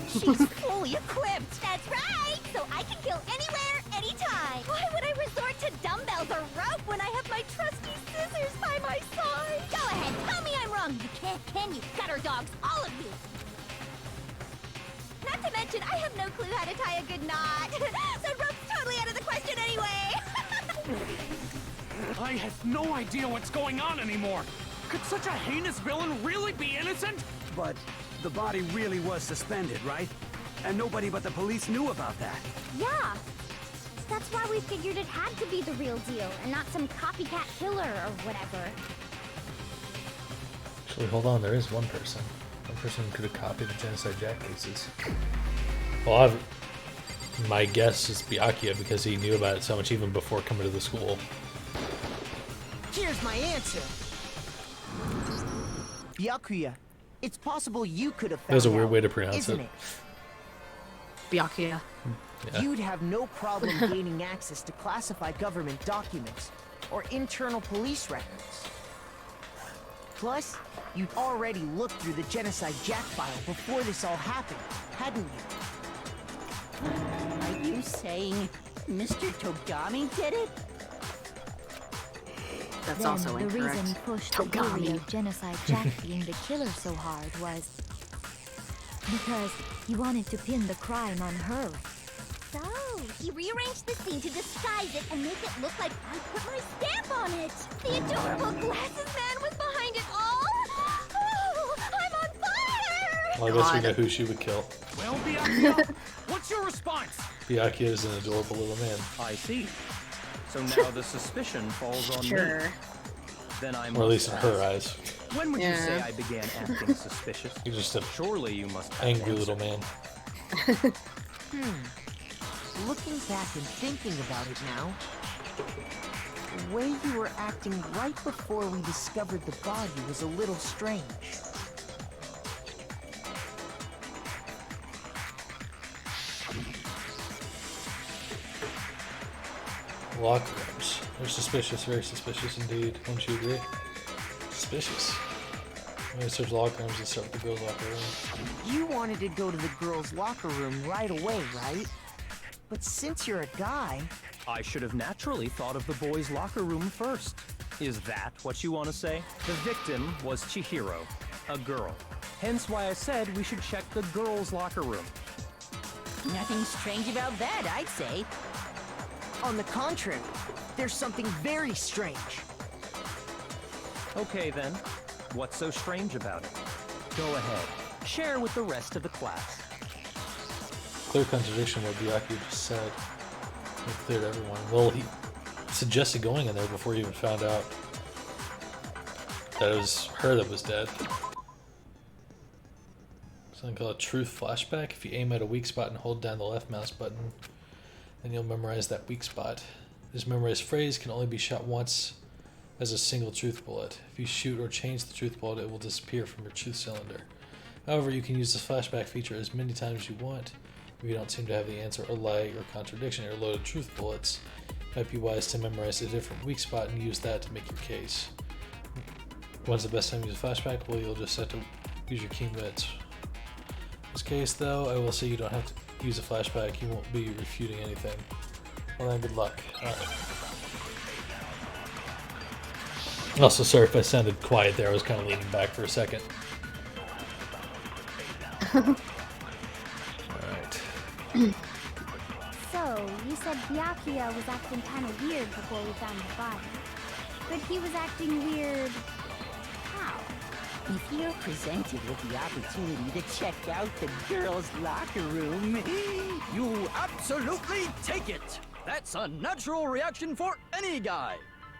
She's fully equipped. That's right. So I can kill anywhere, anytime. Why would I resort to dumbbells or rope when I have my trusty scissors by my side? Go ahead, tell me I'm wrong. You can't, can you? Gutter dogs, all of you. Not to mention, I have no clue how to tie a good knot. So rope's totally out of the question anyway. I have no idea what's going on anymore. Could such a heinous villain really be innocent? But the body really was suspended, right? And nobody but the police knew about that. Yeah. That's why we figured it had to be the real deal and not some copycat killer or whatever. Actually, hold on. There is one person. One person who could have copied the Genocide Jack cases. Well, my guess is Byakuya because he knew about it so much even before coming to the school. Here's my answer. Byakuya, it's possible you could have found That was a weird out, way to pronounce isn't it. Byakuya. Yeah. You'd have no problem gaining access to classified government documents or internal police records. Plus, you'd already looked through the Genocide Jack file before this all happened, hadn't you? Are you saying Mr. Togami did it? That's Then also the incorrect. reason he pushed the theory of Genocide Jack being the killer so hard was because he wanted to pin the crime on her. So, he rearranged the scene to disguise it and make it look like I put my stamp on it. The adorable glasses man was behind it all. Oh, Well, I guess we know who she would kill. Well, Byakuya, what's your response? Byakuya is an adorable little man. I see. So now the suspicion falls on me. Then I must Or at least in her ask, eyes. When would you say I began acting suspicious? You're just a Surely you must have angry an little man. Looking back and thinking about it now, the way you were acting right before we discovered the body was a little strange. Locker rooms. They're suspicious, very suspicious indeed. Wouldn't you agree? Suspicious. I'm gonna search locker rooms and start with the girls' locker room. You wanted to go to the girls' locker room right away, right? But since you're a guy... I should have naturally thought of the boys' locker room first. Is that what you want to say? The victim was Chihiro, a girl. Hence why I said we should check the girls' locker room. Nothing strange about that, I'd say. On the contrary, there's something very strange. Okay then, what's so strange about it? Go ahead, share with the rest of the class. Clear contradiction what Byakuya just said. Made clear to everyone. Well, he suggested going in there before he even found out that it was her that was dead. Something called a truth flashback. If you aim at a weak spot and hold down the left mouse button, then you'll memorize that weak spot. This memorized phrase can only be shot once as a single truth bullet. If you shoot or change the truth bullet, it will disappear from your truth cylinder. However, you can use the flashback feature as many times as you want. If you don't seem to have the answer, or lie, or contradiction, or loaded truth bullets, it might be wise to memorize a different weak spot and use that to make your case. When's the best time to use a flashback? Well, you'll just have to use your key bits. In this case, though, I will say you don't have to use a flashback. You won't be refuting anything. Well then, good luck. Alright. Also, sorry if I sounded quiet there. I was kind of leaning back for a second. Alright. So, you said Byakuya was acting kind of weird before we found the body. But he was acting weird... how? If you're presented with the opportunity to check out the girls' locker room, You absolutely take it! That's a natural reaction for any guy!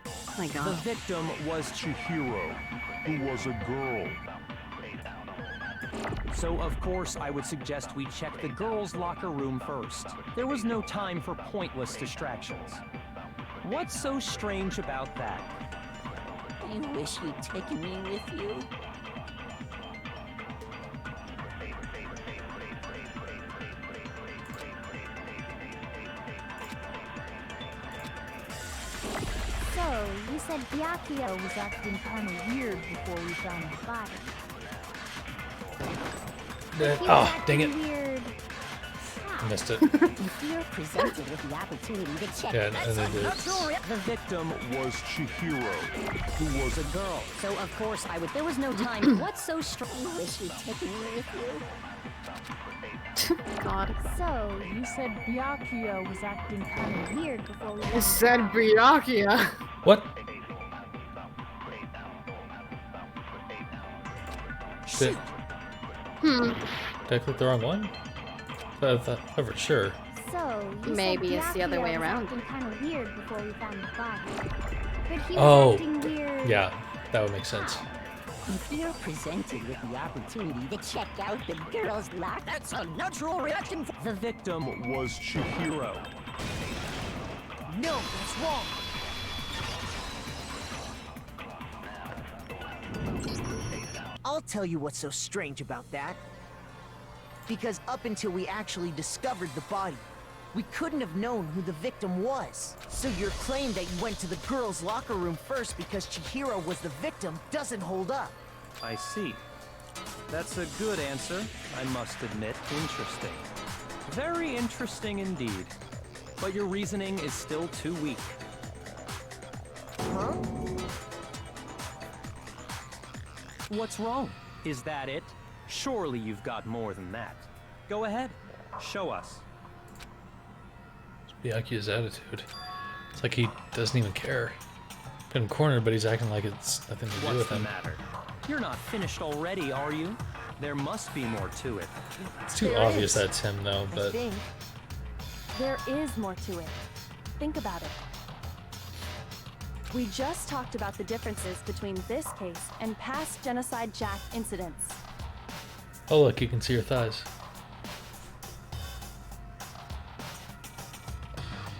Oh my god. The victim was Chihiro, who was a girl. So, of course, I would suggest we check the girls' locker room first. There was no time for pointless distractions. What's so strange about that? I wish you'd taken me with you. So, you said Byakuya was acting kind of weird before we found the body. But he was Oh, dang it. acting weird... how? Missed it. If you're presented with the opportunity to check Yeah, out and it is. The victim was Chihiro, who was a girl. So, of course, I would. There was no time. What's so strange? I wish you'd taken me with you. God. So, you said Byakuya was acting kind of weird before we I found said Byakuya. What? Did I click the wrong one? I thought for sure. So, you Maybe said it's the other way Byakuya was around. acting kind of weird before we found the body. But he was Oh, acting weird... yeah, that would make sense. If you're presented with the opportunity to check out the girls' locker, That's a natural reaction for... The victim was Chihiro. No, that's wrong. I'll tell you what's so strange about that. Because up until we actually discovered the body, we couldn't have known who the victim was. So your claim that you went to the girls' locker room first because Chihiro was the victim doesn't hold up. I see. That's a good answer, I must admit. Interesting. Very interesting indeed. But your reasoning is still too weak. Huh? What's wrong? Is that it? Surely you've got more than that. Go ahead. Show us. Byakuya's attitude. It's like he doesn't even care. Been cornered, but he's acting like it's nothing to do What's with the him. matter? You're not finished already, are you? There must be more to it. It's too obvious that's him, though, I but... think. There is more to it. Think about it. We just talked about the differences between this case and past Genocide Jack incidents. Oh, look, you can see your thighs.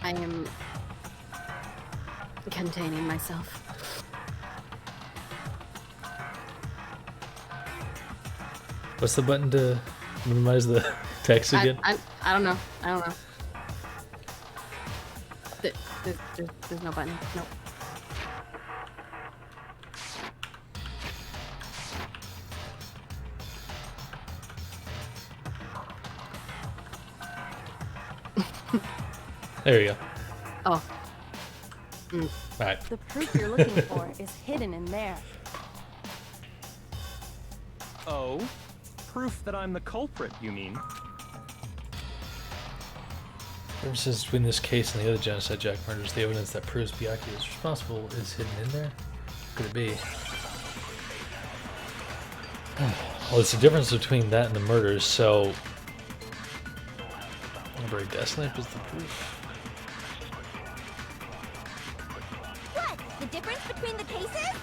I am containing myself. What's the button to minimize the text again? I don't know. I don't know. There's no button. Nope. There you go. Oh. Right. The proof you're looking for is hidden in there. Oh? Proof that I'm the culprit, you mean? Differences between this case and the other Genocide Jack murders, the evidence that proves Byakuya is responsible is hidden in there? What could it be? Well, it's the difference between that and the murders, so... Library desk lamp is the proof. What? The difference between the cases?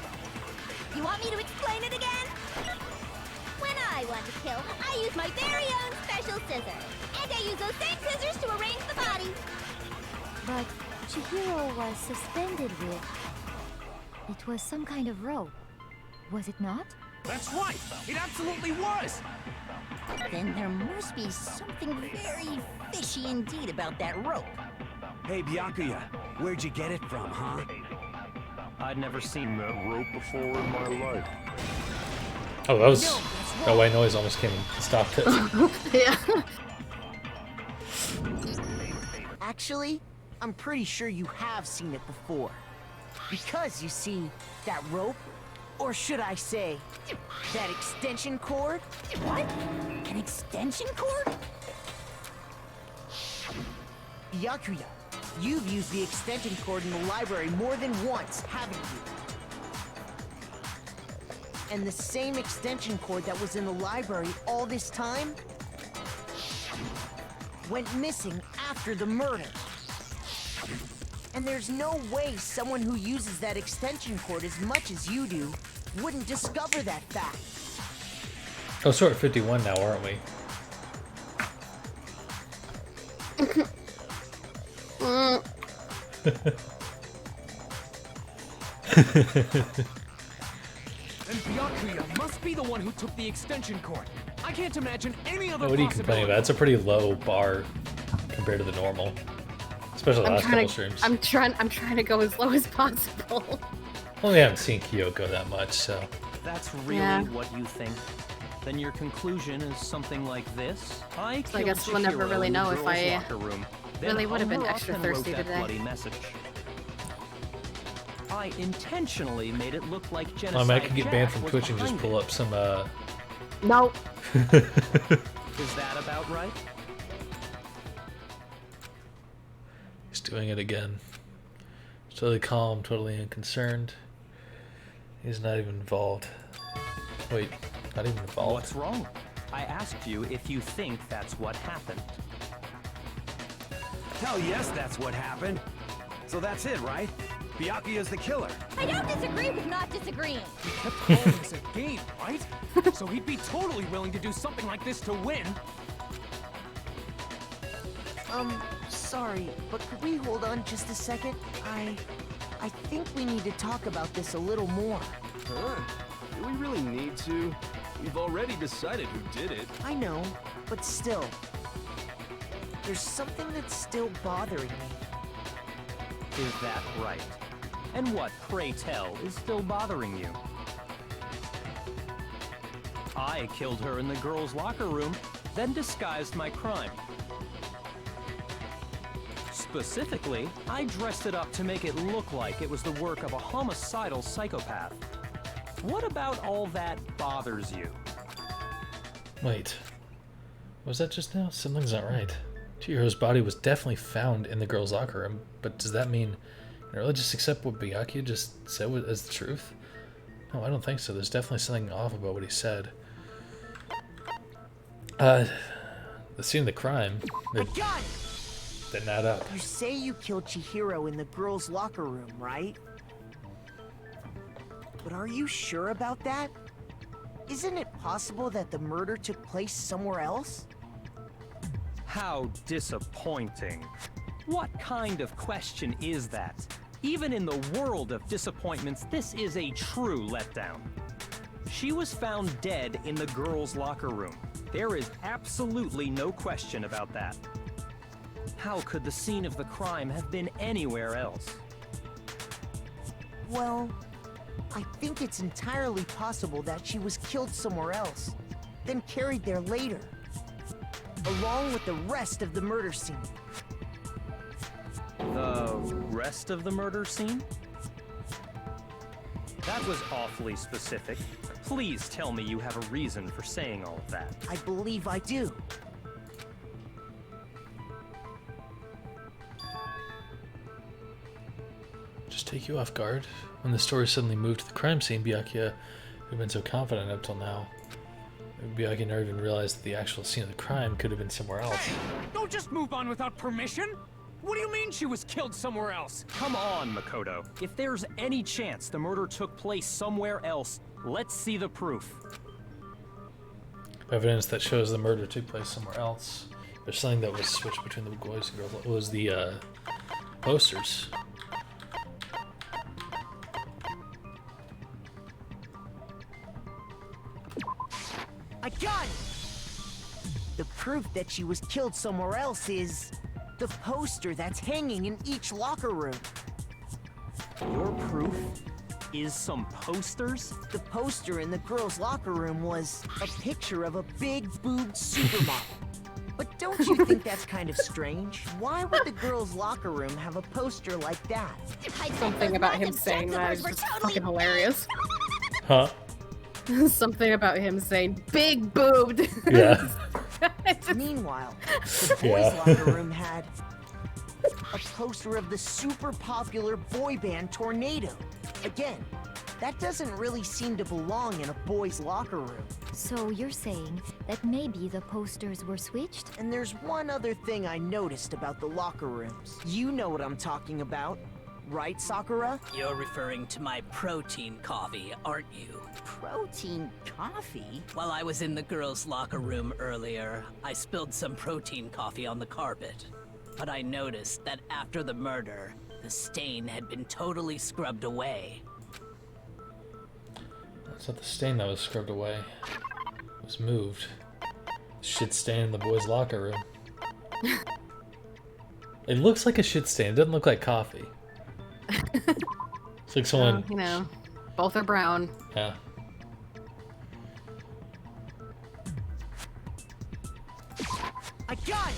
You want me to explain it again? When I want to kill, I use my very own special scissors. And I use those same scissors to arrange the body. But Chihiro was suspended with... It was some kind of rope. Was it not? That's right! It absolutely was! Then there must be something very fishy indeed about that rope. Hey, Byakuya, where'd you get it from, huh? I'd never seen that rope before in my life. Oh, that was... That white noise almost came and stopped it. Yeah. Actually, I'm pretty sure you have seen it before. Because, you see, that rope, or should I say, that extension cord? What? An extension cord? Byakuya, you've used the extension cord in the library more than once, haven't you? And the same extension cord that was in the library all this time went missing after the murder. And there's no way someone who uses that extension cord as much as you do wouldn't discover that fact. Oh, so we're at 51 now, aren't we? And Byakuya must be the one who took the extension cord. I can't imagine any other What are you complaining about? It's a pretty low bar compared to the normal. Especially the last couple streams. I'm trying to go as low as possible. Well, we haven't seen Kyoko that much, so... That's really what you think? Then your conclusion is something like this? I guess we'll never really know if I really would have been extra thirsty today. Bloody message. I intentionally made it look like Genocide I mean, I could get banned Jack from was Twitch and just behind pull it. up some, Nope. Is that about right? He's doing it again. Totally calm, totally unconcerned. He's not even involved. Wait, not even involved? What's wrong? I asked you if you think that's what happened. Hell yes, that's what happened. So that's it, right? Byakuya's the killer. I don't disagree with not disagreeing. He kept calling this a game, right? So he'd be totally willing to do something like this to win. Sorry, but could we hold on just a second? I think we need to talk about this a little more. Huh? Do we really need to? We've already decided who did it. I know, but still. There's something that's still bothering me. Is that right? And what, pray tell, is still bothering you? I killed her in the girls' locker room, then disguised my crime. Specifically, I dressed it up to make it look like it was the work of a homicidal psychopath. What about all that bothers you? Wait. Was that just now? Something's not right. Chihiro's body was definitely found in the girls' locker room, but does that mean you really just accept what Byakuya just said as the truth? No, I don't think so. There's definitely something off about what he said. The scene of the crime. I got it! Didn't add up. You say you killed Chihiro in the girls' locker room, right? But are you sure about that? Isn't it possible that the murder took place somewhere else? How disappointing. What kind of question is that? Even in the world of disappointments, this is a true letdown. She was found dead in the girls' locker room. There is absolutely no question about that. How could the scene of the crime have been anywhere else? Well, I think it's entirely possible that she was killed somewhere else, then carried there later, along with the rest of the murder scene. The rest of the murder scene? That was awfully specific. Please tell me you have a reason for saying all of that. I believe I do. Just take you off guard. When the story suddenly moved to the crime scene, Byakuya, who'd been so confident up till now, Byakuya never even realized that the actual scene of the crime could have been somewhere else. Hey, don't just move on without permission! What do you mean she was killed somewhere else? Come on, Makoto. If there's any chance the murder took place somewhere else, let's see the proof. Evidence that shows the murder took place somewhere else. There's something that was switched between the boys and girls. It was the posters. I got it! The proof that she was killed somewhere else is the poster that's hanging in each locker room. Your proof is some posters? The poster in the girls' locker room was a picture of a big-boobed supermodel. But don't you think that's kind of strange? Why would the girls' locker room have a poster like that? Something about him saying that is just fucking hilarious. Huh? Something about him saying big boobed. Yeah. Meanwhile, the boys' locker room had a poster of the super popular boy band Tornado. Again, that doesn't really seem to belong in a boys' locker room. So you're saying that maybe the posters were switched? And there's one other thing I noticed about the locker rooms. You know what I'm talking about, right, Sakura? You're referring to my protein coffee, aren't you? Protein coffee? While I was in the girls' locker room earlier, I spilled some protein coffee on the carpet. But I noticed that after the murder, the stain had been totally scrubbed away. That's not the stain that was scrubbed away. It was moved. Shit stain in the boys' locker room. It looks like a shit stain. It doesn't look like coffee. It's like someone... You know, both are brown. Yeah. I got it!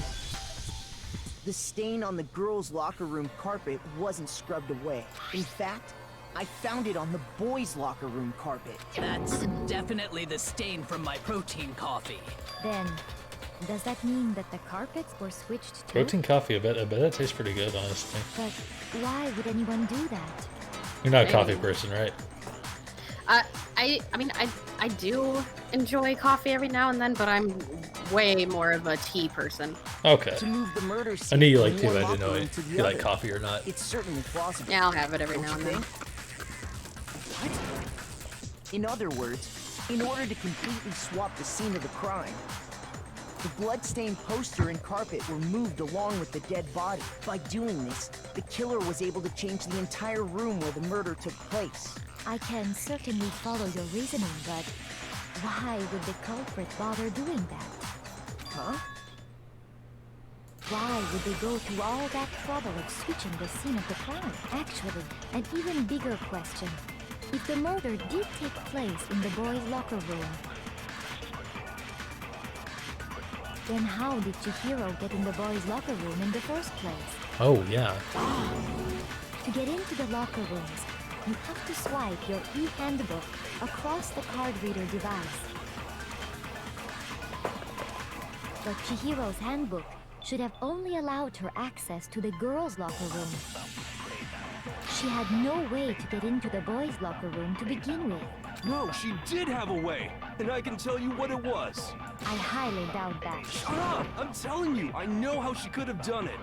The stain on the girls' locker room carpet wasn't scrubbed away. In fact, I found it on the boys' locker room carpet. That's definitely the stain from my protein coffee. Then, does that mean that the carpets were switched too? Protein coffee, I bet that tastes pretty good, honestly. But why would anyone do that? You're not a coffee person, right? I mean, I do enjoy coffee every now and then, but I'm way more of a tea person. Okay. To move the murder I scene knew you from liked tea, one but I didn't know locker room if to the you like other. coffee or not. It's certainly plausible. Yeah, I'll have it every Don't now and you then. think? What? In other words, in order to completely swap the scene of the crime, the blood-stained poster and carpet were moved along with the dead body. By doing this, the killer was able to change the entire room where the murder took place. I can certainly follow your reasoning, but why would the culprit bother doing that? Huh? Why would they go to all that trouble of switching the scene of the crime? Actually, an even bigger question. If the murder did take place in the boys' locker room, then how did Chihiro get in the boys' locker room in the first place? Oh, yeah. To get into the locker rooms, you have to swipe your e-handbook across the card reader device. But Chihiro's handbook should have only allowed her access to the girls' locker room. She had no way to get into the boys' locker room to begin with. No, she did have a way, and I can tell you what it was. I highly doubt that. Shut up! I'm telling you, I know how she could have done it.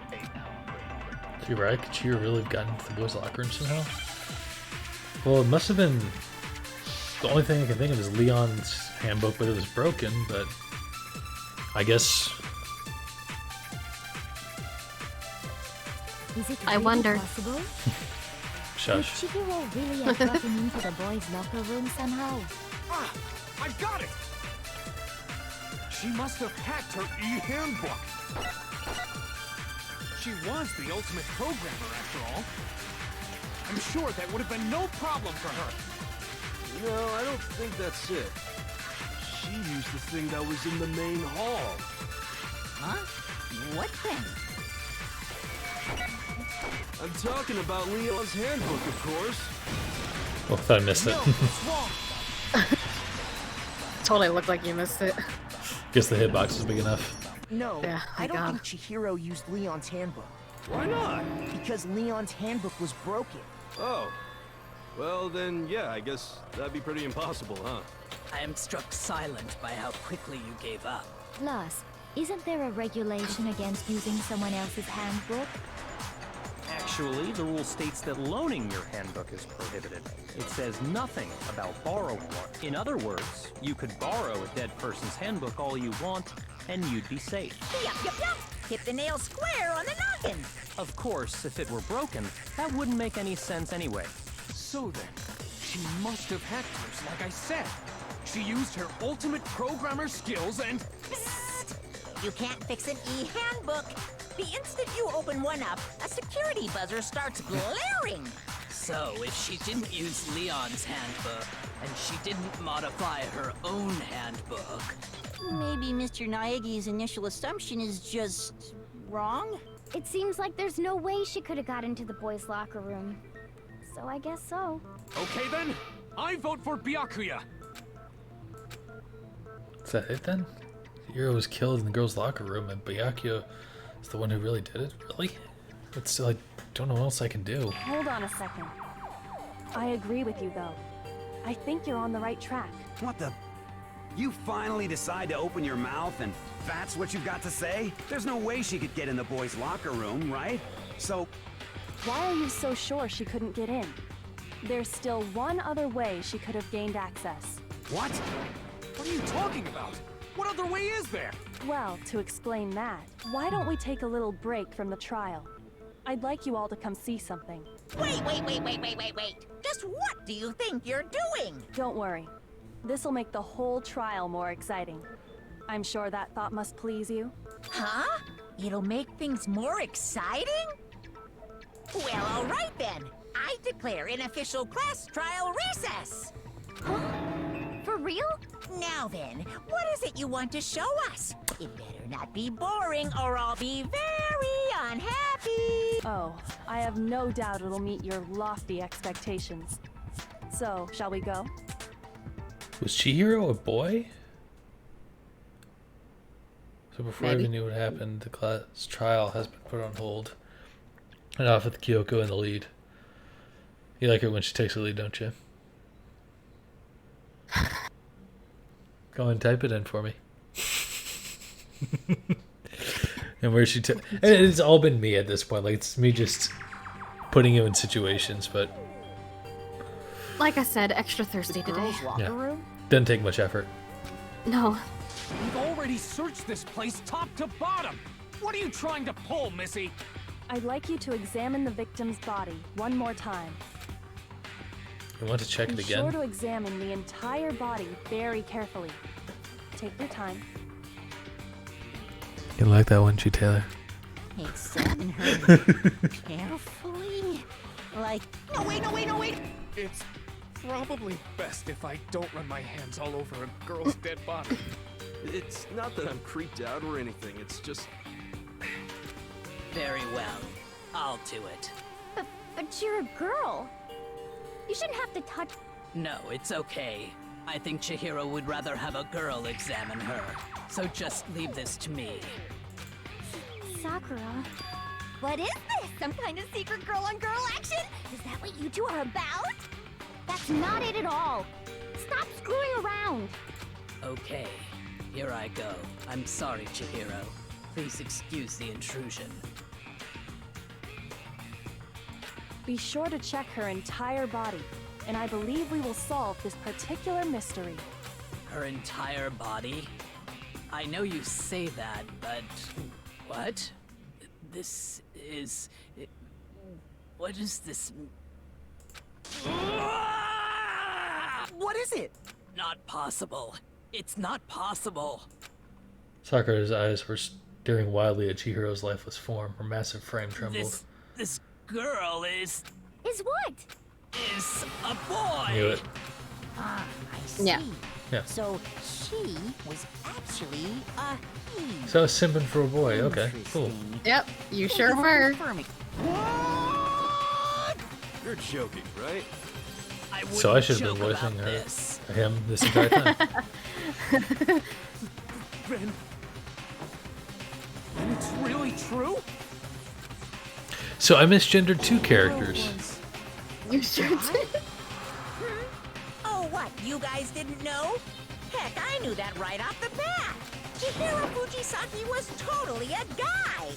You're right. Could she really have gotten into the boys' locker room somehow? Well, it must have been. The only thing I can think of is Leon's handbook, but it was broken. But I guess. Is it I really wonder. possible? Shush. Did Chihiro really have gotten into the boys' locker room somehow? Ah! I got it! She must have hacked her e-handbook. She was the ultimate programmer, after all. I'm sure that would have been no problem for her. No, I don't think that's it. She used the thing that was in the main hall. Huh? What thing? I'm talking about Leon's handbook, of course. Oh, I thought I missed it. Totally looked like you missed it. Guess the hitbox is big enough. No, Yeah, I don't God. think Chihiro used Leon's handbook. Why not? Because Leon's handbook was broken. Oh. Well, then, yeah, I guess that'd be pretty impossible, huh? I am struck silent by how quickly you gave up. Plus, isn't there a regulation against using someone else's handbook? Actually, the rule states that loaning your handbook is prohibited. It says nothing about borrowing one. In other words, you could borrow a dead person's handbook all you want, and you'd be safe. Yup, yup, yup. Hit the nail square on the noggin. Of course, if it were broken, that wouldn't make any sense anyway. So then, she must have hacked hers, like I said. She used her ultimate programmer skills and... Psst. You can't fix an e-handbook. The instant you open one up, a security buzzer starts blaring. So, if she didn't use Leon's handbook, and she didn't modify her own handbook... Maybe Mr. Naegi's initial assumption is just wrong? It seems like there's no way she could have got into the boys' locker room. So I guess so. Okay then, I vote for Byakuya. Is that it then? Hiro was killed in the girls' locker room, and Byakuya is the one who really did it? Really? But still, I don't know what else I can do. Hold on a second. I agree with you, though. I think you're on the right track. What the? You finally decide to open your mouth and that's what you've got to say? There's no way she could get in the boys' locker room, right? So... Why are you so sure she couldn't get in? There's still one other way she could have gained access. What? What are you talking about? What other way is there? Well, to explain that, why don't we take a little break from the trial? I'd like you all to come see something. Wait. Just what do you think you're doing? Don't worry. This'll make the whole trial more exciting. I'm sure that thought must please you. Huh? It'll make things more exciting? Well, all right then. I declare an official class trial recess. For real? Now then, what is it you want to show us? It better not be boring or I'll be very unhappy. Oh, I have no doubt it'll meet your lofty expectations. So, shall we go? Was Chihiro a boy? So before I even knew what happened, the class trial has been put on hold. And off with Kyoko in the lead. You like it when she takes the lead, don't you? Go and type it in for me. And where she and it's all been me at this point. Like, it's me just putting you in situations, but Like I said, extra thirsty today. yeah, doesn't take much effort. No. We've already searched this place top to bottom. What are you trying to pull, Missy? I'd like you to examine the victim's body one more time. You want to check it Be again? sure to examine the entire body very carefully. Take your time. You like that one, Taylor? Examine her carefully. Like, no wait. It's probably best if I don't run my hands all over a girl's dead body. It's not that I'm creeped out or anything, it's just... Very well. I'll do it. But you're a girl. You shouldn't have to touch... No, it's okay. I think Chihiro would rather have a girl examine her. So just leave this to me. Sakura. What is this? Some kind of secret girl-on-girl action? Is that what you two are about? That's not it at all. Stop screwing around. Okay, here I go. I'm sorry, Chihiro. Please excuse the intrusion. Be sure to check her entire body, and I believe we will solve this particular mystery. Her entire body? I know you say that, but... What? This is... What is this... What is it? Not possible. It's not possible. Sakura's eyes were staring wildly at Chihiro's lifeless form. Her massive frame trembled. This girl is what? Is a boy. Knew it. Ah, I see. Yeah. Yeah. So she was actually a he. So I was simping for a boy. Okay, cool. Yep, you sure were. You're joking, right? So I should have been voicing him this entire time. Then it's really true? So I misgendered 2 characters. You sure did. Oh, what? You guys didn't know? Heck, I knew that right off the bat. Chihiro Fujisaki was totally a guy.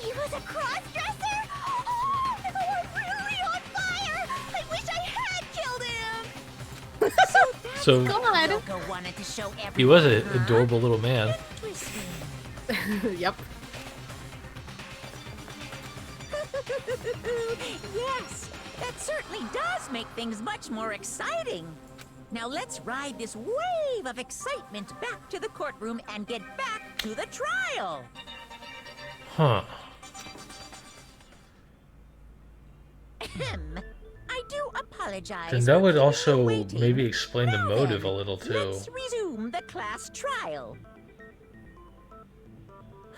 He was a cross-dresser? Oh, I'm really on fire! I wish I had killed him! So God. Yoko wanted to show everyone, he was an adorable little man. Yep. Yes, that certainly does make things much more exciting. Now let's ride this wave of excitement back to the courtroom and get back to the trial. Huh. Ahem. I do apologize. Then that for would keeping you also waiting. maybe explain the Now motive then, a little too. Let's resume the class trial.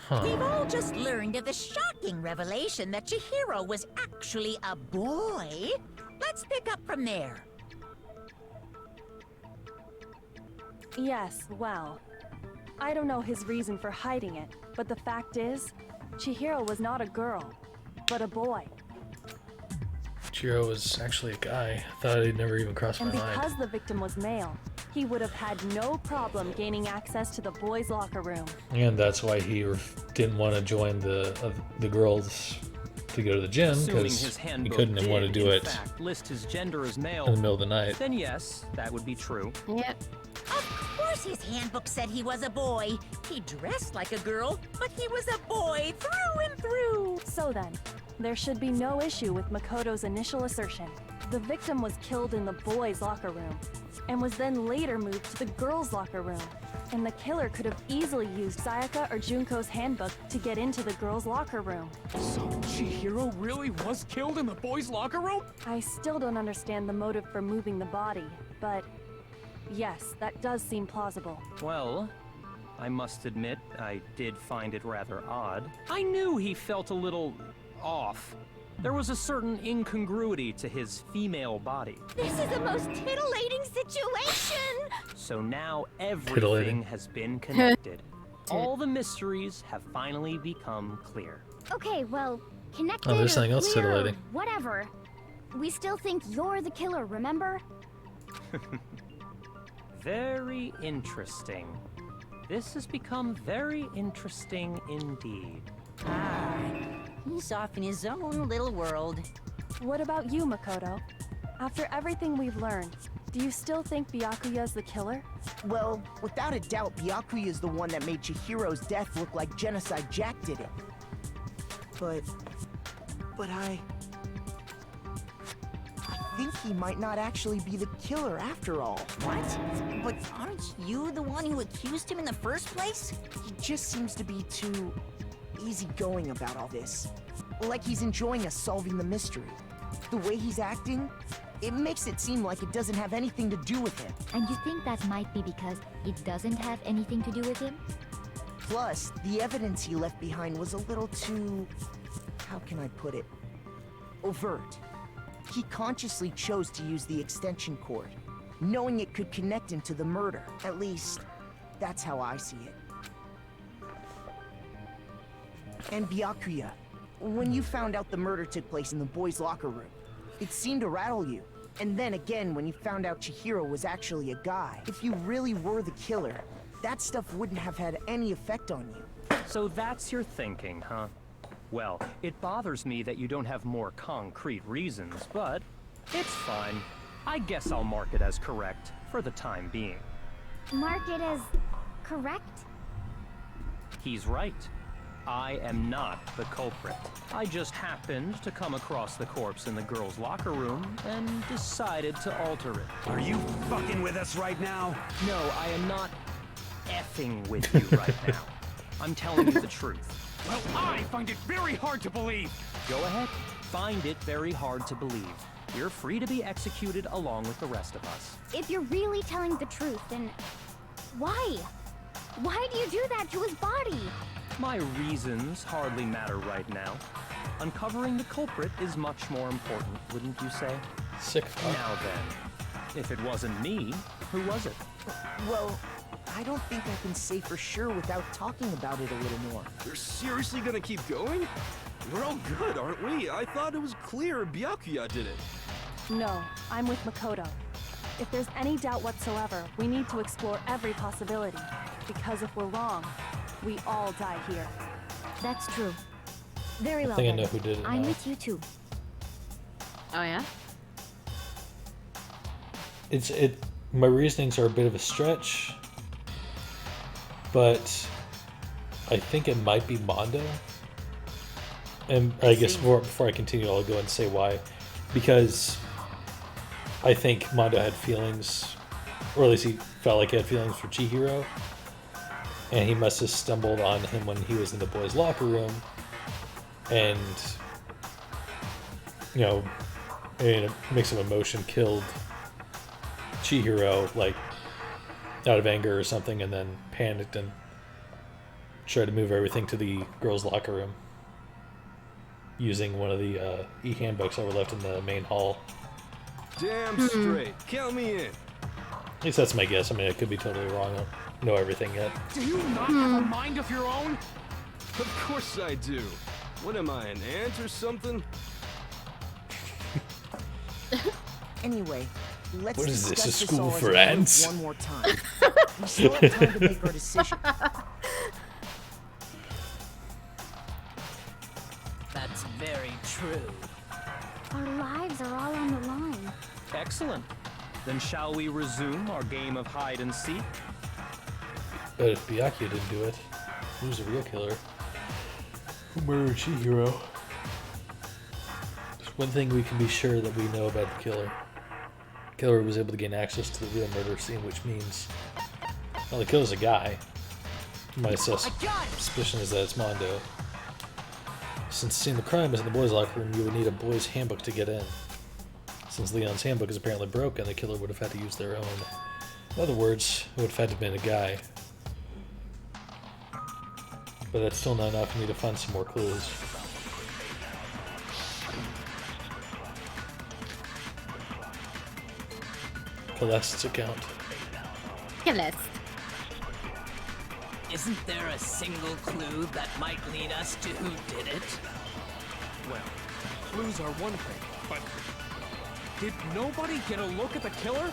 Huh. We've all just learned of the shocking revelation that Chihiro was actually a boy. Let's pick up from there. Yes, well, I don't know his reason for hiding it, but the fact is, Chihiro was not a girl, but a boy. Chihiro was actually a guy. I thought he'd never even crossed my And mind. because the victim was male, he would have had no problem gaining access to the boys' locker room. And that's why he didn't want to join the girls to go to the gym, Assuming because his he handbook couldn't did, want to do in it fact, list his gender as male in the middle of the night. Then yes, that would be true. Yep. Of course his handbook said he was a boy. He dressed like a girl, but he was a boy through and through. So then, there should be no issue with Makoto's initial assertion. The victim was killed in the boys' locker room, and was then later moved to the girls' locker room. And the killer could have easily used Sayaka or Junko's handbook to get into the girls' locker room. So Chihiro really was killed in the boys' locker room? I still don't understand the motive for moving the body, but yes, that does seem plausible. Well, I must admit, I did find it rather odd. I knew he felt a little off. There was a certain incongruity to his female body. This is the most titillating situation! So now everything Titillating. has been connected. All the mysteries have finally become clear. Okay, well, connected Oh, there's or something else clear or titillating. whatever. We still think you're the killer, remember? Very interesting. This has become very interesting indeed. Ah, he's off in his own little world. What about you, Makoto? After everything we've learned, do you still think Byakuya's the killer? Well, without a doubt, Byakuya is the one that made Chihiro's death look like Genocide Jack did it. But I think he might not actually be the killer after all. What? But aren't you the one who accused him in the first place? He just seems to be too easygoing about all this. Like he's enjoying us solving the mystery. The way he's acting, it makes it seem like it doesn't have anything to do with him. And you think that might be because it doesn't have anything to do with him? Plus, the evidence he left behind was a little too... how can I put it? Overt. He consciously chose to use the extension cord, knowing it could connect him to the murder. At least, that's how I see it. And Byakuya, when you found out the murder took place in the boys' locker room, it seemed to rattle you. And then again, when you found out Chihiro was actually a guy, if you really were the killer, that stuff wouldn't have had any effect on you. So that's your thinking, huh? Well, it bothers me that you don't have more concrete reasons, but it's fine. I guess I'll mark it as correct for the time being. Mark it as correct? He's right. I am not the culprit. I just happened to come across the corpse in the girls' locker room and decided to alter it. Are you fucking with us right now? No, I am not effing with you right now. I'm telling you the truth. Well, I find it very hard to believe. Go ahead. Find it very hard to believe. You're free to be executed along with the rest of us. If you're really telling the truth, then why? Why do you do that to his body? My reasons hardly matter right now. Uncovering the culprit is much more important, wouldn't you say? Sick fuck. Now then, if it wasn't me, who was it? Well, I don't think I can say for sure without talking about it a little more. You're seriously gonna keep going? We're all good, aren't we? I thought it was clear Byakuya did it. No, I'm with Makoto. If there's any doubt whatsoever, we need to explore every possibility. Because if we're wrong, we all die here. That's true. Very well. I think I then. know who did it I'm now. with you too. Oh yeah? My reasonings are a bit of a stretch, but I think it might be Mondo. And I guess before I continue, I'll go and say why. Because I think Mondo had feelings, or at least he felt like he had feelings for Chihiro. And he must have stumbled on him when he was in the boys' locker room. And, you know, in a mix of emotion, killed Chihiro, like, out of anger or something, and then panicked and tried to move everything to the girls' locker room using one of the e-handbooks that were left in the main hall. Damn straight. Count me in. At least that's my guess. I mean, I could be totally wrong. I don't know everything yet. Do you not have a mind of your own? Of course I do. What am I, an ant or something? Anyway, let's What is this, discuss a school all as for a group ants? one more time. We still have time to make our decision. That's very true. Our lives are all on the line. Excellent. Then shall we resume our game of hide and seek? But if Byakuya didn't do it, who's the real killer? Who murdered Chihiro? There's one thing we can be sure that we know about the killer. The killer was able to gain access to the real murder scene, which means, well, the killer's a guy. My suspicion is that it's Mondo. Since seeing the crime is in the boys' locker room, you would need a boys' handbook to get in. Since Leon's handbook is apparently broken, the killer would have had to use their own. In other words, it would have had to have been a guy. But that's still not enough. You need to find some more clues. Celeste's account. Celeste. Isn't there a single clue that might lead us to who did it? Well, clues are one thing, but did nobody get a look at the killer?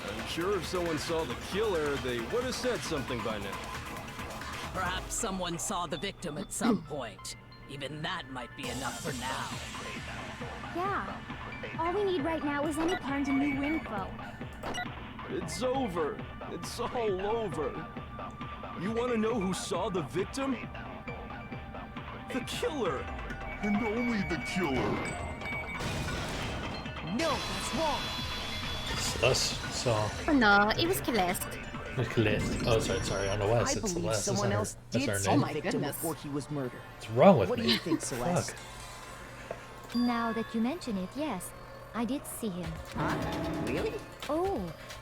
I'm sure if someone saw the killer, they would have said something by now. Perhaps someone saw the victim at some point. Even that might be enough for now. Yeah. All we need right now is any kind of new info. It's over. It's all over. You want to know who saw the victim? The killer. And only the killer. No, that's wrong. Celeste saw. Oh no, it was Celeste. Celeste. Oh, sorry. I don't know why I I said believe Celeste. someone else did That's see our the name. victim before he was murdered. What's wrong with What me? do you think, Celeste? Fuck. Now that you mention it, yes, I did see him. Huh? Really? Oh,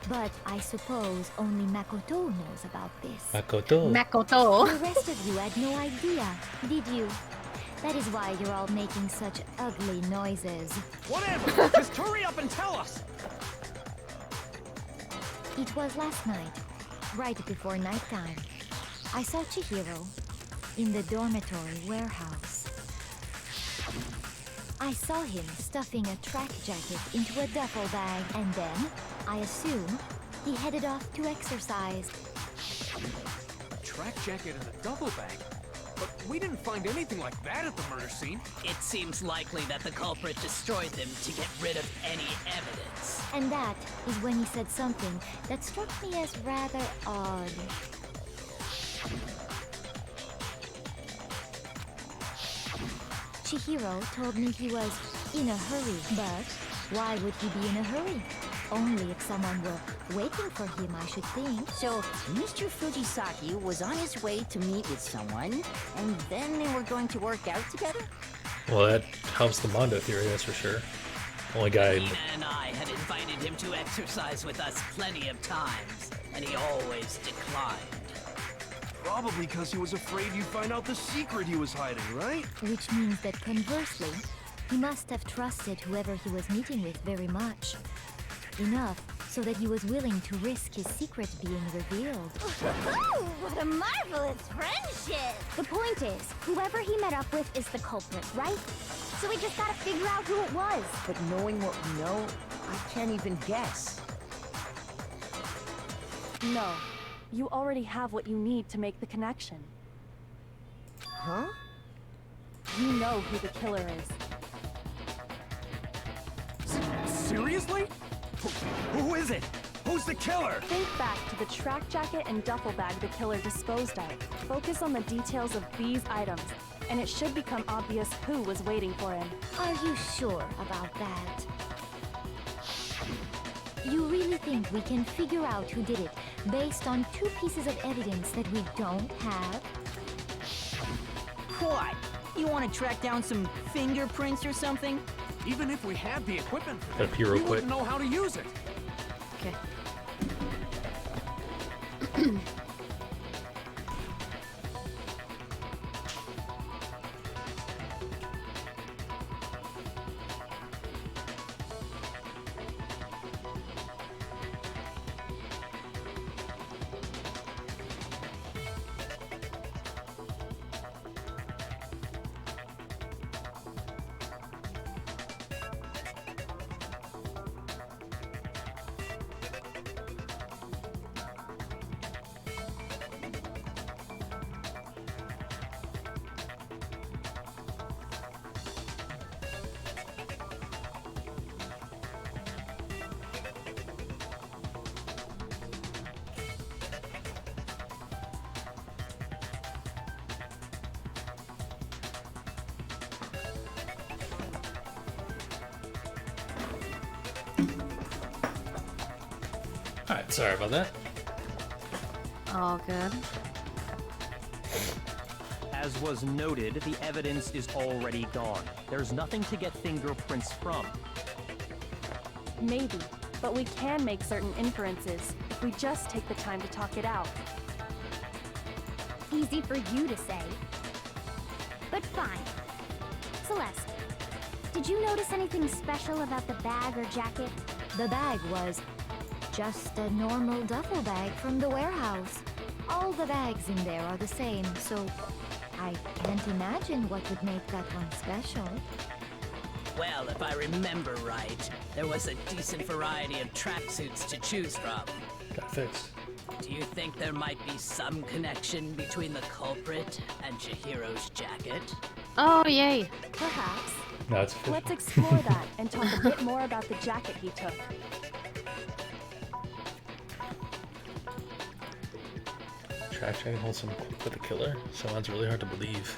but I suppose only Makoto knows about this. Makoto. Makoto. The rest of you had no idea, did you? That is why you're all making such ugly noises. Whatever! Just hurry up and tell us! It was last night, right before nighttime. I saw Chihiro. in the dormitory warehouse. I saw him stuffing a track jacket into a duffel bag, and then, I assume, he headed off to exercise. A track jacket and a duffel bag? But we didn't find anything like that at the murder scene. It seems likely that the culprit destroyed them to get rid of any evidence. And that is when he said something that struck me as rather odd. Chihiro told me he was in a hurry, but why would he be in a hurry? Only if someone were waiting for him, I should think. So, Mr. Fujisaki was on his way to meet with someone, and then they were going to work out together? Well, that helps the Mondo theory, that's for sure. Only guy. Nina and I had invited him to exercise with us plenty of times, and he always declined. Probably because he was afraid you'd find out the secret he was hiding, right? Which means that conversely, he must have trusted whoever he was meeting with very much. Enough so that he was willing to risk his secret being revealed. Ooh, what a marvelous friendship! The point is, whoever he met up with is the culprit, right? So we just gotta figure out who it was. But knowing what we know, I can't even guess. No. You already have what you need to make the connection. Huh? You know who the killer is. Seriously? Who is it? Who's the killer? Think back to the track jacket and duffel bag the killer disposed of. Focus on the details of these items, and it should become obvious who was waiting for him. Are you sure about that? You really think we can figure out who did it based on 2 pieces of evidence that we don't have? What? You want to track down some fingerprints or something? Even if we had the equipment for Gotta pee real we quick. wouldn't know how to use it. Okay. Alright, sorry about that. All good. As was noted, the evidence is already gone. There's nothing to get fingerprints from. Maybe, but we can make certain inferences if we just take the time to talk it out. Easy for you to say. But fine. Celeste, did you notice anything special about the bag or jacket? The bag was just a normal duffel bag from the warehouse. All the bags in there are the same, so I can't imagine what would make that one special. Well, if I remember right, there was a decent variety of tracksuits to choose from. Got fixed. Do you think there might be some connection between the culprit and Chihiro's jacket? Oh, yay. Perhaps. No, it's official. Let's explore that and talk a bit more about the jacket he took. Track jacket holds some clue for the killer. Sounds really hard to believe.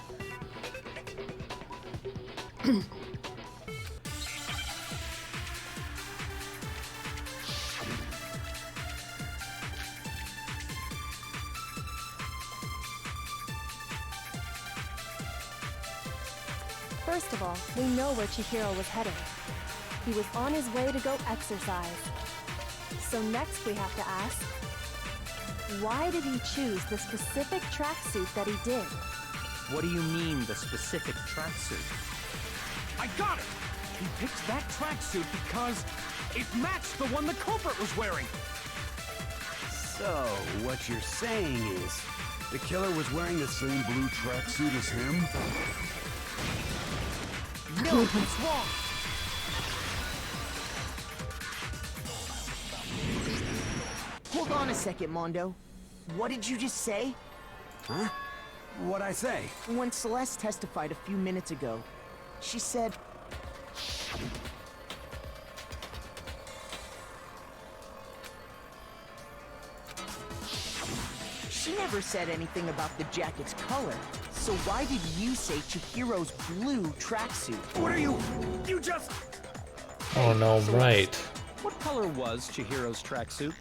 First of all, we know where Chihiro was headed. He was on his way to go exercise. So next we have to ask, why did he choose the specific tracksuit that he did? What do you mean, the specific tracksuit? I got it! He picked that tracksuit because it matched the one the culprit was wearing. So, what you're saying is, The killer was wearing the same blue tracksuit as him? No, it's wrong. Hold on a second, Mondo. What did you just say? Huh? What'd I say? When Celeste testified a few minutes ago, she said... She never said anything about the jacket's color. So why did you say Chihiro's blue tracksuit? What are you... You just... Oh no, Celeste, right. What color was Chihiro's tracksuit?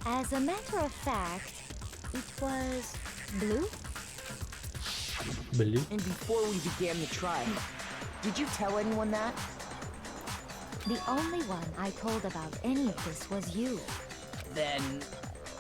As a matter of fact, it was blue. Blue? And before we began the trial, did you tell anyone that? The only one I told about any of this was you. Then,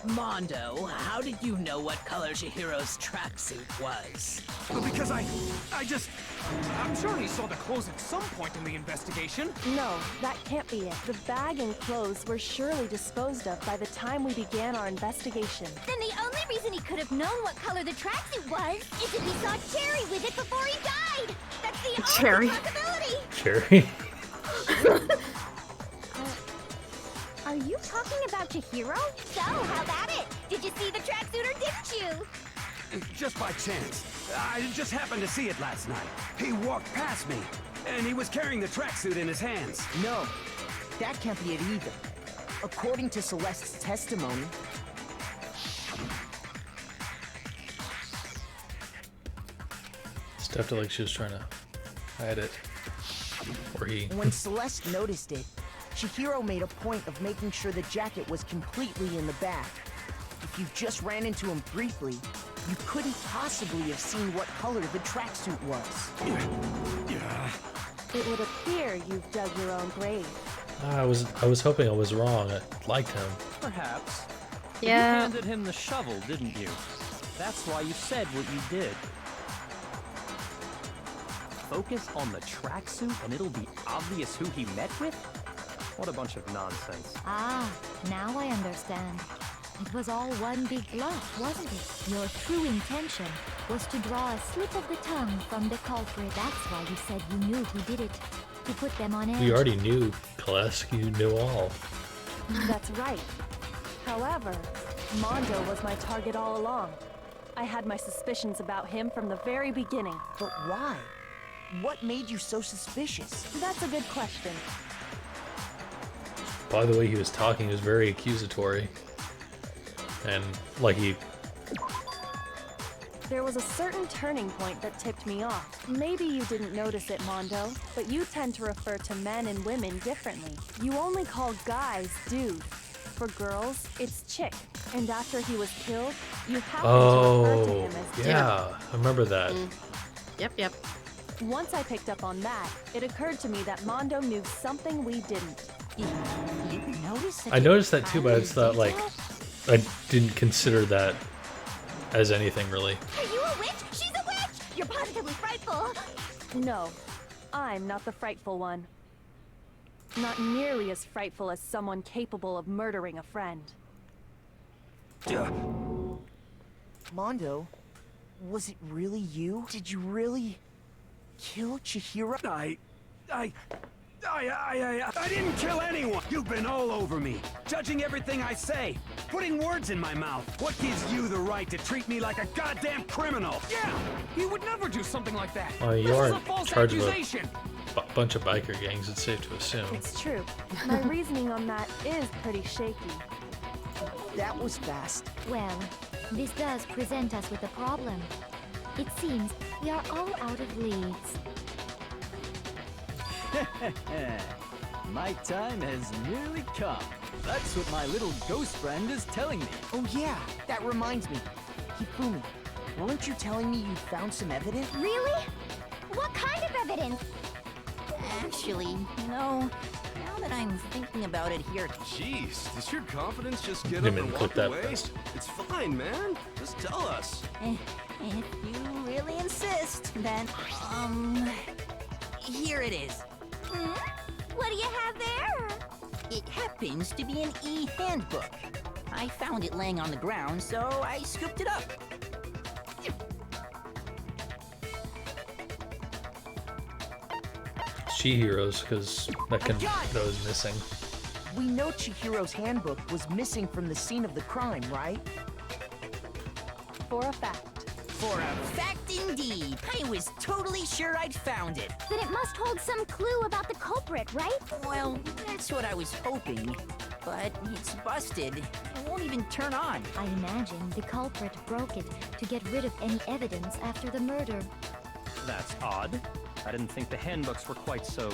Mondo, how did you know what color Chihiro's tracksuit was? Because I'm sure he saw the clothes at some point in the investigation. No, that can't be it. The bag and clothes were surely disposed of by the time we began our investigation. Then the only reason he could have known what color the tracksuit was is if he saw Cherry with it before he died. That's the Cherry. only possibility. Cherry? Are you talking about Chihiro? So, how about it? Did you see the tracksuit or didn't you? Just by chance. I just happened to see it last night. He walked past me, and he was carrying the tracksuit in his hands. No, that can't be it either. According to Celeste's testimony, Stepped it like she was trying to hide it. Or he. when Celeste noticed it, Chihiro made a point of making sure the jacket was completely in the bag. If you just ran into him briefly, you couldn't possibly have seen what color the tracksuit was. It would appear you've dug your own grave. I was hoping I was wrong. I liked him. Perhaps. Yeah. You handed him the shovel, didn't you? That's why you said what you did. Focus on the tracksuit and it'll be obvious who he met with? What a bunch of nonsense. Ah, now I understand. It was all one big bluff, wasn't it? Your true intention was to draw a slip of the tongue from the culprit. That's why you said you knew who did it. To put them on edge. We already knew, Kalesk. You knew all. That's right. However, Mondo was my target all along. I had my suspicions about him from the very beginning. But why? What made you so suspicious? That's a good question. By the way he was talking, he was very accusatory. And like he... There was a certain turning point that tipped me off. Maybe you didn't notice it, Mondo, but you tend to refer to men and women differently. You only call guys dude. For girls, it's chick. And after he was killed, you happen to refer to him as dude. Yeah, I remember that. Yep. Once I picked up on that, it occurred to me that Mondo knew something we didn't. You noticed I noticed that too, but it's not like... I didn't consider that as anything, really. Are you a witch? She's a witch! You're positively frightful! No, I'm not the frightful one. Not nearly as frightful as someone capable of murdering a friend. Mondo, was it really you? Did you really kill Chihiro? I didn't kill anyone! You've been all over me, judging everything I say, putting words in my mouth. What gives you the right to treat me like a goddamn criminal? Yeah, he would never do something like that. You This are is a in false charge accusation. of a bunch of biker gangs, it's safe to assume. It's true. My reasoning on that is pretty shaky. That was fast. Well, this does present us with a problem. It seems we are all out of leads. My time has nearly come. That's what my little ghost friend is telling me. Oh yeah, that reminds me. Hifumi, weren't you telling me you found some evidence? Really? What kind of evidence? Actually, you know, now that I'm thinking about it here... Jeez, does your confidence just get Didn't up even and click walk that away? fast. It's fine, man. Just tell us. If you really insist, then, here it is. What do you have there? It happens to be an e-handbook. I found it laying on the ground, so I scooped it up. Chihiro's, because that was missing. We know Chihiro's handbook was missing from the scene of the crime, right? For a fact. For a fact indeed. I was totally sure I'd found it. Then it must hold some clue about the culprit, right? Well, that's what I was hoping. But it's busted. It won't even turn on. I imagine the culprit broke it to get rid of any evidence after the murder. That's odd. I didn't think the handbooks were quite so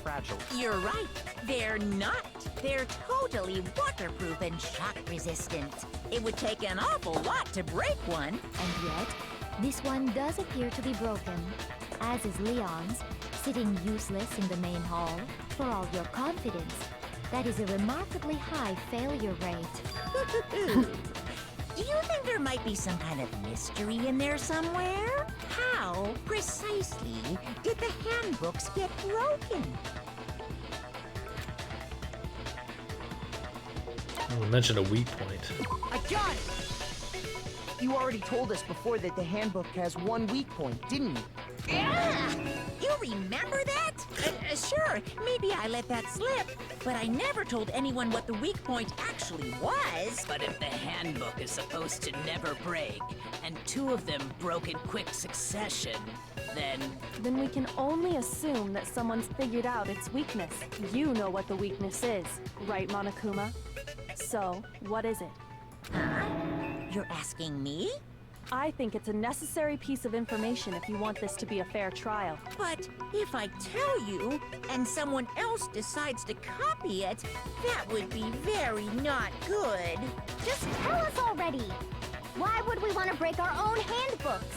fragile. You're right. They're not. They're totally waterproof and shock resistant. It would take an awful lot to break one. And yet, this one does appear to be broken, as is Leon's, sitting useless in the main hall. For all your confidence, that is a remarkably high failure rate. Do you think there might be some kind of mystery in there somewhere? How precisely did the handbooks get broken? We mentioned a weak point. I got it! You already told us before that the handbook has one weak point, didn't you? Yeah! You remember that? Sure, maybe I let that slip, but I never told anyone what the weak point actually was. But if the handbook is supposed to never break, and two of them broke in quick succession, then we can only assume that someone's figured out its weakness. You know what the weakness is, right, Monokuma? So, what is it? Huh? You're asking me? I think it's a necessary piece of information if you want this to be a fair trial. But if I tell you, and someone else decides to copy it, that would be very not good. Just tell us already! Why would we want to break our own handbooks?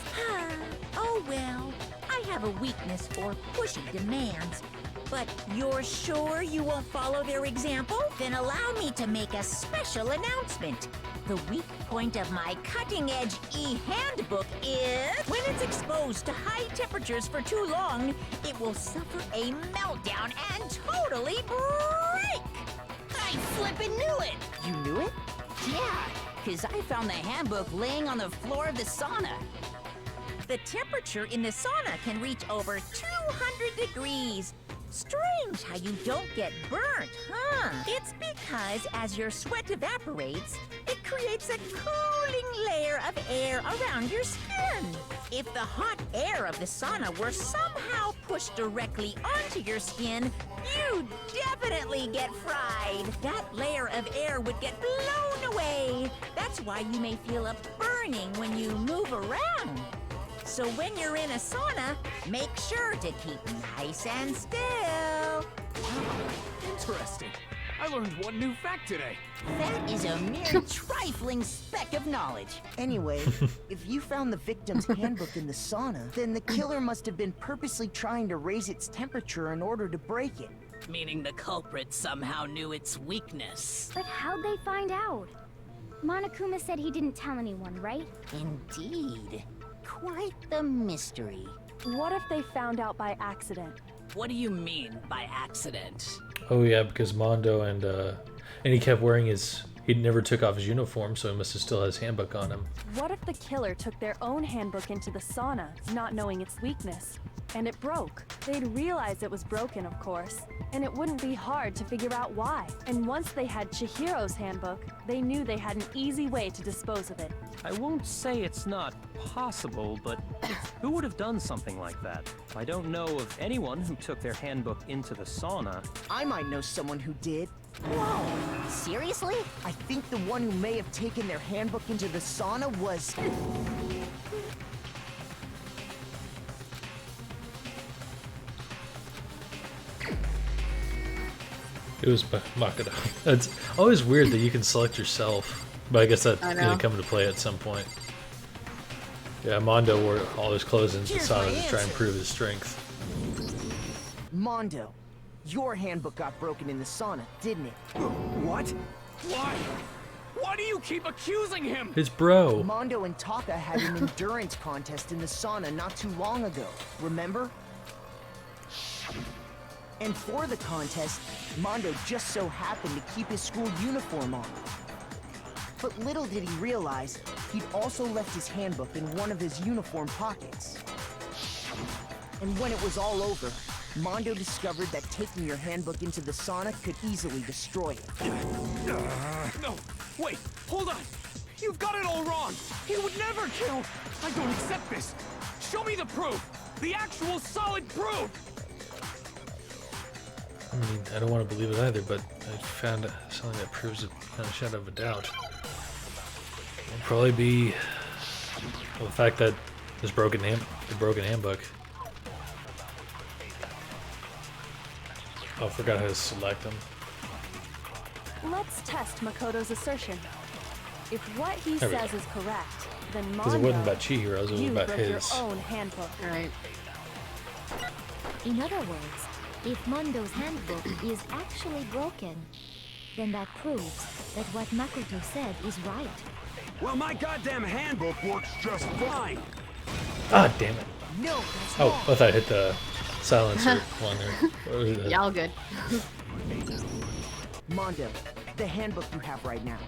Oh well, I have a weakness for pushy demands. But you're sure you won't follow their example? Then allow me to make a special announcement. The weak point of my cutting-edge e-handbook is when it's exposed to high temperatures for too long, it will suffer a meltdown and totally break! I flippin' knew it! You knew it? Yeah, because I found the handbook laying on the floor of the sauna. The temperature in the sauna can reach over 200 degrees. Strange how you don't get burnt, huh? It's because as your sweat evaporates, it creates a cooling layer of air around your skin. If the hot air of the sauna were somehow pushed directly onto your skin, you'd definitely get fried. That layer of air would get blown away. That's why you may feel a burning when you move around. So when you're in a sauna, make sure to keep nice and still. Interesting. I learned one new fact today. That is a mere trifling speck of knowledge. Anyway, if you found the victim's handbook in the sauna, then the killer must have been purposely trying to raise its temperature in order to break it. Meaning the culprit somehow knew its weakness. But how'd they find out? Monokuma said he didn't tell anyone, right? Indeed. Quite the mystery. What if they found out by accident? What do you mean by accident? Oh yeah, because Mondo and he kept wearing he never took off his uniform, so he must have still has handbook on him. What if the killer took their own handbook into the sauna, not knowing its weakness, and it broke? They'd realize it was broken, of course, and it wouldn't be hard to figure out why. And once they had Chihiro's handbook, they knew they had an easy way to dispose of it. I won't say it's not possible, but who would have done something like that? I don't know of anyone who took their handbook into the sauna. I might know someone who did. Whoa, seriously? I think the one who may have taken their handbook into the sauna was... It was Makoto. It's always weird that you can select yourself, but I guess that's going to come into play at some point. Yeah, Mondo wore all his clothes into the sauna to try and prove his strength. Mondo, your handbook got broken in the sauna, didn't it? What? Why? Why do you keep accusing him? His bro. Mondo and Taka had an endurance contest in the sauna not too long ago, remember? And for the contest, Mondo just so happened to keep his school uniform on. But little did he realize, he'd also left his handbook in one of his uniform pockets. And when it was all over, Mondo discovered that taking your handbook into the Sonic could easily destroy it. No, wait, hold on. You've got it all wrong. He would never kill. I don't accept this. Show me the proof. The actual solid proof. I mean, I don't want to believe it either, but I found something that proves it without a shadow of a doubt. It'll probably be the fact that this broken handbook. Oh, I forgot how to select them. Let's test Makoto's assertion. If what he There we says go. is correct, then Because it wasn't Mondo, about Chihiro's, it was you about broke his. your own handbook. Right. In other words, if Mondo's handbook is actually broken, then that proves that what Makoto said is right. Well, my goddamn handbook works just fine. Ah, damn it. No, that's Oh, wrong. I thought I hit the silencer one there. What was it? Yeah, all good. Mondo, the handbook you have right now,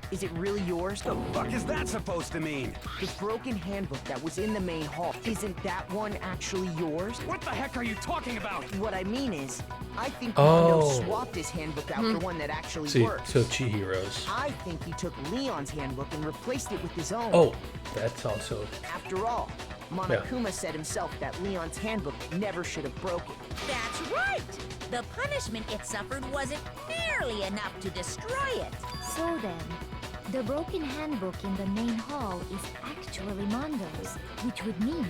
is it really yours? The fuck is that supposed to mean? The broken handbook that was in the main hall, isn't that one actually yours? What the heck are you talking about? What I mean is, I think Mondo Oh. swapped his handbook out for one that actually See, works. so Chihiro's. I think he took Leon's handbook and replaced it with his own. Oh, that's also. After all, Monokuma said himself that Leon's handbook never should have broken. That's right! The punishment it suffered wasn't nearly enough to destroy it. So then, the broken handbook in the main hall is actually Mondo's, which would mean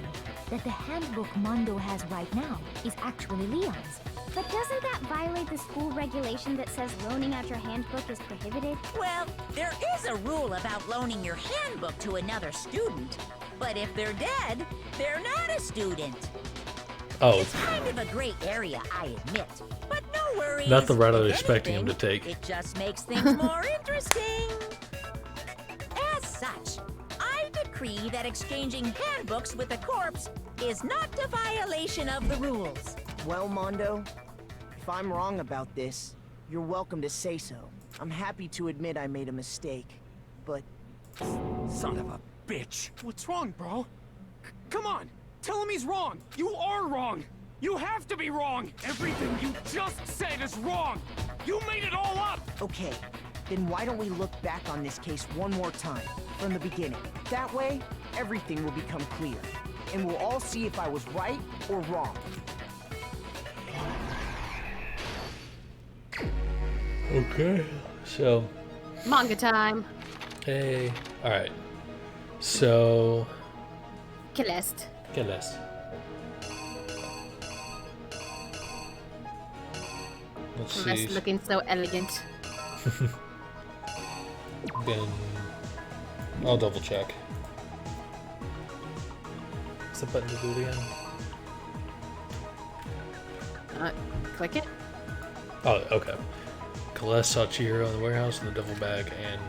that the handbook Mondo has right now is actually Leon's. But doesn't that violate the school regulation that says loaning out your handbook is prohibited? Well, there is a rule about loaning your handbook to another student. But if they're dead, they're not a student. Oh, It's kind of a gray area, I admit. But no worries. not the route I was If expecting him to anything, take. It just makes things more interesting. As such, I decree that exchanging handbooks with a corpse is not a violation of the rules. Well, Mondo, if I'm wrong about this, you're welcome to say so. I'm happy to admit I made a mistake, but... Son of a bitch. What's wrong, bro? Come on. Tell him he's wrong. You are wrong. You have to be wrong. Everything you just said is wrong. You made it all up. Okay, then why don't we look back on this case one more time, from the beginning. That way, everything will become clear, and we'll all see if I was right or wrong. Okay. So. Manga time. Hey. Alright. So. Celeste. Celeste. Let's see. Celeste looking so elegant. Then I'll double check. What's the button to do it again? Click it. Oh, okay. Celeste saw Chihiro in the warehouse in the duffel bag, and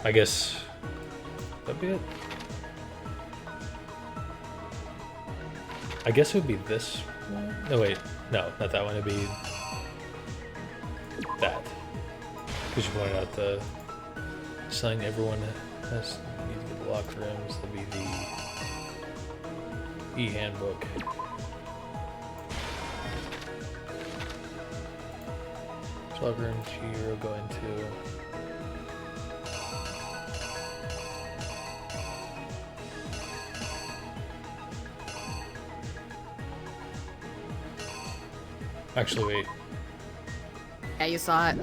I guess that'd be it. I guess it would be this one. No, wait. No, not that one. It'd be that. Because you pointed out the sign everyone has needs to get the locker rooms. That'd be the e-handbook. Locker room Chihiro go into. Actually, wait. Yeah, you saw it.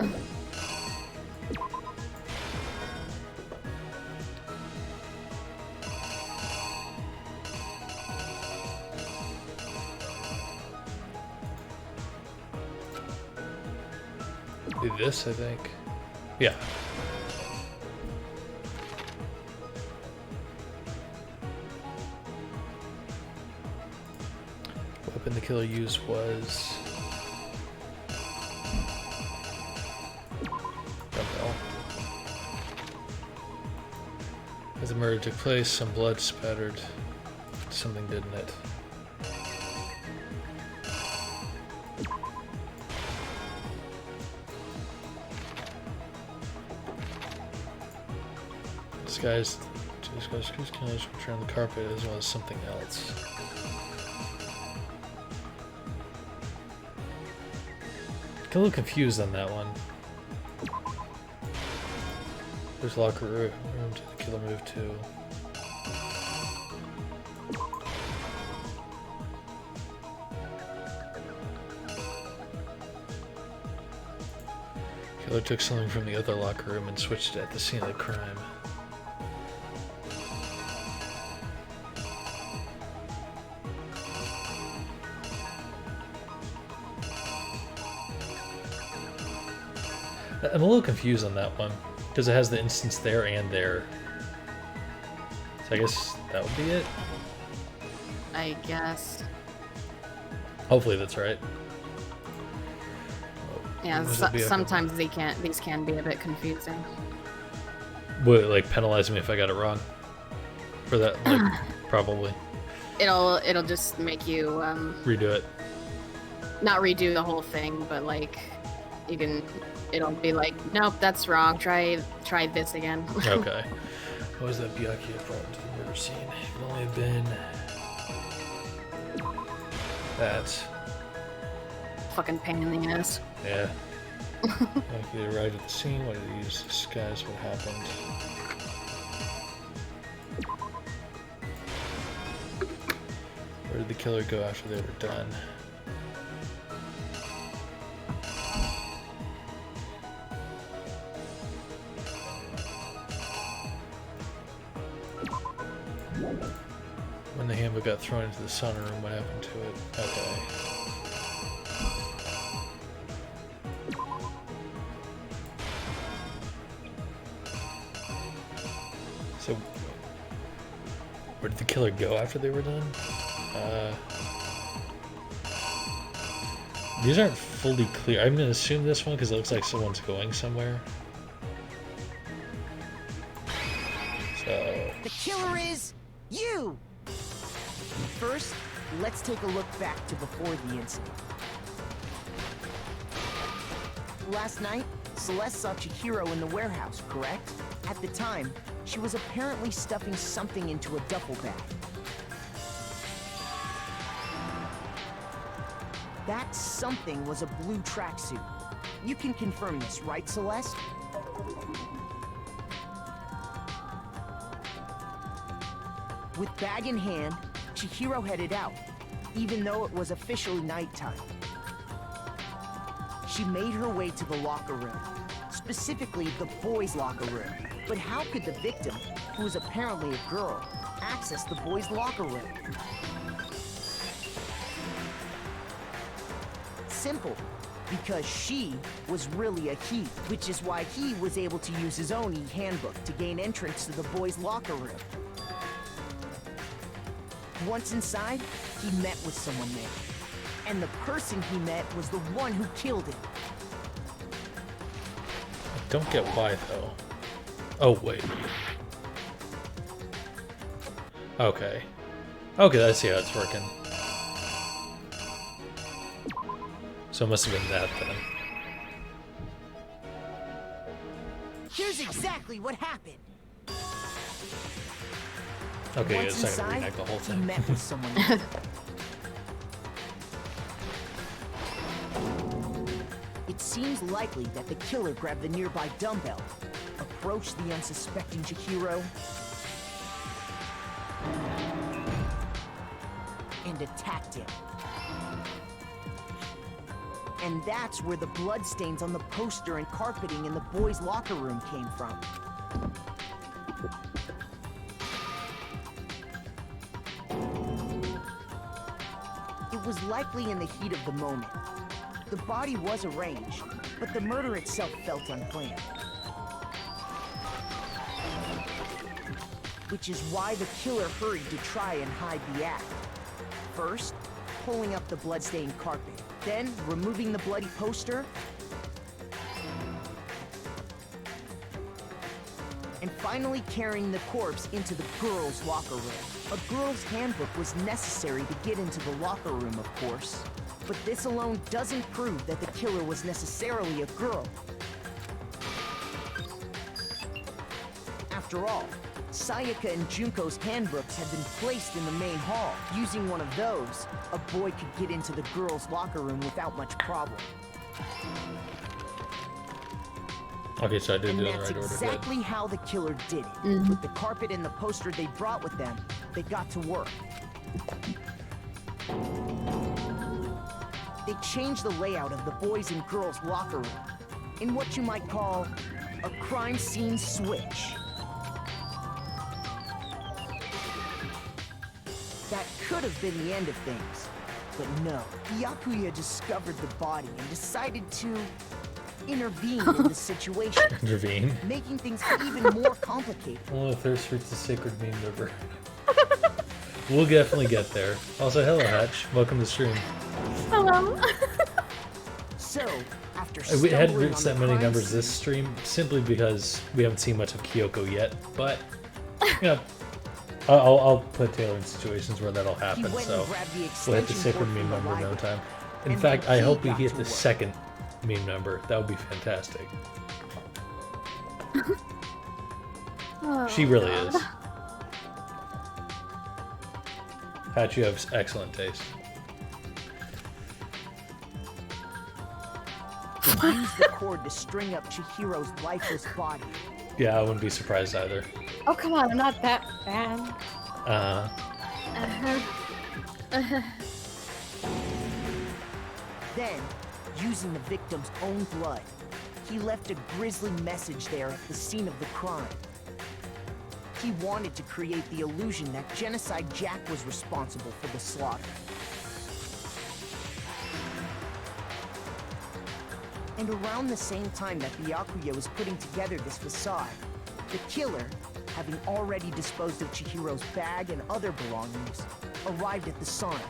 Do this, I think. Yeah. Weapon the killer used was dumbbell. As the murder took place, some blood spattered something, didn't it? disguise killers which are on the carpet as well as something else. Get a little confused on that one. There's locker room to the killer move to. Killer took something from the other locker room and switched it at the scene of the crime. I'm a little confused on that one, because it has the instance there and there. So I guess that would be it? I guess. Hopefully that's right. Yeah, sometimes these can be a bit confusing. Would it like penalize me if I got it wrong? For that, like, probably. It'll just make you redo it. Not redo the whole thing, but like it'll be like, nope, that's wrong. Try this again. Okay. What was that Byakuya brought to the murder scene? It could only have been that. Fucking pain in the ass. Yeah. He arrived at the scene. What did he use to disguise what happened? Where did the killer go after they were done? When the handbook got thrown into the sunroom, what happened to it? Okay. So, where did the killer go after they were done? These aren't fully clear. I'm gonna assume this one because it looks like someone's going somewhere. So... The killer is you! First, let's take a look back to before the incident. Last night, Celeste saw Chihiro in the warehouse, correct? At the time, she was apparently stuffing something into a duffel bag. That something was a blue tracksuit. You can confirm this, right, Celeste? With bag in hand, Chihiro headed out, even though it was officially nighttime. She made her way to the locker room, specifically the boys' locker room. But how could the victim, who was apparently a girl, access the boys' locker room? Simple, because she was really a he, which is why he was able to use his own e-handbook to gain entrance to the boys' locker room. Once inside, he met with someone there. And the person he met was the one who killed him. I don't get why, though. Oh, wait. Okay. Okay, I see how it's working. So it must have been that, then. Here's exactly what happened. Okay, Once it's not gonna inside, reenact the whole he thing. met with someone there. It seems likely that the killer grabbed the nearby dumbbell, approached the unsuspecting Chihiro, and attacked him. And that's where the bloodstains on the poster and carpeting in the boys' locker room came from. It was likely in the heat of the moment. The body was arranged, but the murder itself felt unplanned. Which is why the killer hurried to try and hide the act. First, pulling up the bloodstained carpet, then removing the bloody poster, and finally carrying the corpse into the girls' locker room. A girl's handbook was necessary to get into the locker room, of course. But this alone doesn't prove that the killer was necessarily a girl. After all, Sayaka and Junko's handbooks had been placed in the main hall. Using one of those, a boy could get into the girls' locker room without much problem. Okay, so I did do it in the right that's order. exactly Good. how the killer did it. With the carpet and the poster they brought with them, they got to work. They changed the layout of the boys' and girls' locker room in what you might call a crime scene switch. That could have been the end of things, but no. Yakuya discovered the body and decided to intervene in the situation. Intervene? Making things even more complicated. Oh, thirst for the sacred meme number. We'll definitely get there. Also, hello, Hatch. Welcome to the stream. Hello. So, after We hadn't stumbling reached on that the many crime numbers scene- this stream simply because we haven't seen much of Kyoko yet. But, you know, I'll put Taylor in situations where that'll happen. went and So grabbed the we'll hit the extension sacred cord meme from the number in no library. time. In And fact, then I he hope we got hit to the work. second meme number. That would be fantastic. She really is. Hatch, you have excellent taste. They used the cord to string up Chihiro's lifeless body. Yeah, I wouldn't be surprised either. Oh, come on, I'm not that bad. Then, using the victim's own blood, he left a grisly message there at the scene of the crime. He wanted to create the illusion that Genocide Jack was responsible for the slaughter. And around the same time that Byakuya was putting together this facade, the killer, having already disposed of Chihiro's bag and other belongings, arrived at the sauna.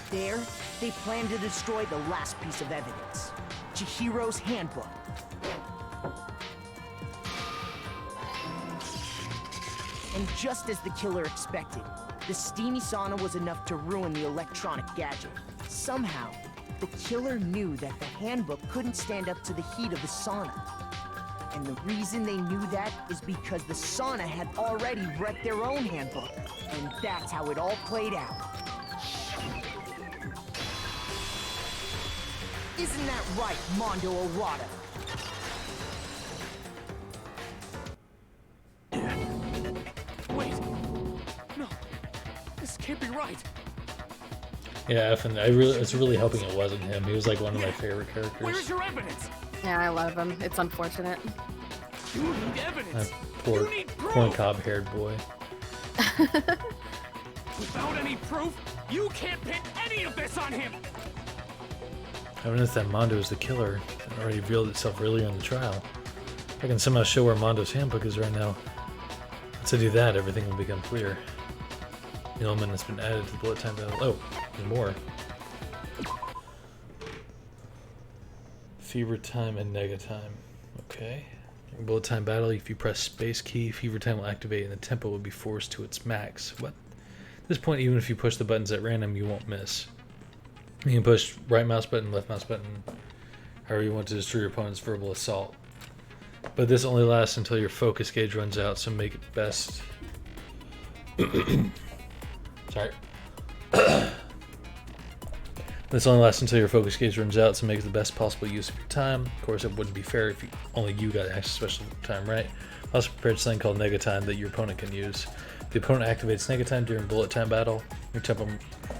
There, they planned to destroy the last piece of evidence, Chihiro's handbook. And just as the killer expected, the steamy sauna was enough to ruin the electronic gadget. Somehow, the killer knew that the handbook couldn't stand up to the heat of the sauna. And the reason they knew that is because the sauna had already wrecked their own handbook. And that's how it all played out. Isn't that right, Mondo Arata? Wait! No! This can't be right! Yeah, and it's really helping it wasn't him. He was like one of my favorite characters. Where's your evidence? Yeah, I love him. It's unfortunate. You need evidence! That poor corn cob haired boy. Without any proof, you can't pin any of this on him! Evidence that Mondo is the killer that already revealed itself earlier in the trial. If I can somehow show where Mondo's handbook is right now, once I do that, everything will become clear. The element has been added to the bullet time battle. Oh, there's more. Fever time and nega time. Okay. In bullet time battle, if you press space key, fever time will activate and the tempo will be forced to its max. What? At this point, even if you push the buttons at random, you won't miss. You can push right mouse button, left mouse button, however you want to destroy your opponent's verbal assault. But this only lasts until your focus gauge runs out, so make it best. Sorry. This only lasts until your focus gauge runs out, so make it the best possible use of your time. Of course, it wouldn't be fair if only you got access to special time, right? Also prepared something called nega time that your opponent can use. If the opponent activates nega time during bullet time battle, your tempo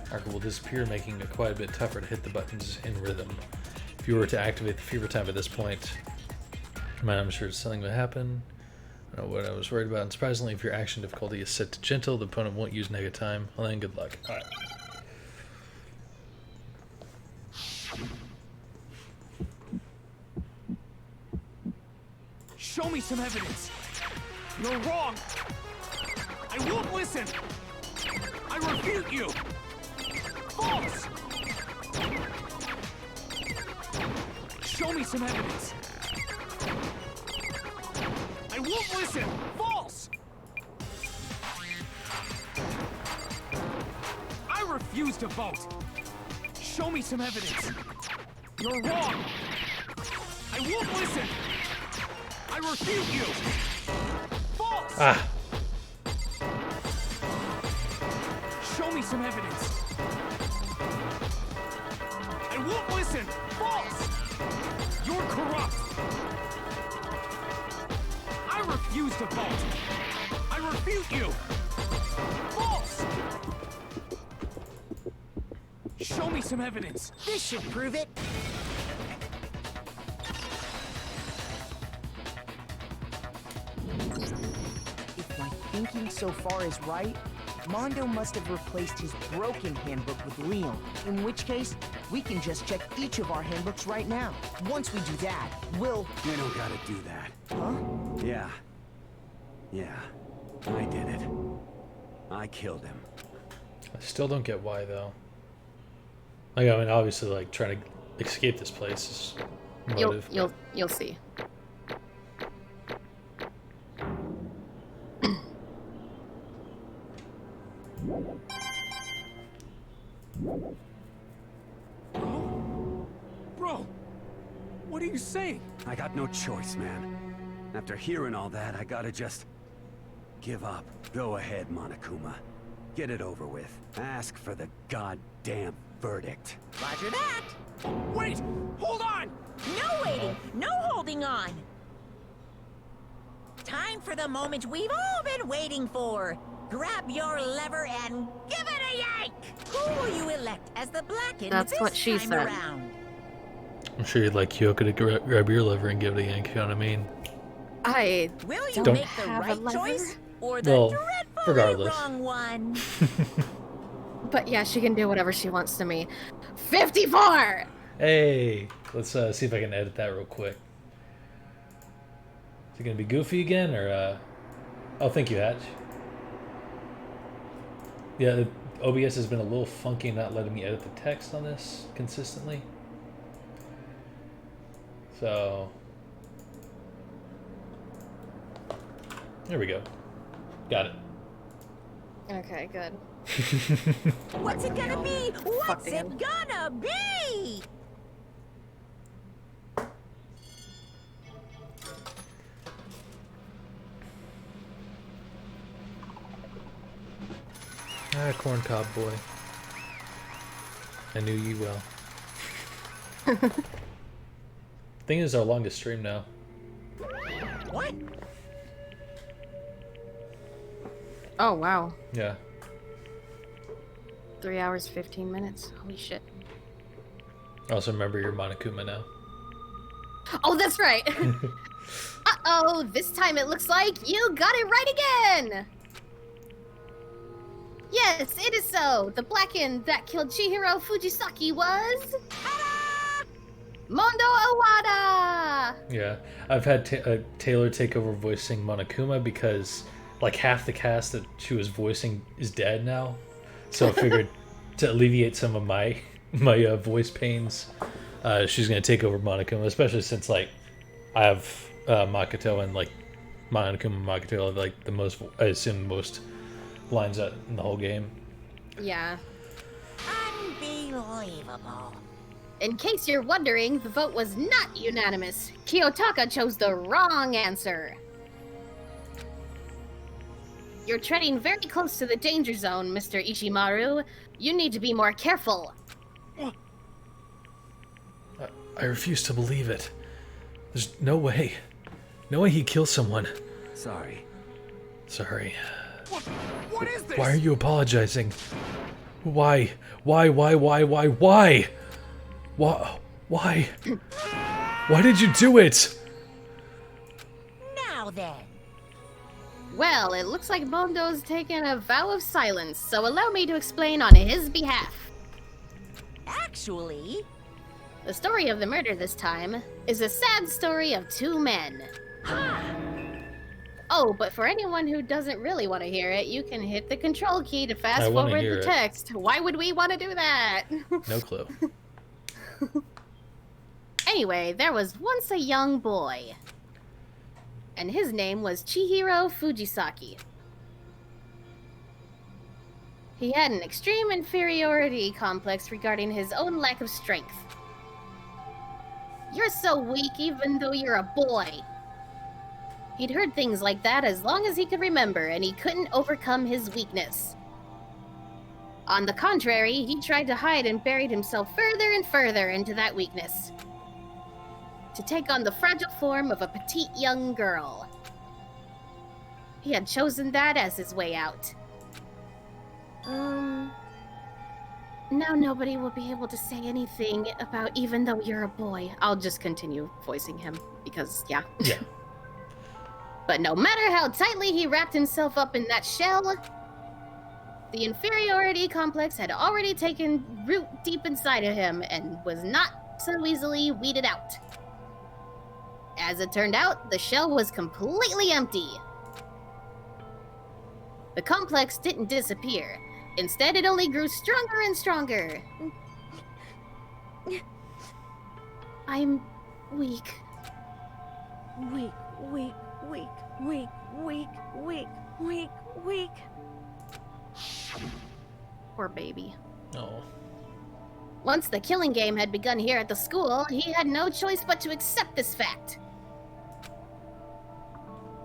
marker will disappear, making it quite a bit tougher to hit the buttons in rhythm. If you were to activate the fever time at this point, I'm sure something would happen. I don't know what I was worried about. And surprisingly, if your action difficulty is set to gentle, the opponent won't use nega time. Well then, good luck. Alright. Show me some evidence! You're wrong! I won't listen! I refute you! False! Show me some evidence! I won't listen! False! I refuse to vote! Show me some evidence! You're wrong! I won't listen! I refute you! False! Ah, some evidence. I won't listen! False! You're corrupt! I refuse to vote! I refute you! False! Show me some evidence! This should prove it. If my thinking so far is right, Mondo must have replaced his broken handbook with Leon. In which case, we can just check each of our handbooks right now. Once we do that, we'll... You don't gotta do that. Huh? Yeah. Yeah. I did it. I killed him. I still don't get why, though. Like, I mean, obviously, like, trying to escape this place is motive. You'll see. Bro, what are you saying? I got no choice, man. After hearing all that, I gotta just... give up. Go ahead, Monokuma. Get it over with. Ask for the goddamn verdict. Roger that. Wait! Hold on! No waiting! No holding on! Time for the moment we've all been waiting for. Grab your lever and give it a yank! Who will you elect as the Blackened That's this what she time said. around? I'm sure you'd like Kyoko to grab your liver and give it a yank, you know what I mean? I Will you Don't make the have a right lever? choice or the Well, dreadfully regardless. wrong one? But yeah, she can do whatever she wants to me. 54! Hey! Let's see if I can edit that real quick. Is it gonna be goofy again, or, Oh, thank you, Hatch. Yeah, OBS has been a little funky not letting me edit the text on this consistently. So... there we go. Got it. Okay, good. What's it gonna be? What's Fucked it again. gonna be? Ah, corncob boy. I knew you well. Thing is, our longest stream now. What? Oh, wow. Yeah. 3 hours, 15 minutes. Holy shit. Also, remember your Monokuma now. Oh, that's right! Uh-oh, this time it looks like you got it right again! Yes, it is so! The Blackened that killed Chihiro Fujisaki was... Mondo Owada! Yeah, I've had Taylor take over voicing Monokuma because like half the cast that she was voicing is dead now. So I figured to alleviate some of my voice pains, she's gonna take over Monokuma, especially since like I have Makoto and like Monokuma and Makoto have like the most, I assume, most lines out in the whole game. Yeah. Unbelievable. In case you're wondering, the vote was not unanimous. Kiyotaka chose the wrong answer. You're treading very close to the danger zone, Mr. Ishimaru. You need to be more careful. I refuse to believe it. There's no way. No way he'd kill someone. Sorry. Sorry. What is this? Why are you apologizing? Why? Why? Why? Why did you do it? Now then. Well, it looks like Mondo's taken a vow of silence, so allow me to explain on his behalf. Actually... The story of the murder this time is a sad story of two men. Oh, but for anyone who doesn't really want to hear it, you can hit the control key to fast forward the text. Why would we want to do that? No clue. Anyway, there was once a young boy, and his name was Chihiro Fujisaki. He had an extreme inferiority complex regarding his own lack of strength. You're so weak even though you're a boy. He'd heard things like that as long as he could remember, and he couldn't overcome his weakness. On the contrary, he tried to hide and buried himself further and further into that weakness. To take on the fragile form of a petite young girl. He had chosen that as his way out. Now nobody will be able to say anything about even though you're a boy. I'll just continue voicing him, because, yeah. Yeah. But no matter how tightly he wrapped himself up in that shell, the inferiority complex had already taken root deep inside of him and was not so easily weeded out. As it turned out, the shell was completely empty. The complex didn't disappear. Instead, it only grew stronger and stronger. I'm weak. Weak, weak, weak, weak, weak, weak, weak, weak. Poor baby. Oh. Once the killing game had begun here at the school, he had no choice but to accept this fact.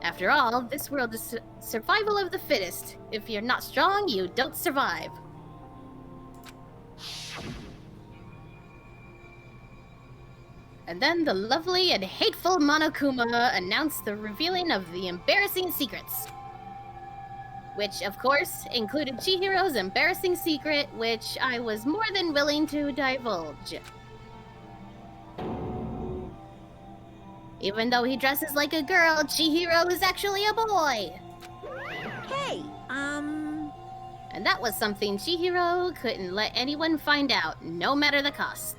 After all, this world is survival of the fittest. If you're not strong, you don't survive. And then the lovely and hateful Monokuma announced the revealing of the embarrassing secrets. Which, of course, included Chihiro's embarrassing secret, which I was more than willing to divulge. Even though he dresses like a girl, Chihiro is actually a boy! Hey, And that was something Chihiro couldn't let anyone find out, no matter the cost.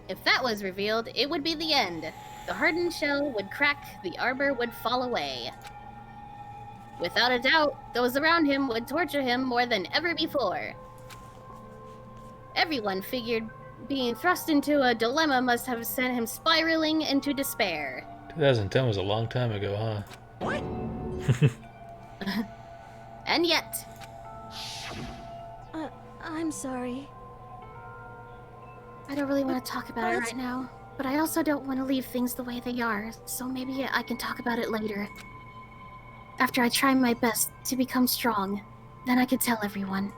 If that was revealed, it would be the end. The hardened shell would crack, the arbor would fall away. Without a doubt, those around him would torture him more than ever before. Everyone figured being thrust into a dilemma must have sent him spiraling into despair. 2010 was a long time ago, huh? What? And yet... I'm sorry. I don't really want to talk about it right now, but I also don't want to leave things the way they are, so maybe I can talk about it later. After I try my best to become strong, then I can tell everyone.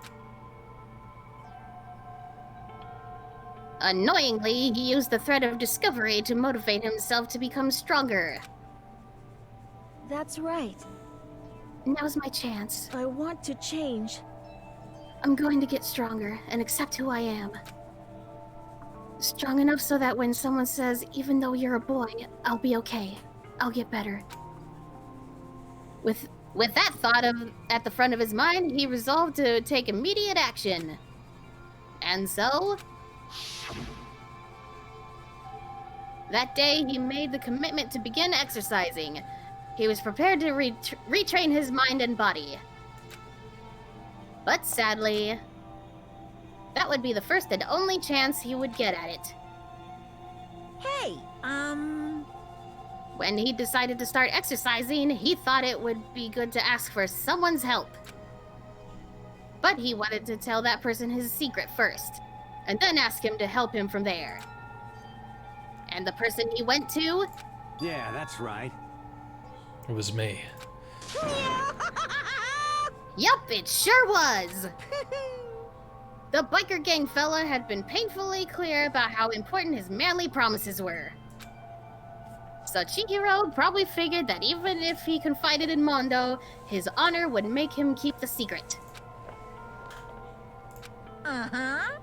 Annoyingly, he used the thread of discovery to motivate himself to become stronger. That's right. Now's my chance. I want to change. I'm going to get stronger and accept who I am. Strong enough so that when someone says, even though you're a boy, I'll be okay. I'll get better. With that thought at the front of his mind, he resolved to take immediate action. And so... that day, he made the commitment to begin exercising. He was prepared to retrain his mind and body. But sadly, that would be the first and only chance he would get at it. Hey, When he decided to start exercising, he thought it would be good to ask for someone's help. But he wanted to tell that person his secret first, and then ask him to help him from there. And the person he went to? Yeah, that's right. It was me. Yup, it sure was! The biker gang fella had been painfully clear about how important his manly promises were. So Chihiro probably figured that even if he confided in Mondo, his honor would make him keep the secret. Uh-huh.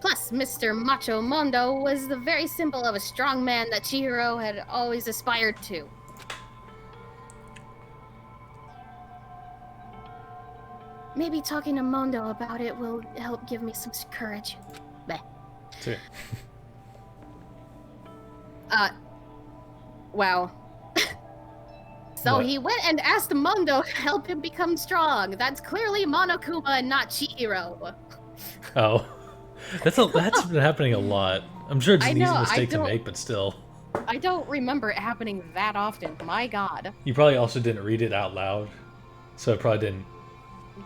Plus, Mr. Macho Mondo was the very symbol of a strong man that Chihiro had always aspired to. Maybe talking to Mondo about it will help give me some courage. Bleh. Sure. Wow. So What? he went and asked Mondo to help him become strong. That's clearly Monokuma and not Chihiro. Oh. That's been happening a lot. I'm sure it's I an know, easy I mistake to don't- make, but still. I don't remember it happening that often. My god. You probably also didn't read it out loud. So it probably didn't.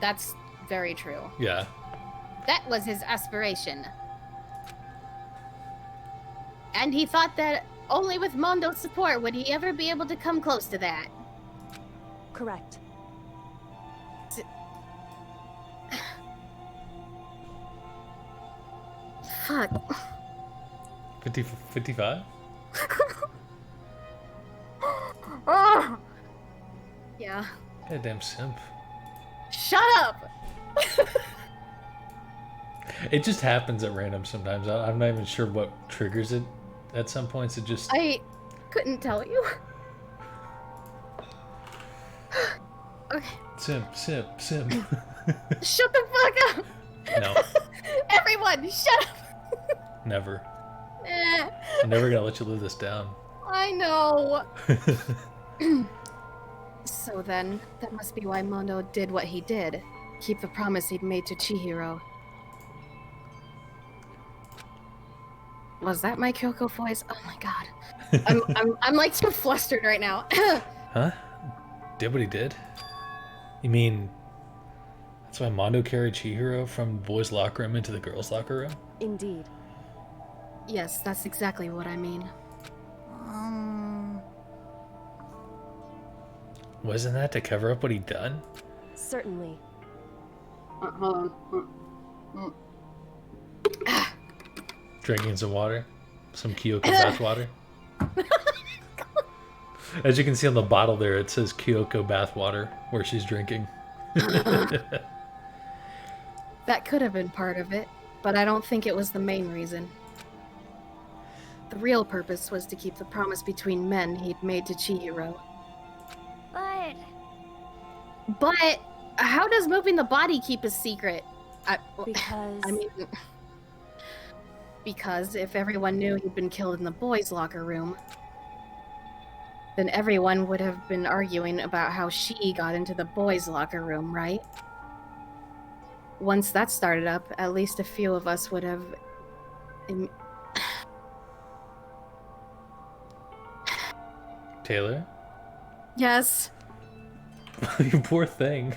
That's very true. Yeah. That was his aspiration. And he thought that only with Mondo's support would he ever be able to come close to that. Fuck. 55? Oh! Yeah. Goddamn simp. Shut up! It just happens at random sometimes. I'm not even sure what triggers it. At some points, it just... I couldn't tell you. Okay. Simp. Shut the fuck up! No. Everyone, shut up! Never. Eh, I'm never gonna let you live this down. I know. So then, that must be why Mondo did what he did. Keep the promise he'd made to Chihiro. Was that my Kyoko voice? Oh my god. I'm like too flustered right now. Huh? Did what he did? You mean that's why Mondo carried Chihiro from the boys' locker room into the girls' locker room? Indeed. Yes, that's exactly what I mean. Wasn't that to cover up what he'd done? Certainly. Hold on. Drinking some water? Some Kyoko bath water? As you can see on the bottle there, it says Kyoko bath water, where she's drinking. That could have been part of it, but I don't think it was the main reason. The real purpose was to keep the promise between men he'd made to Chihiro. But how does moving the body keep a secret? Because if everyone knew he'd been killed in the boys' locker room, then everyone would have been arguing about how she got into the boys' locker room, right? Once that started up, at least a few of us would have... Taylor? Yes? You poor thing.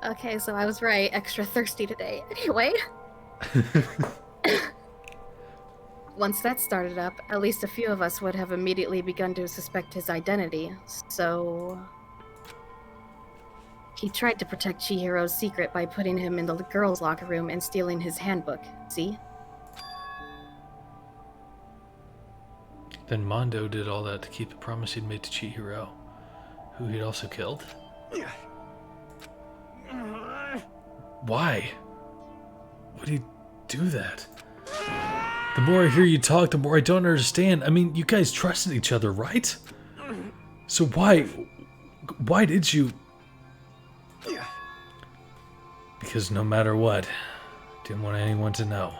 Okay, so I was right. Extra thirsty today. Anyway. Once that started up, at least a few of us would have immediately begun to suspect his identity. So... he tried to protect Chihiro's secret by putting him in the girls' locker room and stealing his handbook. See? Then Mondo did all that to keep the promise he'd made to Chihiro, who he'd also killed? Why? Would he do that? The more I hear you talk, the more I don't understand. I mean, you guys trusted each other, right? So why did you... Because no matter what, didn't want anyone to know.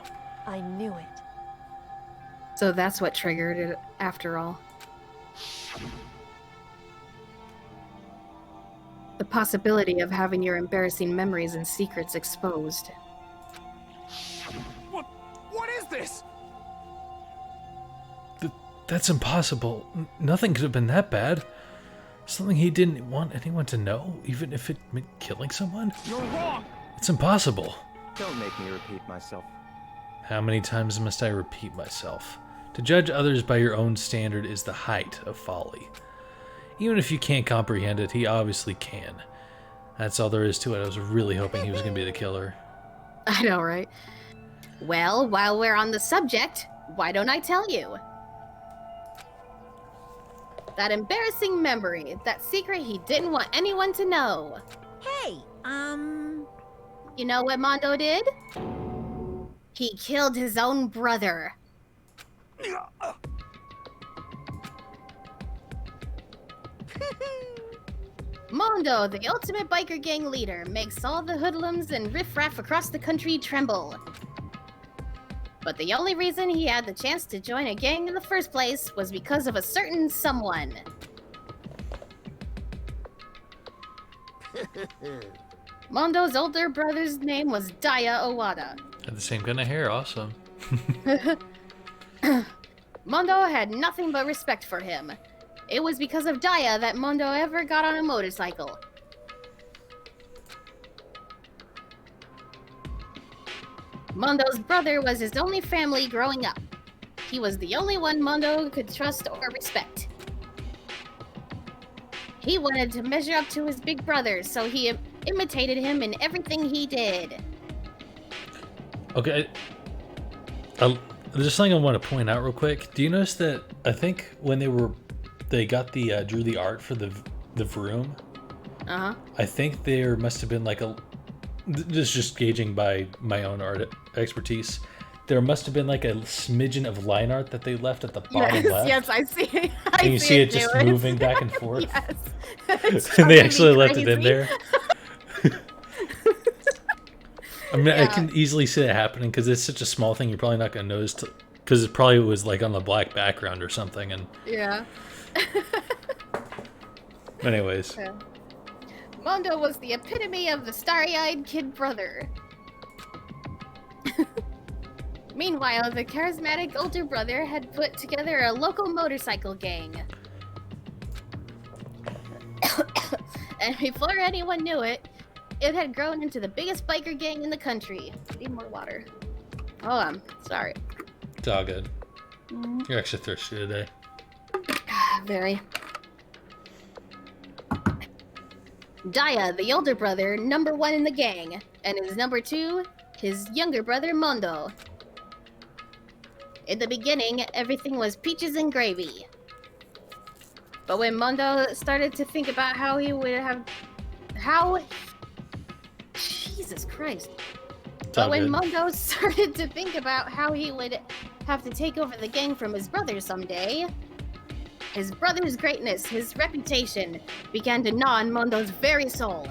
I knew it. So that's what triggered it, after all. The possibility of having your embarrassing memories and secrets exposed. What is this? That's impossible. Nothing could have been that bad. Something he didn't want anyone to know, even if it meant killing someone? You're wrong! It's impossible. Don't make me repeat myself. How many times must I repeat myself? To judge others by your own standard is the height of folly. Even if you can't comprehend it, he obviously can. That's all there is to it. I was really hoping he was going to be the killer. I know, right? Well, while we're on the subject, why don't I tell you? That embarrassing memory, that secret he didn't want anyone to know. Hey, You know what Mondo did? He killed his own brother. Mondo, the ultimate biker gang leader, makes all the hoodlums and riffraff across the country tremble. But the only reason he had the chance to join a gang in the first place was because of a certain someone. Mondo's older brother's name was Daya Owada. Had the same kind of hair, awesome. Mondo had nothing but respect for him. It was because of Daya that Mondo ever got on a motorcycle. Mondo's brother was his only family growing up. He was the only one Mondo could trust or respect. He wanted to measure up to his big brother, so he imitated him in everything he did. Okay. There's something I want to point out real quick. Do you notice that I think when they got the drew the art for the room? Uh-huh. I think there must have been like this is just gauging by my own art expertise. There must have been like a smidgen of line art that they left at the bottom left. Yes, I see. And you see it just moving back and forth. Yes. And they actually left it in there. I mean, Yeah. I can easily see that happening because it's such a small thing. You're probably not going to notice because it probably was like on the black background or something. And Yeah. anyways, Yeah. Mondo was the epitome of the starry-eyed kid brother. Meanwhile, the charismatic older brother had put together a local motorcycle gang. And before anyone knew it, it had grown into the biggest biker gang in the country. Need more water. Hold on. Sorry. it's all good. You're extra thirsty today. Very. Daya, the older brother, number 1 in the gang, and his number 2, his younger brother Mondo. In the beginning, everything was peaches and gravy. But when Mondo started to think about how he would have... Jesus Christ. But when Mondo started to think about how he would have to take over the gang from his brother someday, his brother's greatness, his reputation, began to gnaw on Mondo's very soul.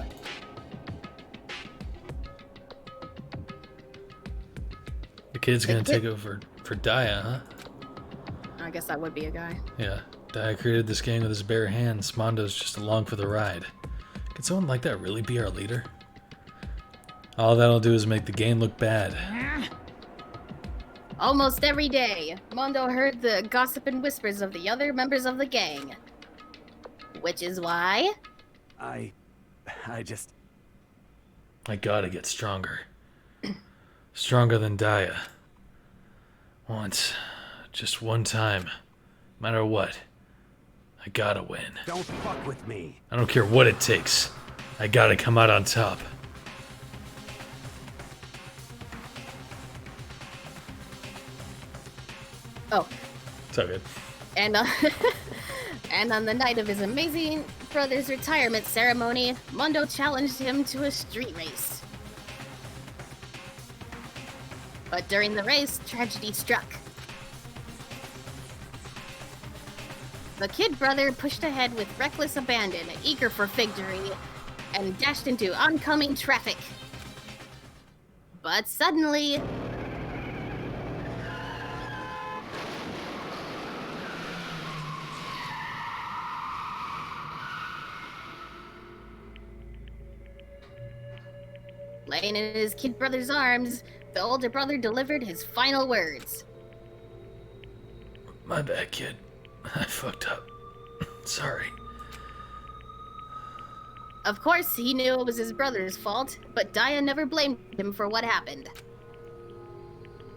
The kid's going to take over for Daya, huh? I guess that would be a guy. Yeah. Daya created this gang with his bare hands. Mondo's just along for the ride. Can someone like that really be our leader? All that'll do is make the game look bad. Almost every day, Mondo heard the gossip and whispers of the other members of the gang. Which is why... I just... I gotta get stronger. Stronger than Daya. Once. Just one time. No matter what. I gotta win. Don't fuck with me. I don't care what it takes. I gotta come out on top. Oh. It's all good. And, and on the night of his amazing brother's retirement ceremony, Mondo challenged him to a street race. But during the race, tragedy struck. The kid brother pushed ahead with reckless abandon, eager for victory, and dashed into oncoming traffic. But suddenly... laying in his kid brother's arms, the older brother delivered his final words. My bad, kid. I fucked up. Sorry. Of course, he knew it was his brother's fault, but Daya never blamed him for what happened.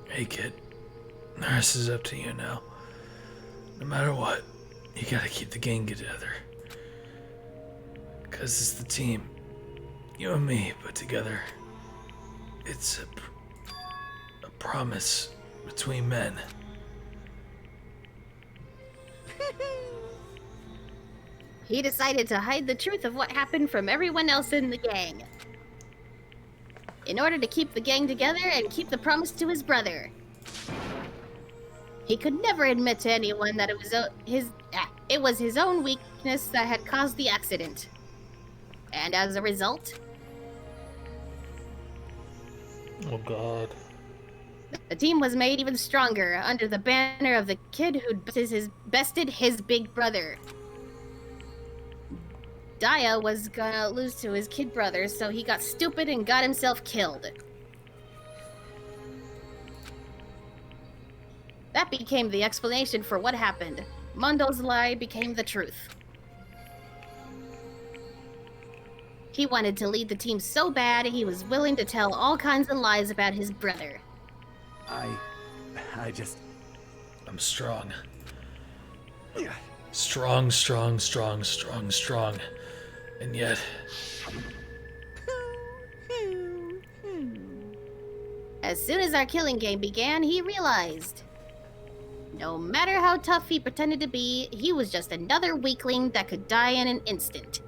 Hey, kid. The rest is up to you now. No matter what, you gotta keep the gang together. Because it's the team. You and me put together. It's a promise between men. He decided to hide the truth of what happened from everyone else in the gang. In order to keep the gang together and keep the promise to his brother. He could never admit to anyone that it was his own weakness that had caused the accident. And as a result... Oh god. The team was made even stronger under the banner of the kid who'd bested his big brother. Daya was gonna lose to his kid brother, so he got stupid and got himself killed. That became the explanation for what happened. Mondo's lie became the truth. He wanted to lead the team so bad, he was willing to tell all kinds of lies about his brother. I just... I'm strong. Strong. And yet... As soon as our killing game began, he realized no matter how tough he pretended to be, he was just another weakling that could die in an instant.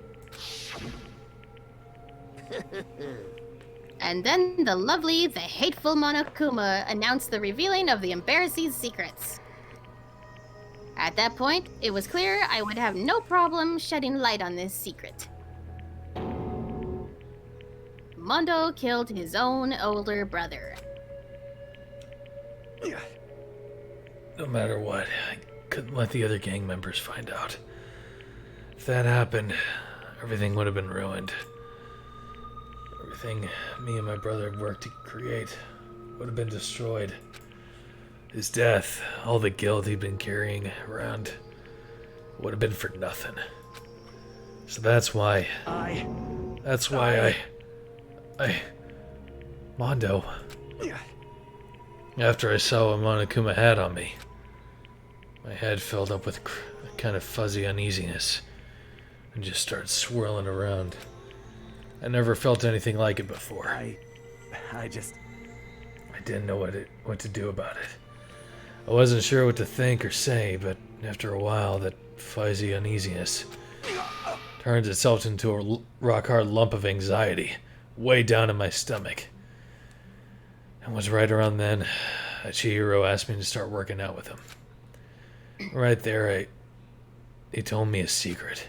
And then the lovely, the hateful Monokuma announced the revealing of the embarrassing secrets. At that point, it was clear I would have no problem shedding light on this secret. Mondo killed his own older brother. No matter what, I couldn't let the other gang members find out. If that happened, everything would have been ruined. Everything me and my brother worked to create would have been destroyed. His death, all the guilt he'd been carrying around, would have been for nothing. So that's why Mondo, after I saw what Monokuma had on me, my head filled up with a kind of fuzzy uneasiness and just started swirling around. I never felt anything like it before. I didn't know what to do about it. I wasn't sure what to think or say, but after a while, that fuzzy uneasiness turns itself into a rock-hard lump of anxiety way down in my stomach. And it was right around then that Chihiro asked me to start working out with him. Right there, he told me a secret.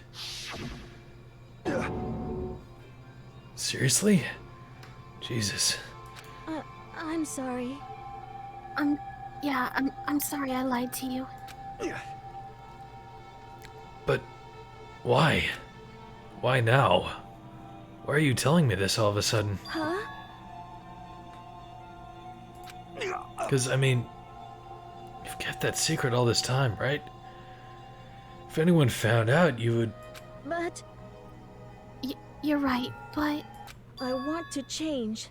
Seriously? Jesus. I'm sorry. I'm sorry I lied to you. But why? Why now? Why are you telling me this all of a sudden? Huh? Because, I mean, you've kept that secret all this time, right? If anyone found out, you would... But... You're right, but... I want to change.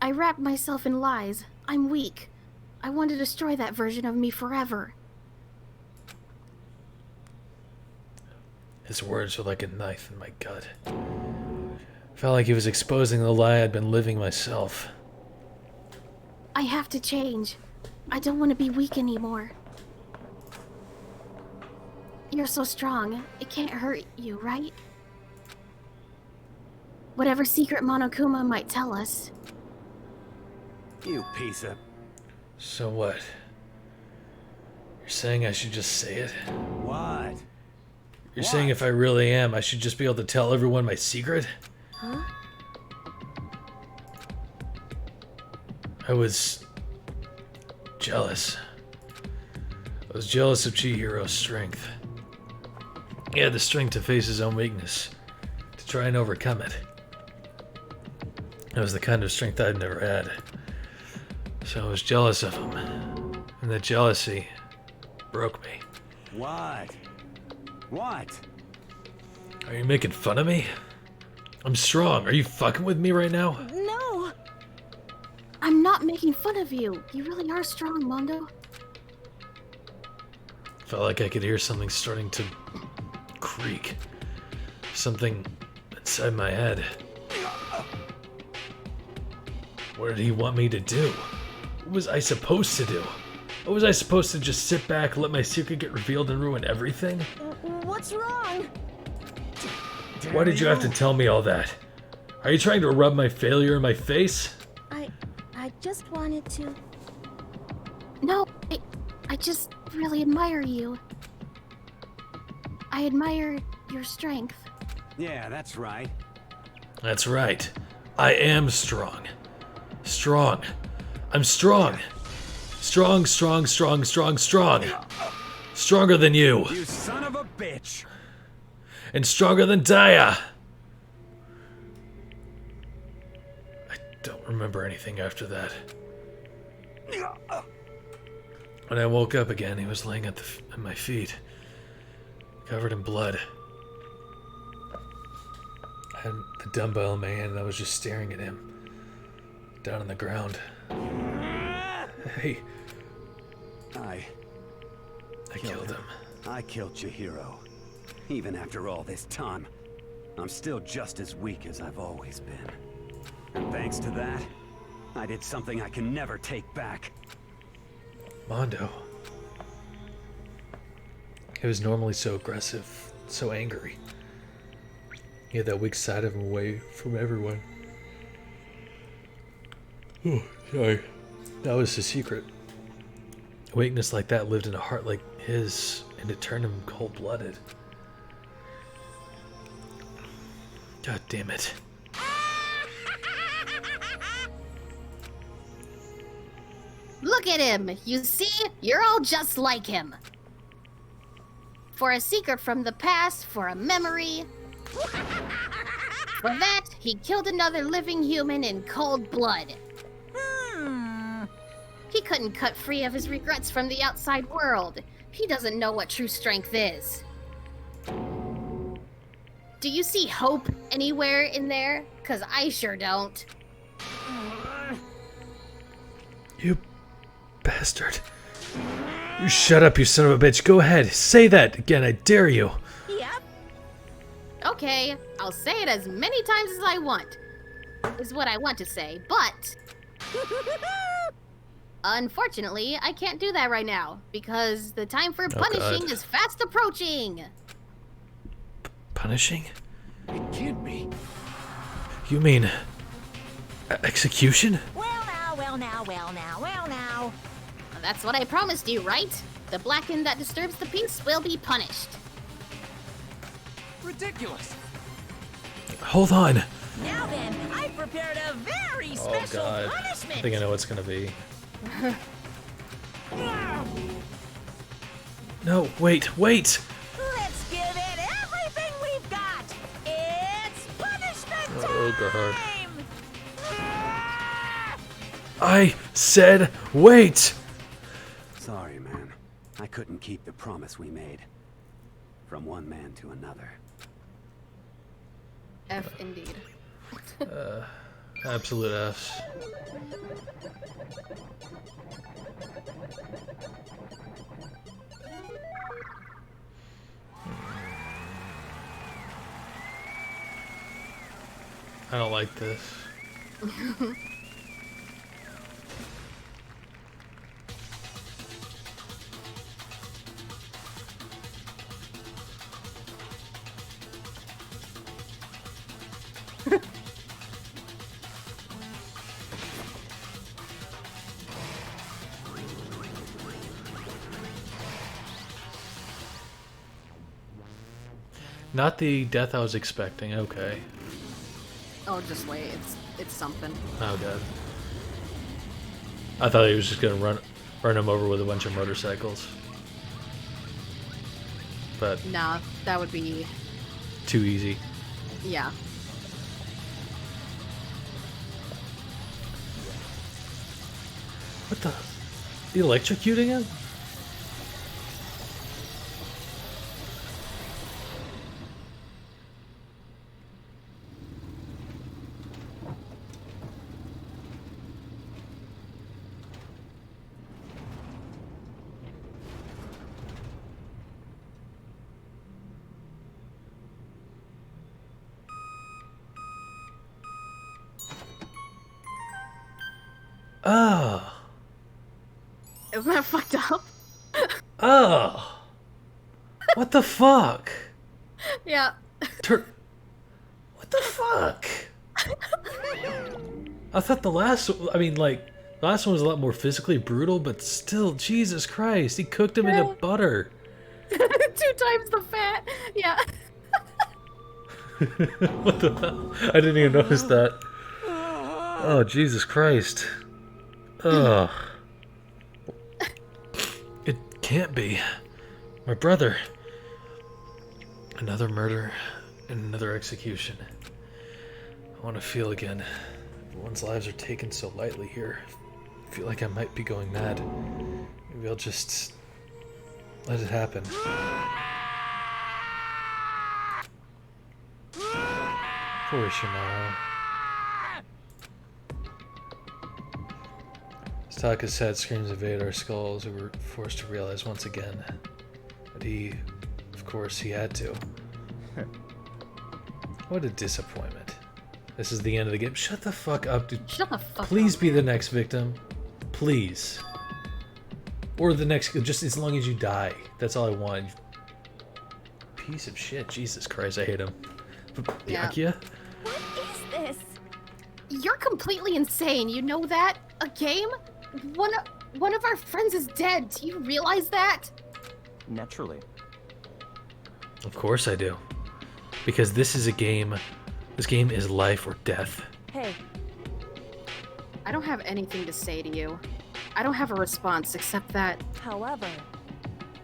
I wrapped myself in lies. I'm weak. I want to destroy that version of me forever. His words were like a knife in my gut. Felt like he was exposing the lie I'd been living myself. I have to change. I don't want to be weak anymore. You're so strong. It can't hurt you, right? Whatever secret Monokuma might tell us. You piece of... So what? You're saying I should just say it? What? You're saying if I really am, I should just be able to tell everyone my secret? Huh? I was... jealous. I was jealous of Chihiro's strength. He had the strength to face his own weakness, to try and overcome it. It was the kind of strength I'd never had. So I was jealous of him, and that jealousy broke me. What? What? Are you making fun of me? I'm strong. Are you fucking with me right now? No! I'm not making fun of you. You really are strong, Mondo. Felt like I could hear something starting to creak. Something inside my head. What did he want me to do? What was I supposed to do? What was I supposed to just sit back, let my secret get revealed and ruin everything? What's wrong? Why did you have to tell me all that? Are you trying to rub my failure in my face? I just wanted to... No, I just really admire you. I admire your strength. Yeah, that's right. That's right. I am strong. Strong. I'm strong. Strong, strong, strong, strong, strong. Stronger than you. You son of a bitch. And stronger than Daya. I don't remember anything after that. When I woke up again, he was laying at my feet, covered in blood. I had the dumbbell in my hand and I was just staring at him, down on the ground. Hey. I killed him. I killed Chihiro. Even after all this time, I'm still just as weak as I've always been. And thanks to that, I did something I can never take back. Mondo. He was normally so aggressive, so angry. He had that weak side of him away from everyone. Oh, sorry. That was his secret. A weakness like that lived in a heart like his, and it turned him cold-blooded. God damn it. Look at him! You see? You're all just like him. For a secret from the past, for a memory. For that, he killed another living human in cold blood. He couldn't cut free of his regrets from the outside world. He doesn't know what true strength is. Do you see hope anywhere in there? 'Cause I sure don't. You bastard. You shut up, you son of a bitch. Go ahead. Say that again. I dare you. Yep. Okay, I'll say it as many times as I want. Is what I want to say, but... Unfortunately, I can't do that right now, because the time for punishing is fast approaching. Punishing? It can't be. You mean... execution? Well now. That's what I promised you, right? The Blacken that disturbs the peace will be punished. Ridiculous. Hold on. Now then, I prepared a very special I punishment. think I know what's gonna be. No, wait. Let's give it everything we've got. It's punishment time. Oh god. I said wait! Sorry, man. I couldn't keep the promise we made. From one man to another. F indeed. Absolute Fs. I don't like this. Not the death I was expecting, okay. Oh, just wait. It's something. Oh god. I thought he was just gonna run him over with a bunch of motorcycles. But Nah, that would be... too easy. Yeah. What the? Electrocuting him? Oh. Isn't that fucked up? Oh. What the fuck? Yeah. What the fuck? I thought the last one was a lot more physically brutal, but still, Jesus Christ, he cooked him into butter. 2 times the fat. Yeah. What the hell? I didn't even notice that. Oh, Jesus Christ. Ugh. It can't be. My brother. Another murder and another execution. I want to feel again. Everyone's lives are taken so lightly here. I feel like I might be going mad. Maybe I'll just let it happen. Poor Shimao. Taka's sad screams evade our skulls. We were forced to realize once again. But of course, he had to. What a disappointment. This is the end of the game. Shut the fuck up, dude. Shut the fuck Please up. be the next victim. Please. Or the next, just as long as you die. That's all I want. Piece of shit. Jesus Christ, I hate him. Yeah. Byakuya? What is this? You're completely insane. You know that? A game? One of our friends is dead. Do you realize that? Naturally. Of course I do. Because this is a game. This game is life or death. Hey. I don't have anything to say to you. I don't have a response except that... However...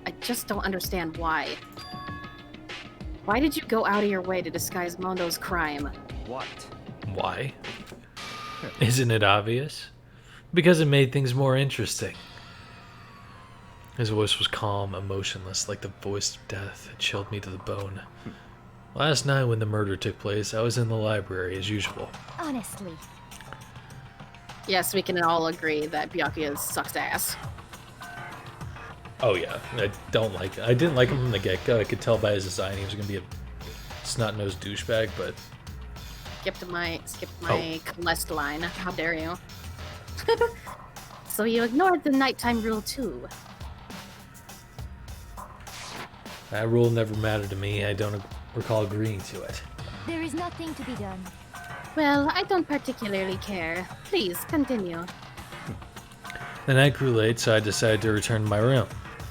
I just don't understand why. Why did you go out of your way to disguise Mondo's crime? What? Why? Isn't it obvious? Because it made things more interesting. His voice was calm, emotionless, like the voice of death. It chilled me to the bone. Last night when the murder took place, I was in the library as usual. Honestly. Yes, we can all agree that Byakuya sucks ass. Oh yeah, I didn't like him from the get-go. I could tell by his design he was gonna be a snot-nosed douchebag, but... Skipped my Celeste line. How dare you? So you ignored the nighttime rule too. That rule never mattered to me. I don't recall agreeing to it. There is nothing to be done. Well, I don't particularly care. Please, continue. The night grew late, so I decided to return to my room,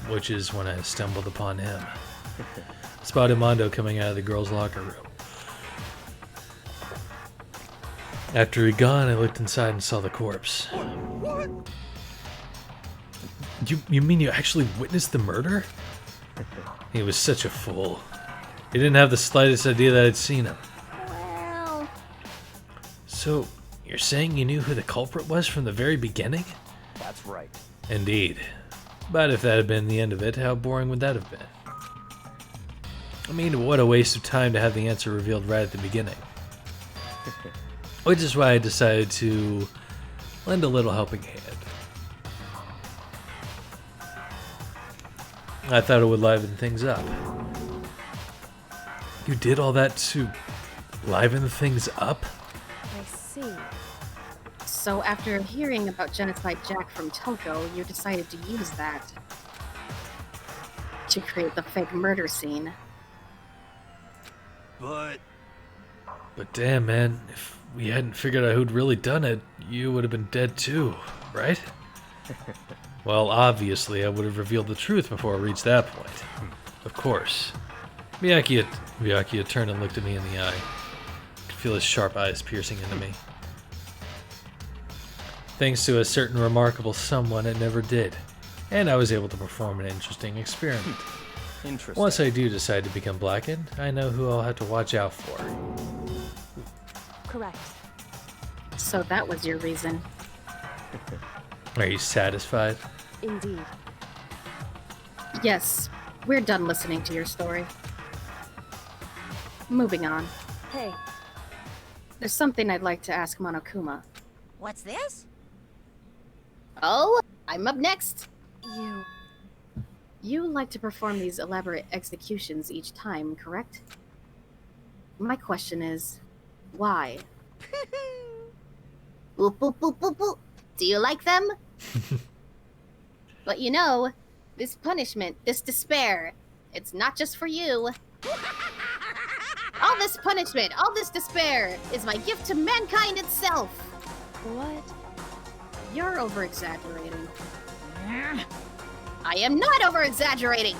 which is when I stumbled upon him. I spotted Mondo coming out of the girls' locker room. After he'd gone, I looked inside and saw the corpse. What? You mean you actually witnessed the murder? He was such a fool. He didn't have the slightest idea that I'd seen him. Well... So, you're saying you knew who the culprit was from the very beginning? That's right. Indeed. But if that had been the end of it, how boring would that have been? I mean, what a waste of time to have the answer revealed right at the beginning. Which is why I decided to lend a little helping hand. I thought it would liven things up. You did all that to liven things up? I see. So after hearing about Genocide Jack from Toko, you decided to use that to create the fake murder scene. But damn, man, if we hadn't figured out who'd really done it, you would have been dead too, right? Well, obviously, I would have revealed the truth before I reached that point. Of course. Byakuya turned and looked at me in the eye. I could feel his sharp eyes piercing into me. Thanks to a certain remarkable someone, it never did. And I was able to perform an interesting experiment. Interesting. Once I do decide to become blackened, I know who I'll have to watch out for. Correct. So that was your reason. Are you satisfied? Indeed. Yes, we're done listening to your story. Moving on. Hey. There's something I'd like to ask Monokuma. What's this? Oh, I'm up next. You... You like to perform these elaborate executions each time, correct? My question is, why? Upupupupu. Do you like them? But you know, this punishment, this despair, it's not just for you. All this punishment, all this despair is my gift to mankind itself. What? You're over-exaggerating. I am not over-exaggerating.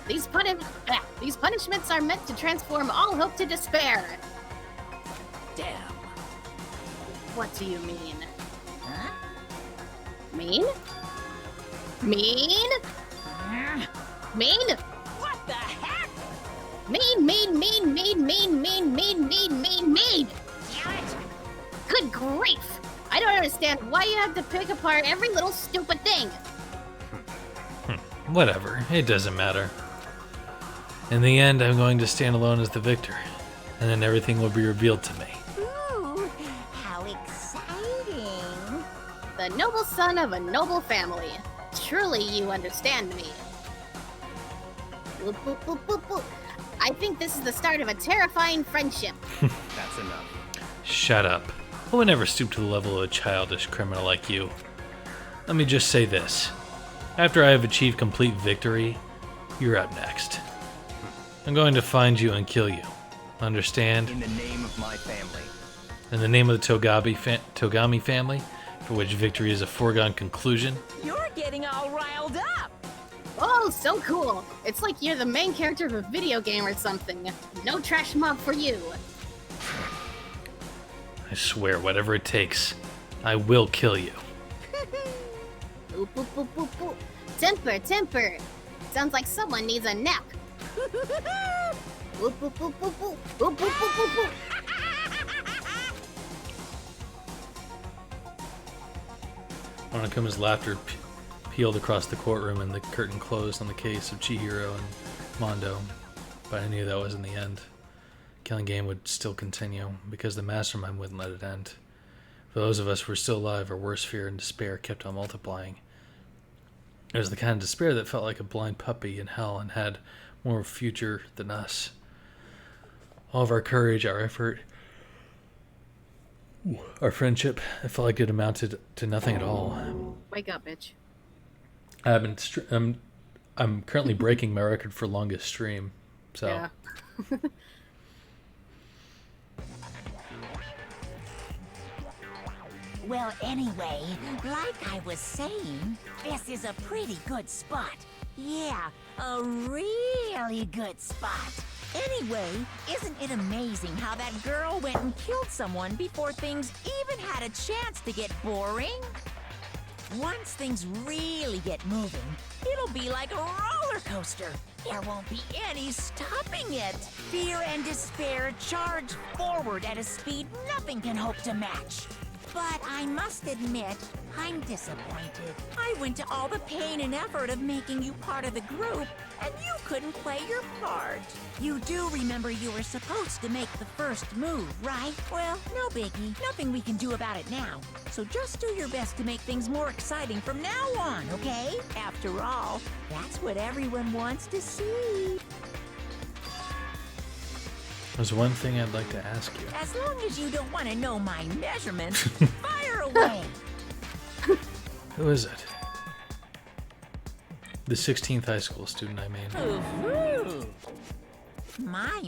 These punishments are meant to transform all hope to despair. Damn. What do you mean? Huh? Mean? Mean? Mean? What the heck? Mean. Damn it! Good grief! I don't understand why you have to pick apart every little stupid thing. Whatever, it doesn't matter. In the end, I'm going to stand alone as the victor, and then everything will be revealed to me. Ooh, how exciting! The noble son of a noble family. Truly, you understand me. I think this is the start of a terrifying friendship. That's enough. Shut up. I would never stoop to the level of a childish criminal like you. Let me just say this. After I have achieved complete victory, you're up next. I'm going to find you and kill you. Understand? In the name of my family. In the name of the Togami family, for which victory is a foregone conclusion. You're getting all riled up. Oh, so cool. It's like you're the main character of a video game or something. No trash mob for you. I swear, whatever it takes, I will kill you. Upupupupu. Temper, temper. Sounds like someone needs a nap. Upupupupu. Upupupupu. Monokuma's laughter peeled across the courtroom and the curtain closed on the case of Chihiro and Mondo. But I knew that wasn't the end. Killing game would still continue, because the mastermind wouldn't let it end. For those of us who were still alive, our worst fear and despair kept on multiplying. It was the kind of despair that felt like a blind puppy in hell and had more future than us. All of our courage, our effort, our friendship, it felt like it amounted to nothing at all. Wake up, bitch. I'm currently breaking my record for longest stream, so... Yeah. Well, anyway, like I was saying, this is a pretty good spot. Yeah, a really good spot. Anyway, isn't it amazing how that girl went and killed someone before things even had a chance to get boring? Once things really get moving, it'll be like a roller coaster. There won't be any stopping it. Fear and despair charge forward at a speed nothing can hope to match. But I must admit, I'm disappointed. I went to all the pain and effort of making you part of the group, and you couldn't play your part. You do remember you were supposed to make the first move, right? Well, no biggie. Nothing we can do about it now. So just do your best to make things more exciting from now on, okay? After all, that's what everyone wants to see. There's one thing I'd like to ask you. As long as you don't want to know my measurements, fire away! Who is it? The 16th high school student I made. Ooh. My,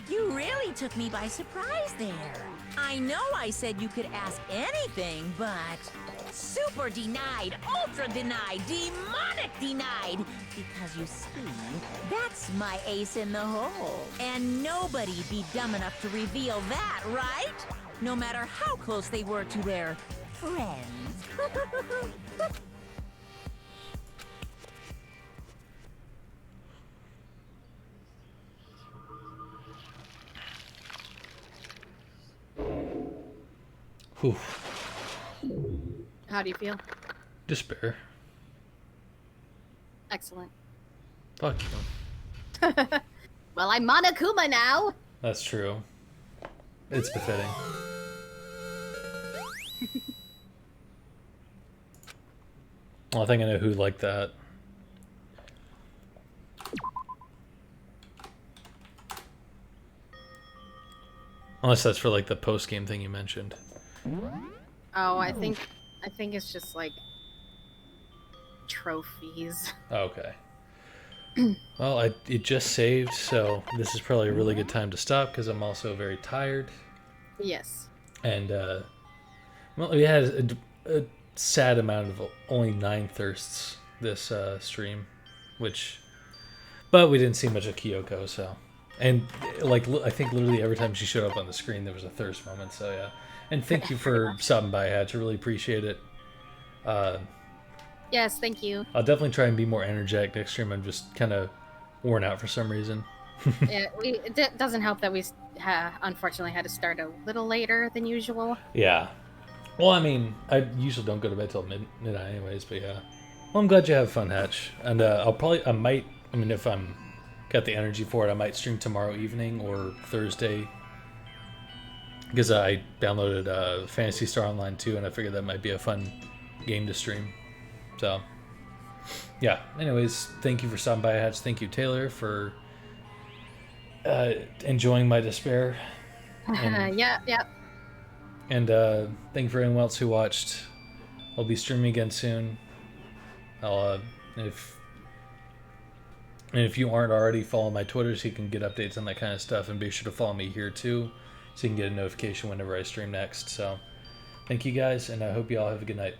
you really took me by surprise there. I know I said you could ask anything, but... super denied, ultra denied, demonic denied! Because you see, that's my ace in the hole. And nobody'd be dumb enough to reveal that, right? No matter how close they were to their friends. Whew. How do you feel? Despair. Excellent. Fuck you. Well, I'm Monokuma now. That's true. It's befitting. Well, I think I know who'd like that. Unless that's for like the post-game thing you mentioned. Oh, I think it's just like trophies. Okay. Well, it just saved, so this is probably a really good time to stop because I'm also very tired. Yes. And well, we had a sad amount of only 9 thirsts this stream, but we didn't see much of Kyoko, so. And like I think literally every time she showed up on the screen, there was a thirst moment. So yeah. And thank you for stopping by, Hatch. I really appreciate it. Yes, thank you. I'll definitely try and be more energetic next stream. I'm just kind of worn out for some reason. Yeah, it doesn't help that we unfortunately had to start a little later than usual. Yeah. Well, I mean, I usually don't go to bed till midnight anyways, but yeah. Well, I'm glad you have fun, Hatch. And if I'm got the energy for it, I might stream tomorrow evening or Thursday. Because I downloaded Phantasy Star Online 2, and I figured that might be a fun game to stream. So, yeah. Anyways, thank you for stopping by, Hatch. Thank you, Taylor, for enjoying my despair. And, yeah. And thank you for anyone else who watched. I'll be streaming again soon. I'll if you aren't already, follow my Twitter so you can get updates on that kind of stuff, and be sure to follow me here too, so you can get a notification whenever I stream next. So, thank you guys, and I hope you all have a good night.